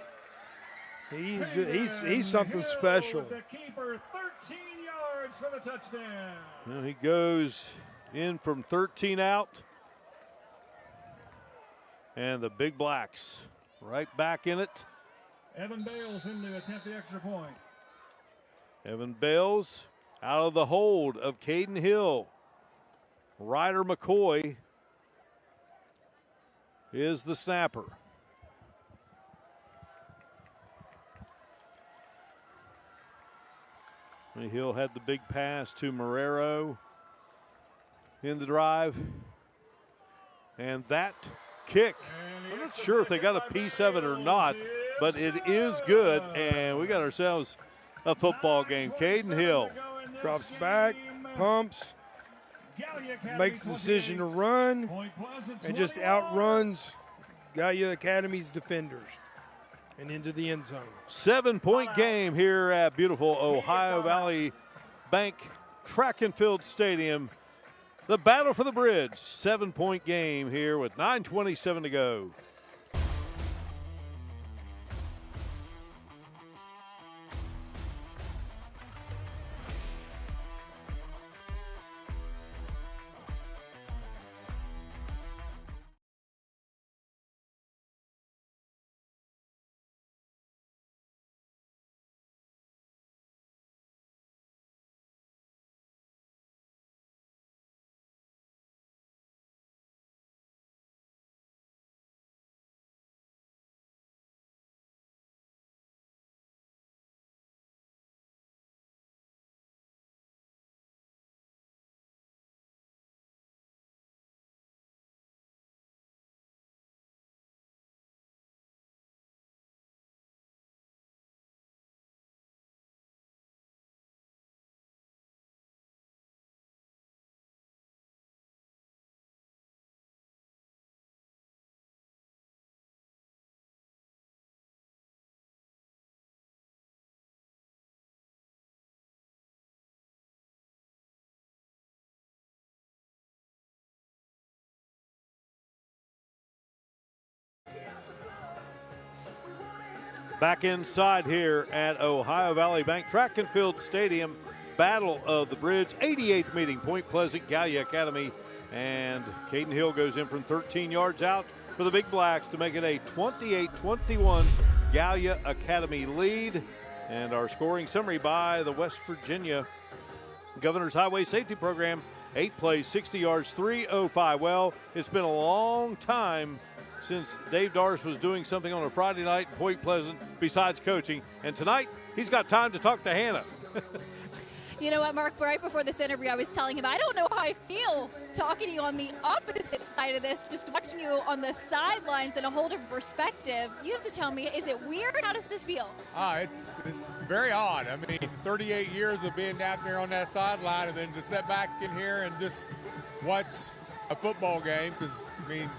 He's something special. The keeper, 13 yards for the touchdown. Well, he goes in from 13 out. And the Big Blacks right back in it. Evan Bales in to attempt the extra point. Evan Bales out of the hold of Caden Hill. Ryder McCoy is the snapper. Hill had the big pass to Marrero in the drive. And that kick, I'm not sure if they got a piece of it or not, but it is good, and we got ourselves a football game. Caden Hill drops back, pumps, makes the decision to run, and just outruns Gallia Academy's defenders. and into the end zone. 7-point game here at beautiful Ohio Valley Bank Track and Field Stadium. The battle for the bridge. 7-point game here with 9:27 to go. Back inside here at Ohio Valley Bank Track and Field Stadium. Battle of the Bridge, 88th meeting, Point Pleasant, Gallia Academy. And Caden Hill goes in from 13 yards out for the Big Blacks to make it a 28-21 Gallia Academy lead. And our scoring summary by the West Virginia Governor's Highway Safety Program, 8 plays, 60 yards, 3:05. Well, it's been a long time since Dave Darst was doing something on a Friday night in Point Pleasant besides coaching. And tonight, he's got time to talk to Hannah. You know what, Mark, right before this interview, I was telling him, I don't know how I feel talking to you on the opposite side of this, just watching you on the sidelines in a whole different perspective. You have to tell me, is it weird? How does this feel? It's very odd. I mean, 38 years of being out there on that sideline and then to sit back in here and just watch a football game because, I mean,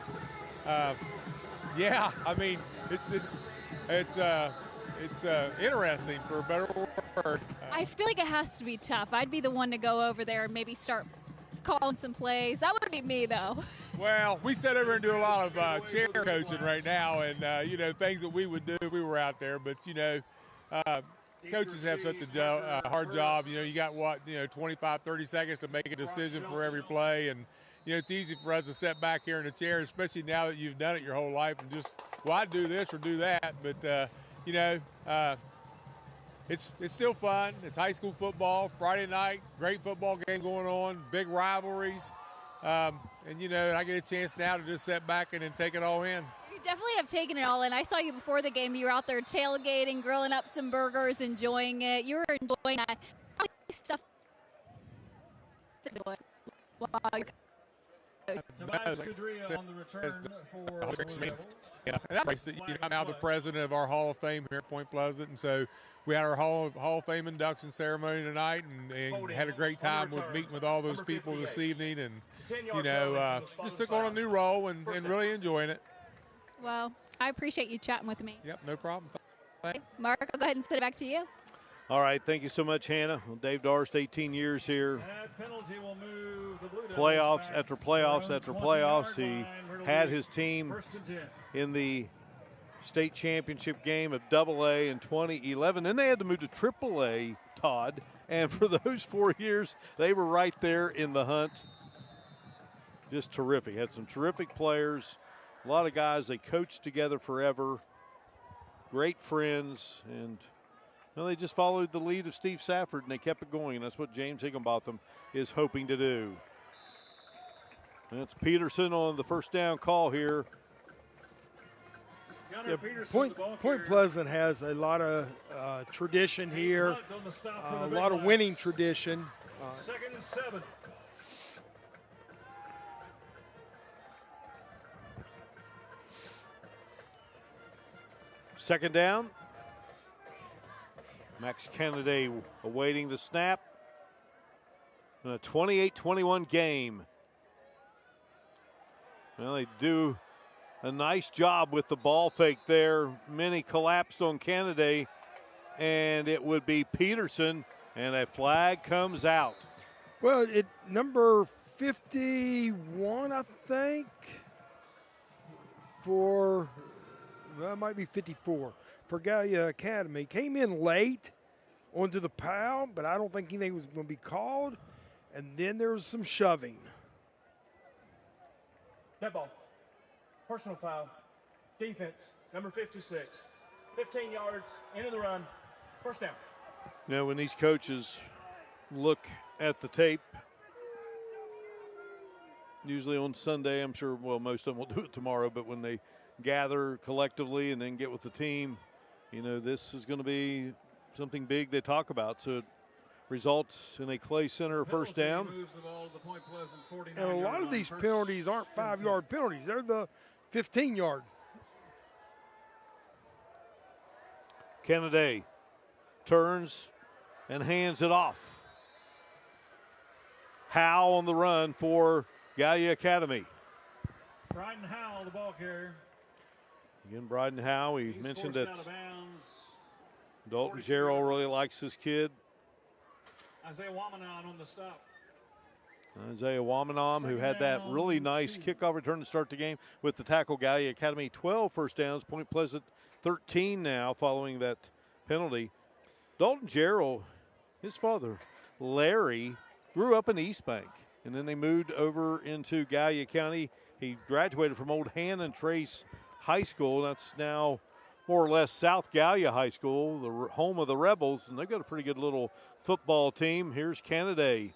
yeah, I mean, it's interesting for a better word. I feel like it has to be tough. I'd be the one to go over there and maybe start calling some plays. That would be me, though. Well, we sit over and do a lot of chair coaching right now, and you know, things that we would do if we were out there. But you know, coaches have such a hard job. You know, you got 25, 30 seconds to make a decision for every play, and you know, it's easy for us to sit back here in the chair, especially now that you've done it your whole life and just, well, I do this or do that. But you know, it's still fun. It's high school football, Friday night, great football game going on, big rivalries. And, you know, I get a chance now to just sit back and then take it all in. You definitely have taken it all in. I saw you before the game. You were out there tailgating, grilling up some burgers, enjoying it. You were enjoying that stuff. Tobias Kudria on the return for yeah, and I'm now the president of our Hall of Fame here at Point Pleasant, and so we had our Hall of Fame induction ceremony tonight, and had a great time with meeting with all those people this evening, and you know, just took on a new role and really enjoying it. Well, I appreciate you chatting with me. Yep, no problem. Mark, I'll go ahead and send it back to you. All right, thank you so much, Hannah. Well, Dave Darst, 18 years here. Playoffs after playoffs after playoffs. He had his team in the state championship game of AA in 2011. Then they had to move to AAA, Todd. And for those 4 years, they were right there in the hunt. Just terrific. Had some terrific players. A lot of guys they coached together forever. Great friends. And well, they just followed the lead of Steve Safford, and they kept it going. And that's what James Higginbotham is hoping to do. That's Peterson on the first down call here. Yeah, Point Pleasant has a lot of tradition here, a lot of winning tradition. Second and 7. Second down. Max Kennedy awaiting the snap. In a 28-21 game. Well, they do a nice job with the ball fake there. Minnie collapsed on Kennedy, and it would be Peterson, and a flag comes out. Well, number 51, I think, it might be 54, for Gallia Academy. Came in late onto the pile, but I don't think anything was going to be called. And then there was some shoving. Net ball. Personal foul. Defense. Number 56. 15 yards. Into the run. First down. You know, when these coaches look at the tape, usually on Sunday, I'm sure, well, most of them will do it tomorrow, but when they gather collectively and then get with the team, you know, this is going to be something big they talk about. So it results in a Clay Center first down. And a lot of these penalties aren't 5-yard penalties. They're the 15-yard. Kennedy turns and hands it off. Howe on the run for Gallia Academy. Bryden Howell, the ball carrier. Again, Bryden Howe, we He's mentioned forced that out of bounds. Dalton Jarrell really likes this kid. Isaiah Wamanon on the stop. Isaiah Wamanon, who had that really nice kickoff return to start the game with the tackle. Gallia Academy, 12 first downs. Point Pleasant, 13 now following that penalty. Dalton Jarrell, his father, Larry, grew up in East Bank, and then they moved over into Gallia County. He graduated from Old Hannon Trace High School. That's now more or less South Gallia High School, the home of the Rebels, and they've got a pretty good little football team. Here's Kennedy.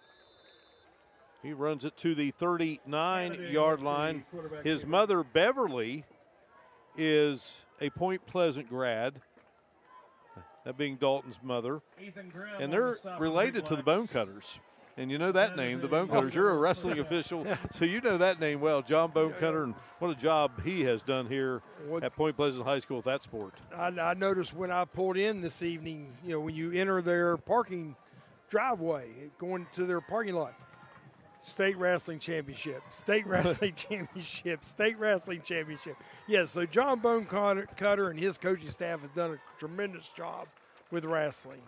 He runs it to the 39-yard line. His mother, Beverly, is a Point Pleasant grad, that being Dalton's mother. And they're related to the Bone Cutters. And you know that name, the Bone Cutters. You're a wrestling official, so you know that name well. John Bone Cutter, and what a job he has done here at Point Pleasant High School with that sport. I noticed when I pulled in this evening, you know, when you enter their parking driveway, going to their parking lot, State Wrestling Championship, State Wrestling Championship, State Wrestling Championship. Yes, so John Bone Cutter and his coaching staff have done a tremendous job with wrestling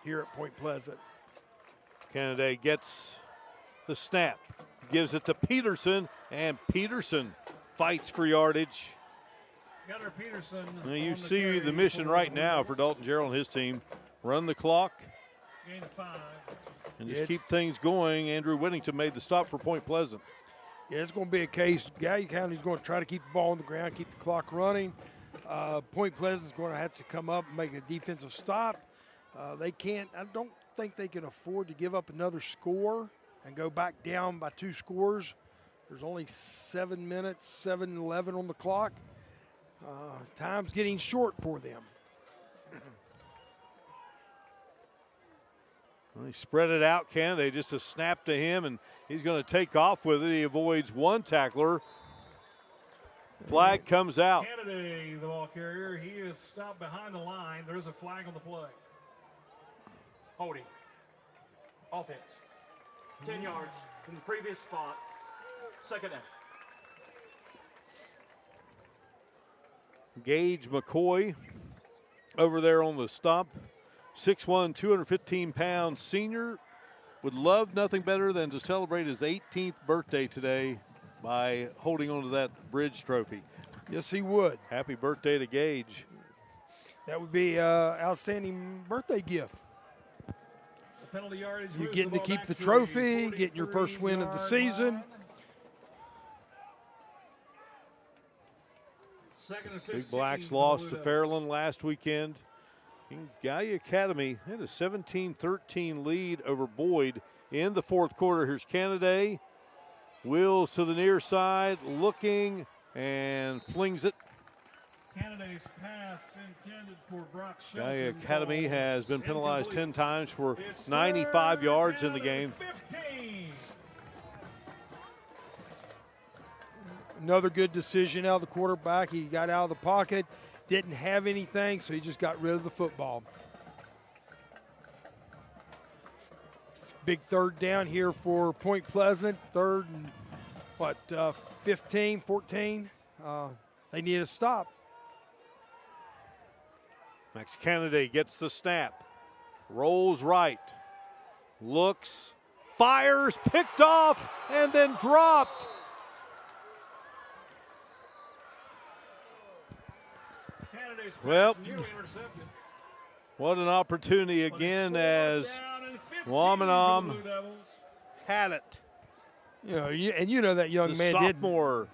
here at Point Pleasant. Kennedy gets the snap, gives it to Peterson, and Peterson fights for yardage. Gunnar Peterson. Now you see the mission right now for Dalton Jarrell and his team. Run the clock. Gain of 5. And just keep things going. Andrew Whittington made the stop for Point Pleasant. Yeah, it's going to be a case. Gallia County is going to try to keep the ball on the ground, keep the clock running. Point Pleasant is going to have to come up and make a defensive stop. They can't. I don't think they can afford to give up another score and go back down by 2 scores. There's only 7 minutes, 7:11 on the clock. Time's getting short for them. Well, he spread it out, Kennedy, just a snap to him, and he's going to take off with it. He avoids one tackler. Flag comes out. Kennedy, the ball carrier, he is stopped behind the line. There is a flag on the play. Holding. Offense. 10 yards from the previous spot. Second down. Gage McCoy over there on the stump. 6'1", 215-pound senior would love nothing better than to celebrate his 18th birthday today by holding on to that bridge trophy. Yes, he would. Happy birthday to Gage. That would be an outstanding birthday gift. The penalty yardage. You're getting to keep the trophy, getting your first win of the season. Big Blacks lost to Fairland last weekend. Gallia Academy had a 17-13 lead over Boyd in the fourth quarter. Here's Kennedy. Wheels to the near side, looking, and flings it. Kennedy's pass intended for Brock Shelton. Gallia Academy has been penalized 10 times for 95 yards in the game. 15. Another good decision out of the quarterback. He got out of the pocket, didn't have anything, so he just got rid of the football. Big third down here for Point Pleasant. Third and, 15, 14. They need a stop. Max Kennedy gets the snap, rolls right, looks, fires, picked off, and then dropped. Well, what an opportunity again as Wamanam had it. You know, and you know that young man sophomore.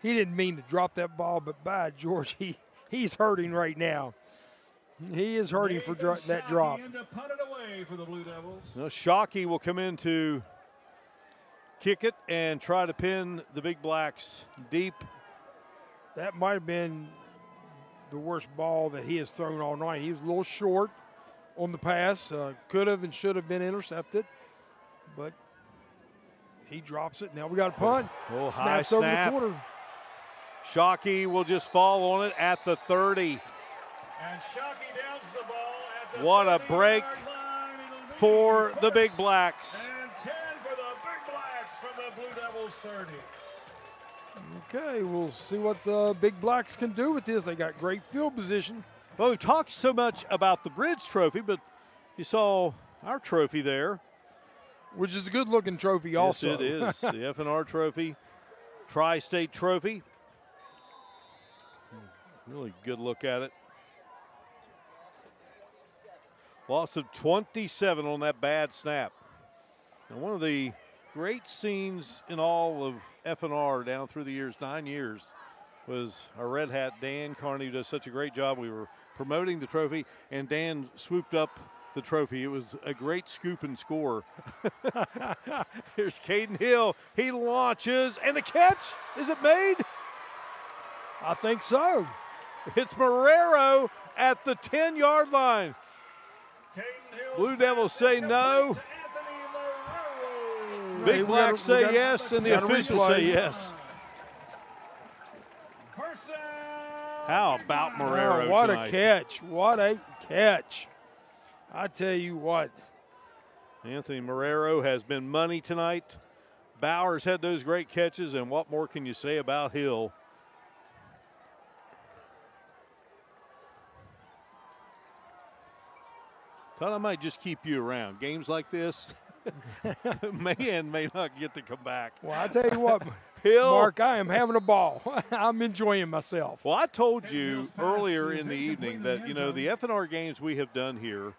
He didn't mean to drop that ball, but by George, he's hurting right now. He is hurting for that drop. Now Shockey will come in to kick it and try to pin the Big Blacks deep. That might have been the worst ball that he has thrown all night. He was a little short on the pass. Could have and should have been intercepted, but he drops it. Now we got a punt. Oh, high snap. Over the corner. Shockey will just fall on it at the 30. And Shockey downs the ball at the What a break for the Big Blacks. And 10 for the Big Blacks from the Blue Devils 30. Okay, we'll see what the Big Blacks can do with this. They got great field position. Well, we talked so much about the Bridge Trophy, but you saw our trophy there. Which is a good-looking trophy also. Yes, it is. The FNR Trophy, Tri-State Trophy. Really good look at it. Loss of 27 on that bad snap. Now, one of the great scenes in all of FNR down through the years, 9 years, was our Red Hat, Dan Carney, who does such a great job. We were promoting the trophy, and Dan swooped up the trophy. It was a great scoop and score. Here's Caden Hill. He launches, and the catch, is it made? I think so. It's Marrero at the 10-yard line. Blue Devils say no. Big Blacks say yes, and the officials say yes. How about Marrero tonight? What a catch. What a catch. I tell you what. Anthony Marrero has been money tonight. Bowers had those great catches, and what more can you say about Hill? Thought I might just keep you around. Games like this may not get to come back. Well, I tell you what, Hill. Mark, I am having a ball. I'm enjoying myself. Well, I told you earlier in the evening that, you know, the FNR games we have done here,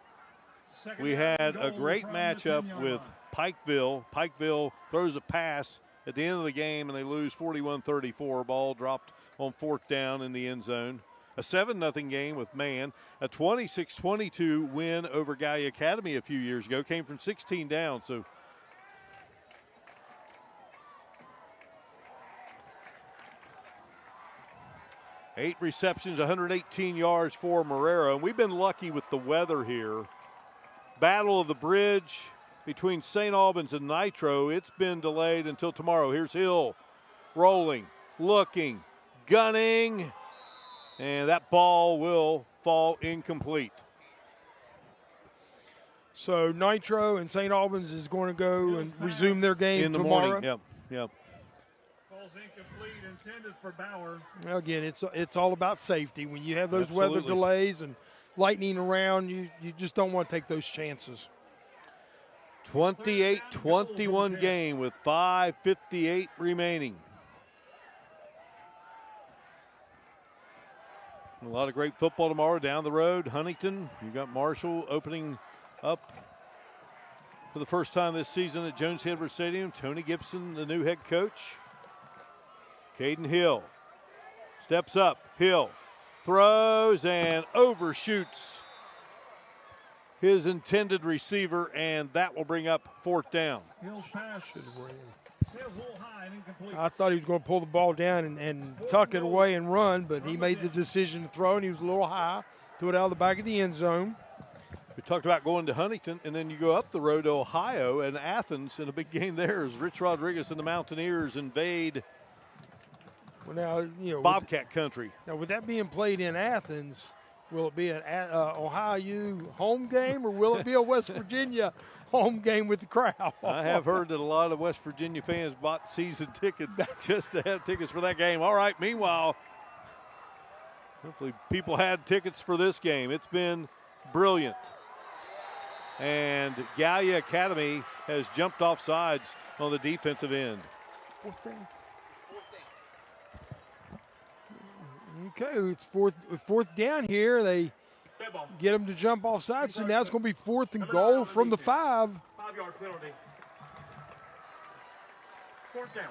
we had a great matchup with Pikeville. Pikeville throws a pass at the end of the game, and they lose 41-34. Ball dropped on 4th down in the end zone. A 7-0 game with Man. A 26-22 win over Gallia Academy a few years ago. Came from 16 down. So eight receptions, 118 yards for Marrero. And we've been lucky with the weather here. Battle of the Bridge between St. Albans and Nitro. It's been delayed until tomorrow. Here's Hill rolling, looking, gunning. And that ball will fall incomplete. So Nitro and St. Albans is going to go and resume their game in the tomorrow. Morning. Yep. Ball's incomplete, intended for Bauer. Again, it's all about safety. When you have those Absolutely. weather delays and lightning around, you just don't want to take those chances. 28-21 game with 5:58 remaining. A lot of great football tomorrow down the road. Huntington, you got Marshall opening up for the first time this season at Jones Edwards Stadium. Tony Gibson, the new head coach. Caden Hill steps up. Hill throws and overshoots his intended receiver, and that will bring up 4th down. Hill's pass sails a little high and incomplete. I thought he was going to pull the ball down and tuck it away and run, but he made the decision to throw, and he was a little high. Threw it out of the back of the end zone. We talked about going to Huntington, and then you go up the road to Ohio and Athens, and a big game there as Rich Rodriguez and the Mountaineers invade Well, now, you know, Bobcat country. Now, with that being played in Athens, will it be an Ohio U home game, or will it be a West Virginia home game with the crowd? I have heard that a lot of West Virginia fans bought season tickets just to have tickets for that game. All right, meanwhile, Hopefully people had tickets for this game. It's been brilliant. And Gallia Academy has jumped off sides on the defensive end. Fourth down. Okay, it's fourth down here. They get them to jump off sides, so now it's going to be 4th and goal from the 5. 5-yard penalty. 4th down.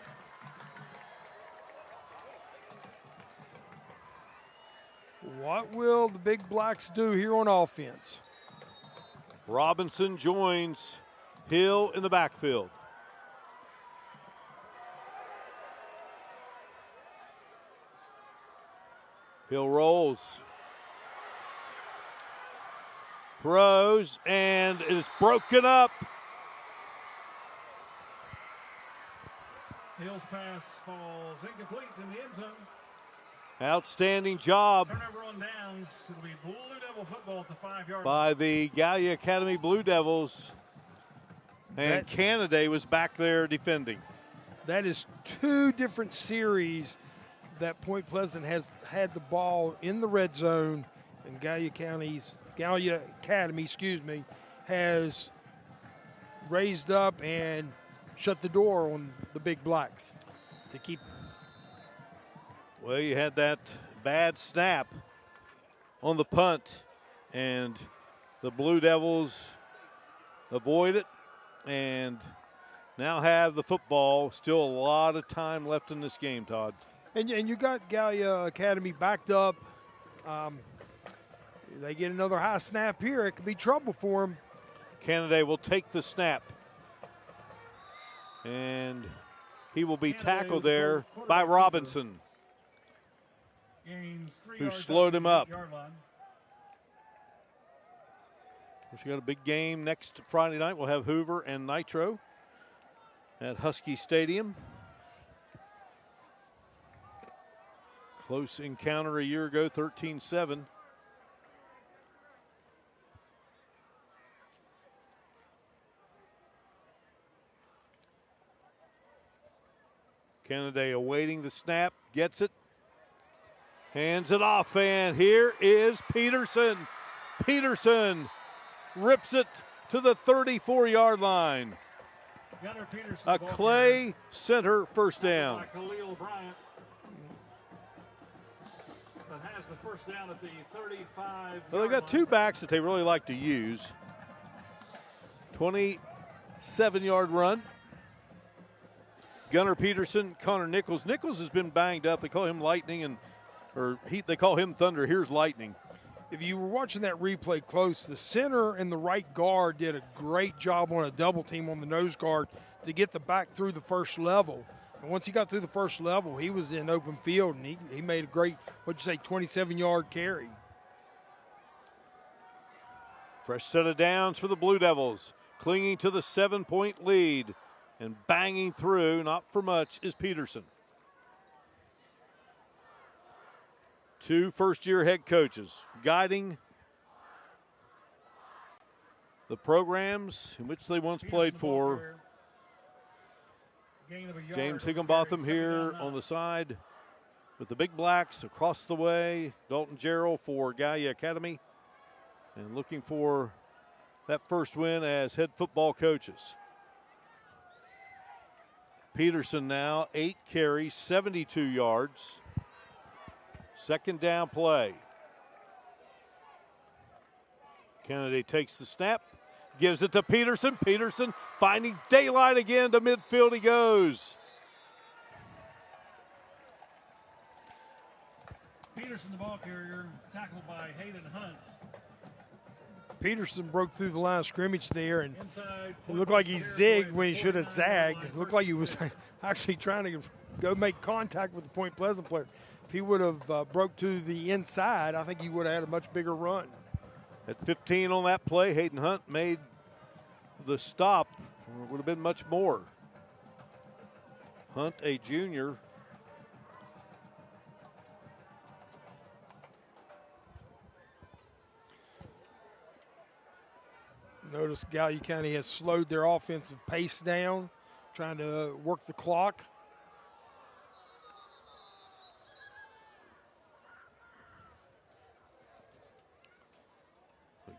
What will the Big Blacks do here on offense? Robinson joins Hill in the backfield. Hill rolls. Throws, and it is broken up. Hill's pass falls incomplete in the end zone. Outstanding job Turnover on downs. It'll be Blue Devil football at the 5-yard line. by the Gallia Academy Blue Devils. And Canada was back there defending. That is 2 different series that Point Pleasant has had the ball in the red zone, and Gallia Academy, has raised up and shut the door on the Big Blacks to keep. Well, you had that bad snap on the punt, and the Blue Devils avoid it and now have the football. Still a lot of time left in this game, Todd. And you got Gallia Academy backed up. They get another high snap here. It could be trouble for them. Canada will take the snap. And he will be tackled there by Robinson, who slowed him up. We got a big game next Friday night. We'll have Hoover and Nitro at Husky Stadium. Close encounter a year ago, 13-7. Canada awaiting the snap, gets it, hands it off, and here is Peterson. Peterson rips it to the 34-yard line. A Clay Center first down. That has the first down at the 35. Well, they've got 2 backs that they really like to use. 27-yard run. Gunnar Peterson, Connor Nichols. Nichols has been banged up. They call him Lightning, they call him Thunder. Here's Lightning. If you were watching that replay close, the center and the right guard did a great job on a double team on the nose guard to get the back through the first level. And once he got through the first level, he was in open field, and he made a great, 27-yard carry. Fresh set of downs for the Blue Devils, clinging to the 7-point lead, and banging through, not for much, is Peterson. 2 first-year head coaches guiding the programs in which they once played for. James Higginbotham here on the side with the Big Blacks across the way. Dalton Jarrell for Gallia Academy, and looking for that first win as head football coaches. Peterson now 8 carries, 72 yards. Second down play. Kennedy takes the snap, gives it to Peterson. Peterson finding daylight again, to midfield he goes. Peterson, the ball carrier, tackled by Hayden Hunt. Peterson broke through the line of scrimmage there, and it looked like he zigged when he should have zagged. It looked like he was actually trying to go make contact with the Point Pleasant player. If he would have broke to the inside, I think he would have had a much bigger run. At 15 on that play, Hayden Hunt made the stop. It would have been much more. Hunt, a junior. Notice Gallia County has slowed their offensive pace down, trying to work the clock.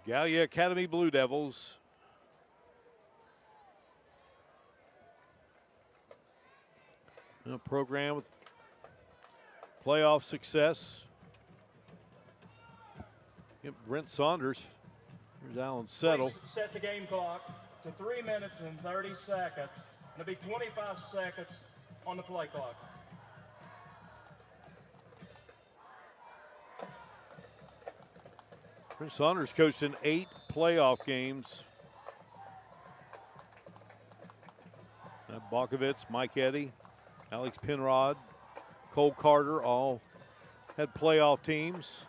Gallia Academy Blue Devils. A program with playoff success. Yep, Brent Saunders. Here's Alan Settle. Please set the game clock to 3 minutes and 30 seconds. It'll be 25 seconds on the play clock. Brent Saunders coached in 8 playoff games. Bakovitz, Mike Eddy, Alex Penrod, Cole Carter all had playoff teams.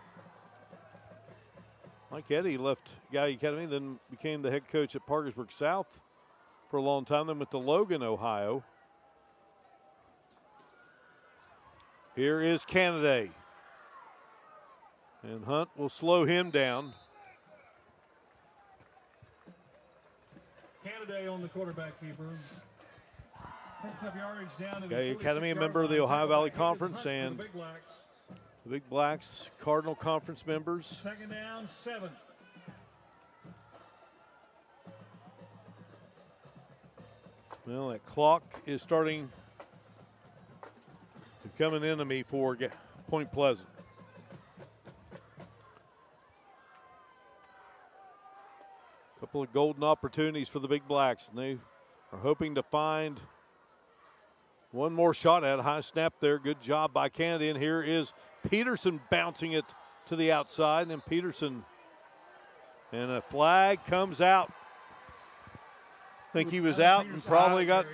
Mike Eddy left Gallia Academy, then became the head coach at Parkersburg South for a long time, then went to Logan, Ohio. Here is Canaday. And Hunt will slow him down. Canaday on the quarterback keeper. Picks up yardage down to the Gallia Academy, a member of the Ohio Valley Conference, and the Big Blacks, Cardinal Conference members. Second down, 7. Well, that clock is starting to become an enemy for Point Pleasant. A couple of golden opportunities for the Big Blacks, and they are hoping to find one more shot at a high snap there. Good job by Canaday. And here is Peterson bouncing it to the outside. And then Peterson, and a flag comes out. I think he was out and probably got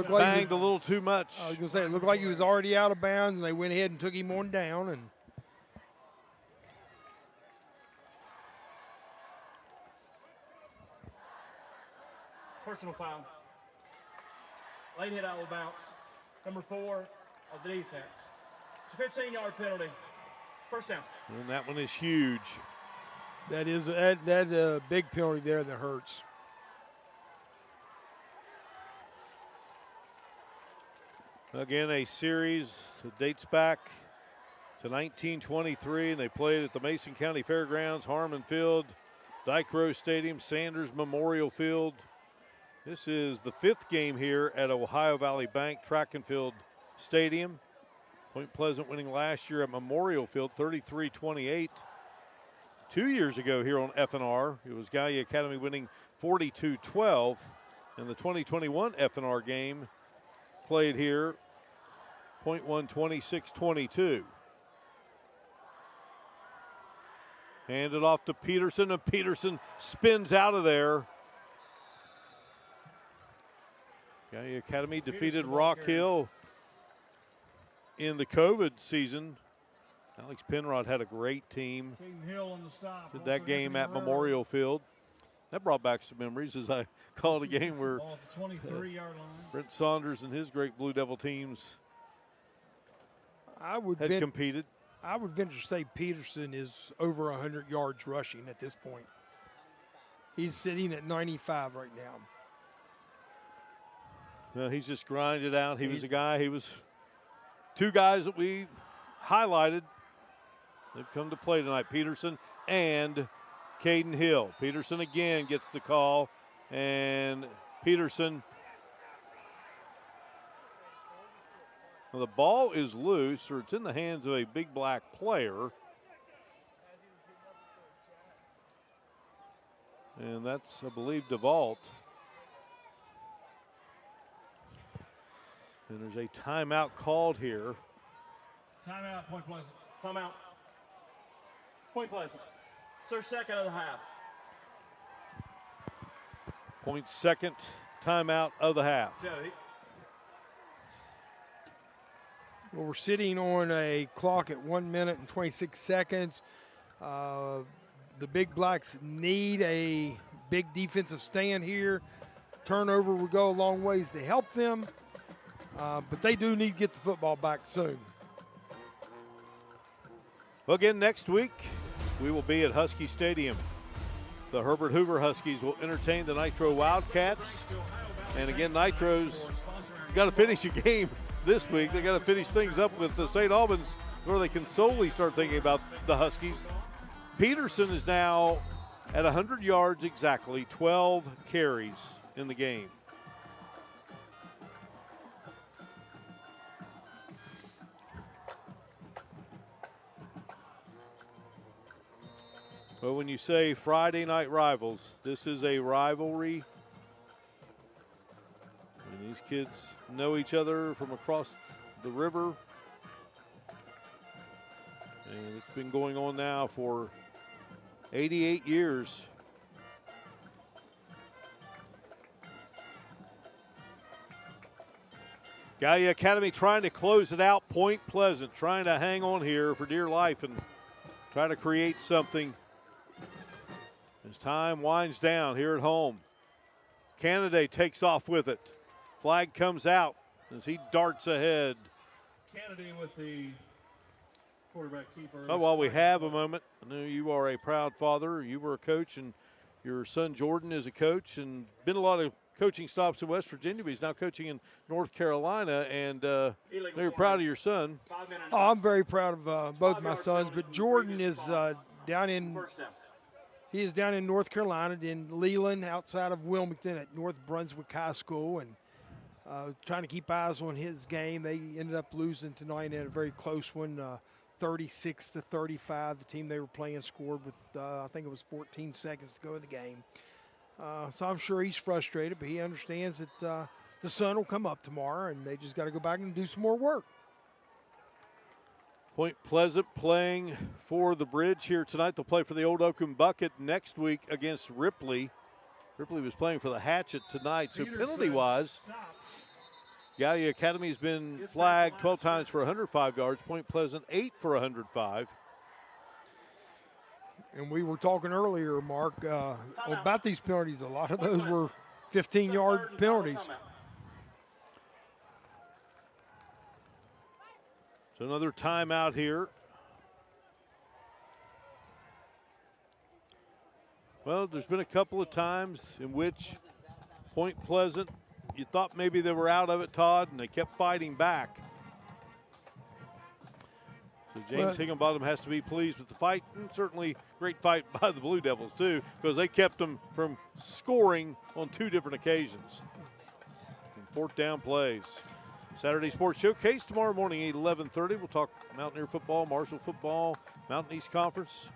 banged a little too much. I was going to say, it looked like he was already out of bounds, and they went ahead and took him on down. And Personal foul. Late hit out of bounds. Number 4 of the defense. It's a 15-yard penalty. First down. And that one is huge. that is a big penalty there that hurts. Again, a series that dates back to 1923, and they played at the Mason County Fairgrounds, Harmon Field, Dyke Rose Stadium, Sanders Memorial Field. This is the 5th game here at Ohio Valley Bank Track and Field Stadium. Point Pleasant winning last year at Memorial Field 33-28. 2 years ago here on FNR, it was Gallia Academy winning 42-12. And the 2021 FNR game played here, Point won 26-22. Handed off to Peterson, and Peterson spins out of there. Gallia Academy defeated Rock Hill in the COVID season. Alex Penrod had a great team. Did that game at Memorial Field. That brought back some memories as I called a game where Brent Saunders and his great Blue Devil teams had competed. I would venture to say Peterson is over 100 yards rushing at this point. He's sitting at 95 right now. Well, he's just grinded out. He was a guy, he was 2 guys that we highlighted. They've come to play tonight, Peterson and Caden Hill. Peterson again gets the call, and Peterson, well, the ball is loose, or it's in the hands of a Big Black player. And that's, I believe, DeVault. And there's a timeout called here. Timeout, Point Pleasant. Timeout. Point Pleasant. It's their second of the half. Point second timeout of the half. Well, we're sitting on a clock at 1 minute and 26 seconds. The Big Blacks need a big defensive stand here. Turnover will go a long ways to help them, but they do need to get the football back soon. Well, again, next week we will be at Husky Stadium. The Herbert Hoover Huskies will entertain the Nitro Wildcats. And again, Nitro's got to finish a game this week. They got to finish things up with the St. Albans, where they can solely start thinking about the Huskies. Peterson is now at 100 yards exactly, 12 carries in the game. Well, when you say Friday night rivals, this is a rivalry. And these kids know each other from across the river. And it's been going on now for 88 years. Gallia Academy trying to close it out. Point Pleasant trying to hang on here for dear life and try to create something as time winds down here at home. Canaday takes off with it. Flag comes out as he darts ahead. Kennedy with the quarterback keeper. Oh, while we have a moment, I know you are a proud father. You were a coach, and your son Jordan is a coach, and been a lot of coaching stops in West Virginia, but he's now coaching in North Carolina, and you're proud of your son. Oh, I'm very proud of both my sons, but Jordan is down in North Carolina, in Leland, outside of Wilmington at North Brunswick High School, and trying to keep eyes on his game. They ended up losing tonight in a very close one, 36-35. The team they were playing scored with, I think it was 14 seconds to go in the game. So I'm sure he's frustrated, but he understands that the sun will come up tomorrow, and they just got to go back and do some more work. Point Pleasant playing for the Bridge here tonight. They'll play for the Old Oaken Bucket next week against Ripley. Ripley was playing for the Hatchet tonight. So penalty-wise, Gallia Academy has been flagged 12 times for 105 yards. Point Pleasant 8 for 105. And we were talking earlier, Mark, about these penalties. A lot of those were 15-yard penalties. So another timeout here. Well, there's been a couple of times in which Point Pleasant, you thought maybe they were out of it, Todd, and they kept fighting back. So James Higginbottom has to be pleased with the fight, and certainly great fight by the Blue Devils too, because they kept them from scoring on 2 different occasions. And 4th down plays. Saturday Sports Showcase tomorrow morning at 11:30. We'll talk Mountaineer football, Marshall football, Mountain East Conference.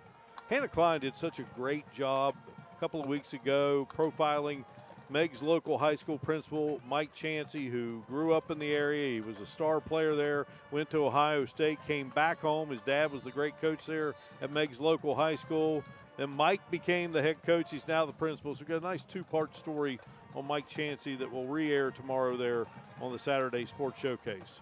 Hannah Klein did such a great job a couple of weeks ago profiling Meg's local high school principal, Mike Chansey, who grew up in the area. He was a star player there, went to Ohio State, came back home. His dad was the great coach there at Meg's local high school. Then Mike became the head coach. He's now the principal. So we've got a nice 2-part story on Mike Chansey that will re-air tomorrow there on the Saturday Sports Showcase.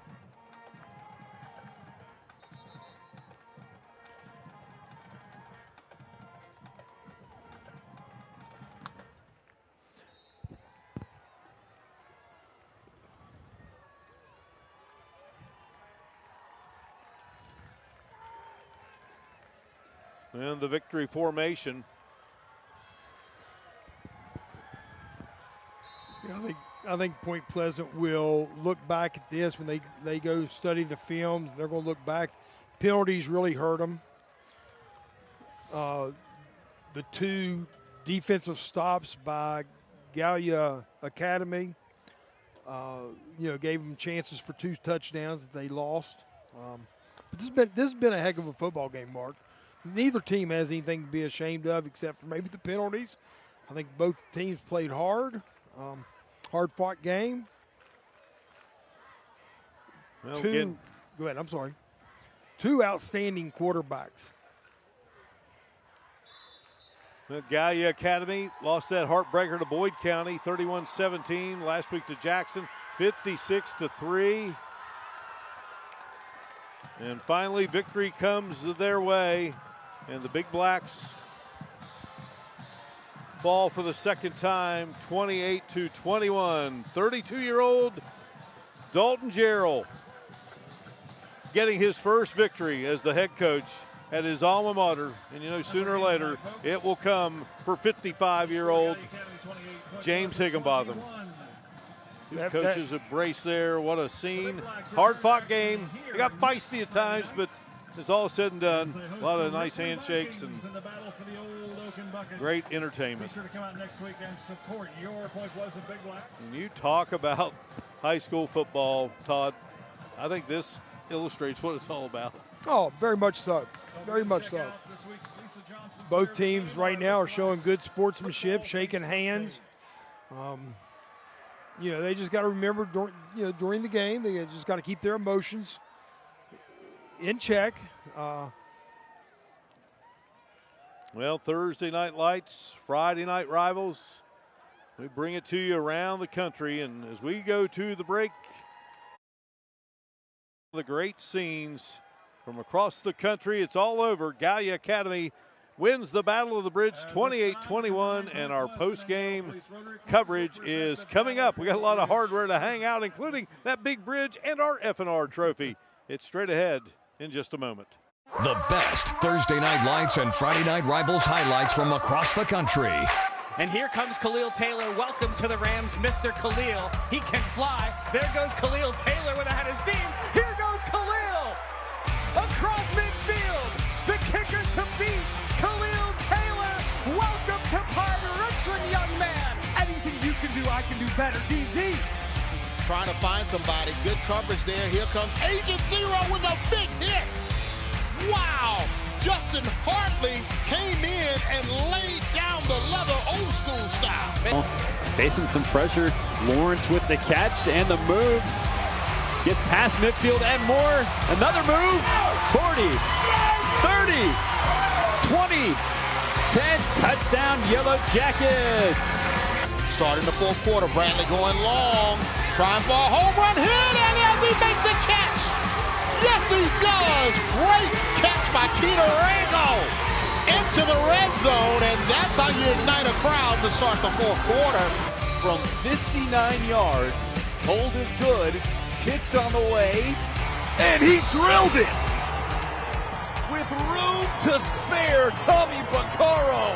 And the victory formation. Yeah, I think Point Pleasant will look back at this when they go study the film. They're going to look back. Penalties really hurt them. The 2 defensive stops by Gallia Academy, gave them chances for 2 touchdowns that they lost. But this has been a heck of a football game, Mark. Neither team has anything to be ashamed of except for maybe the penalties. I think both teams played hard. Hard-fought game. Well, go ahead, I'm sorry. 2 outstanding quarterbacks. Well, Gallia Academy lost that heartbreaker to Boyd County, 31-17. Last week to Jackson, 56-3. And finally, victory comes their way. And the Big Blacks fall for the second time, 28-21. 32-year-old Dalton Jarrell getting his first victory as the head coach at his alma mater. And, sooner or later, it will come for 55-year-old James Higginbotham. 2 coaches a brace there. What a scene. Hard-fought game. It got feisty at times, but it's all said and done. A lot of nice handshakes and great entertainment. Be sure to come out next week and support your Point Pleasant Big Blacks. When you talk about high school football, Todd, I think this illustrates what it's all about. Oh, very much so. Very much so. Both teams right now are showing good sportsmanship, shaking hands. You know, they just got to remember during the game, they just got to keep their emotions in check. Well, Thursday night lights, Friday night rivals. We bring it to you around the country, and as we go to the break, the great scenes from across the country. It's all over. Gallia Academy wins the Battle of the Bridge 28-21, and our post-game coverage is coming up. We got a lot of hardware to hang out, including that big bridge and our FNR trophy. It's straight ahead in just a moment. The best Thursday night lights and Friday night rivals highlights from across the country. And here comes Khalil Taylor. Welcome to the Rams, Mr. Khalil. He can fly. There goes Khalil Taylor with a head of steam. Here goes Khalil across midfield. The kicker to beat, Khalil Taylor. Welcome to Park Richland, young man. Anything you can do, I can do better. DZ. Trying to find somebody. Good coverage there. Here comes Agent Zero with a big hit. Wow. Justin Hartley came in and laid down the leather old school style. Facing some pressure. Lawrence with the catch and the moves. Gets past midfield and more. Another move. 40, 30, 20, 10. Touchdown, Yellow Jackets. Starting the fourth quarter, Bradley going long. Trying for a home run hit, and does he make the catch? Yes, he does. Great catch by Keita Rango into the red zone, and that's how you ignite a crowd to start the fourth quarter. From 59 yards, hold is good, kicks on the way, and he drilled it! With room to spare, Tommy Baccaro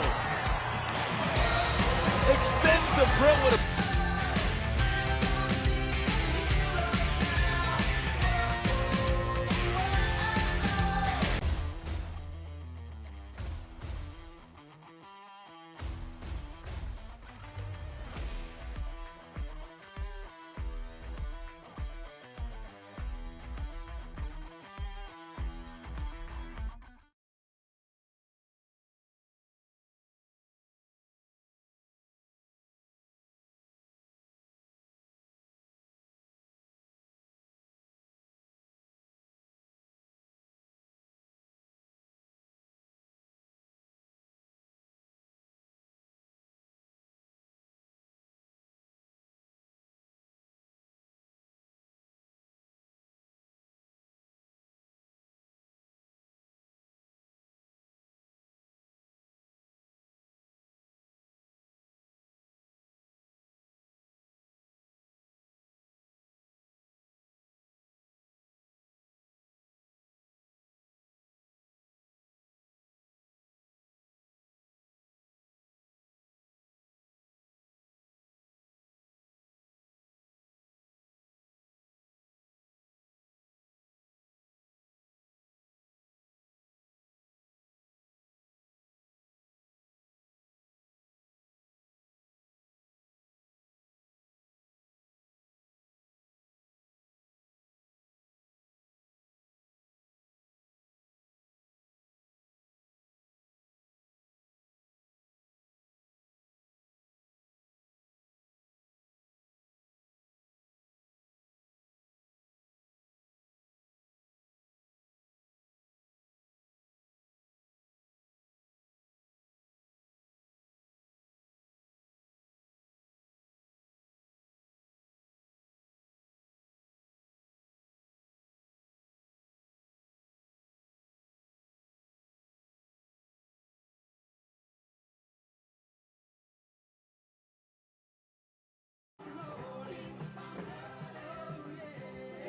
extends the Brentwood.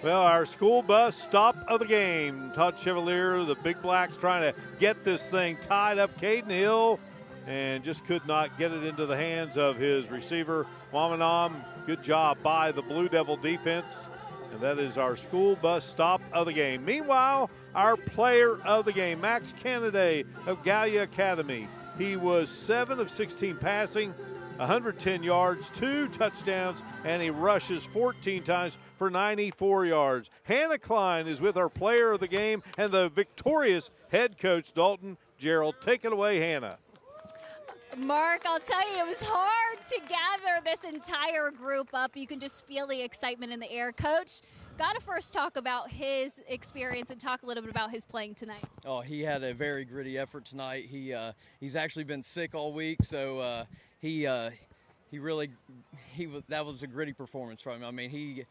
Well, our school bus stop of the game. Todd Chevalier, the Big Blacks trying to get this thing tied up. Caden Hill, and just could not get it into the hands of his receiver, Wamanam. Good job by the Blue Devil defense. And that is our school bus stop of the game. Meanwhile, our player of the game, Max Canaday of Gallia Academy. He was 7 of 16 passing, 110 yards, 2 touchdowns, and he rushes 14 times for 94 yards. Hannah Klein is with our player of the game and the victorious head coach, Dalton Gerald. Take it away, Hannah. Mark, I'll tell you, it was hard to gather this entire group up. You can just feel the excitement in the air. Coach, got to first talk about his experience and talk a little bit about his playing tonight. Oh, he had a very gritty effort tonight. He's actually been sick all week, so that was a gritty performance from him. I mean, he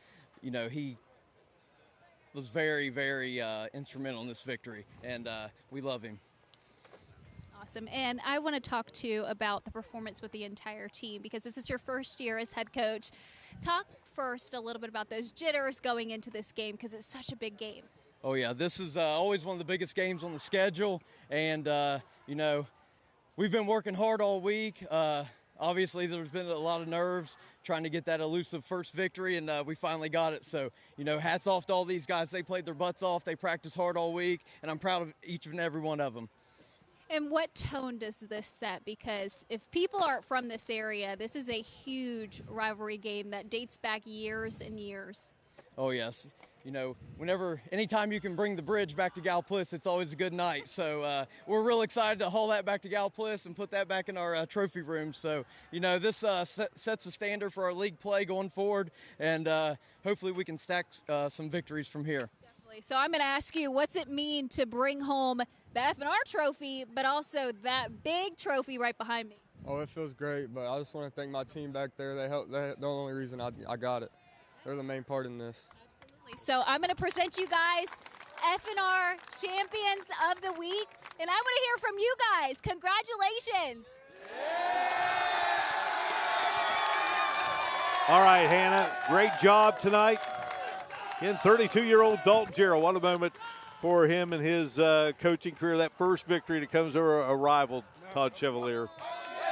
was very, very instrumental in this victory, and we love him. Awesome. And I want to talk to you about the performance with the entire team, because this is your first year as head coach. Talk first a little bit about those jitters going into this game, because it's such a big game. Oh, yeah. This is always one of the biggest games on the schedule. And, we've been working hard all week. Obviously, there's been a lot of nerves trying to get that elusive first victory, and we finally got it. So, hats off to all these guys. They played their butts off. They practiced hard all week, and I'm proud of each and every one of them. And what tone does this set? Because if people aren't from this area, this is a huge rivalry game that dates back years and years. Oh, yes. Anytime you can bring the bridge back to Galplis, it's always a good night. So we're real excited to haul that back to Galplis and put that back in our trophy room. So, this sets a standard for our league play going forward, and hopefully we can stack some victories from here. Definitely. So I'm going to ask you, what's it mean to bring home the FNR trophy, but also that big trophy right behind me? Oh, it feels great, but I just want to thank my team back there. They're the only reason I got it. They're the main part in this. Absolutely. So I'm going to present you guys FNR Champions of the Week, and I want to hear from you guys. Congratulations. All right, Hannah, great job tonight. Again, 32-year-old Dalton Gerald. What a moment for him and his coaching career. That first victory that comes over a rival, Todd Chevalier.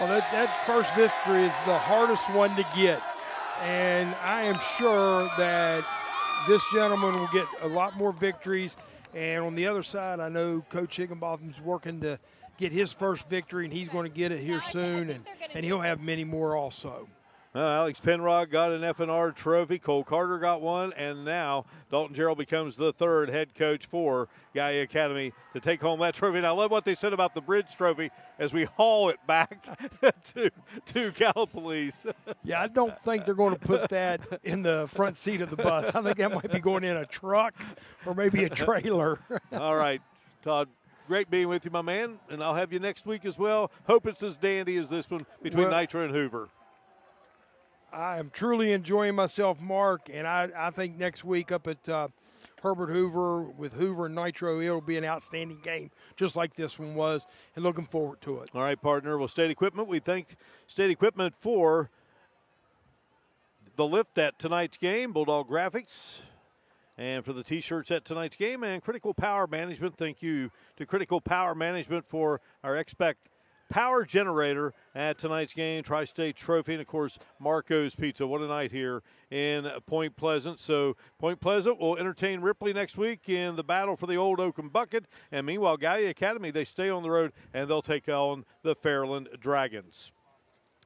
Well, that first victory is the hardest one to get. And I am sure that this gentleman will get a lot more victories. And on the other side, I know Coach Higginbotham's working to get his first victory, and he's going to get it here soon, and he'll have many more also. Alex Penrod got an FNR trophy. Cole Carter got one, and now Dalton Gerald becomes the third head coach for Gallia Academy to take home that trophy. And I love what they said about the Bridge Trophy as we haul it back to Gallipolis. Yeah, I don't think they're going to put that in the front seat of the bus. I think that might be going in a truck or maybe a trailer. All right, Todd. Great being with you, my man, and I'll have you next week as well. Hope it's as dandy as this one between Nitro and Hoover. I am truly enjoying myself, Mark, and I think next week up at Herbert Hoover with Hoover and Nitro, it'll be an outstanding game, just like this one was, and looking forward to it. All right, partner. Well, State Equipment, we thank State Equipment for the lift at tonight's game, Bulldog Graphics, and for the T-shirts at tonight's game, and Critical Power Management. Thank you to Critical Power Management for our Expect Power generator at tonight's game, Tri-State Trophy, and, of course, Marco's Pizza. What a night here in Point Pleasant. So Point Pleasant will entertain Ripley next week in the battle for the Old Oaken Bucket. And meanwhile, Gallia Academy, they stay on the road, and they'll take on the Fairland Dragons.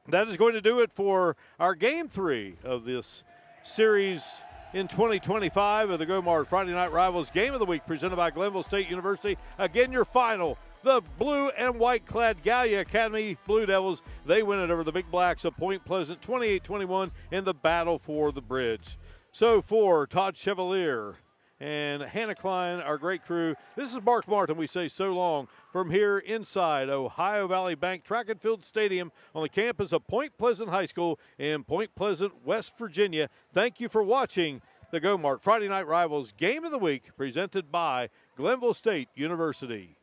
That is going to do it for our Game 3 of this series in 2025 of the Go-Mart Friday Night Rivals Game of the Week presented by Glenville State University. Again, your final. The blue and white clad Gallia Academy Blue Devils, they win it over the Big Blacks of Point Pleasant 28-21 in the battle for the bridge. So for Todd Chevalier and Hannah Klein, our great crew, this is Mark Martin. We say so long from here inside Ohio Valley Bank Track and Field Stadium on the campus of Point Pleasant High School in Point Pleasant, West Virginia. Thank you for watching the Go-Mart Friday Night Rivals Game of the Week presented by Glenville State University.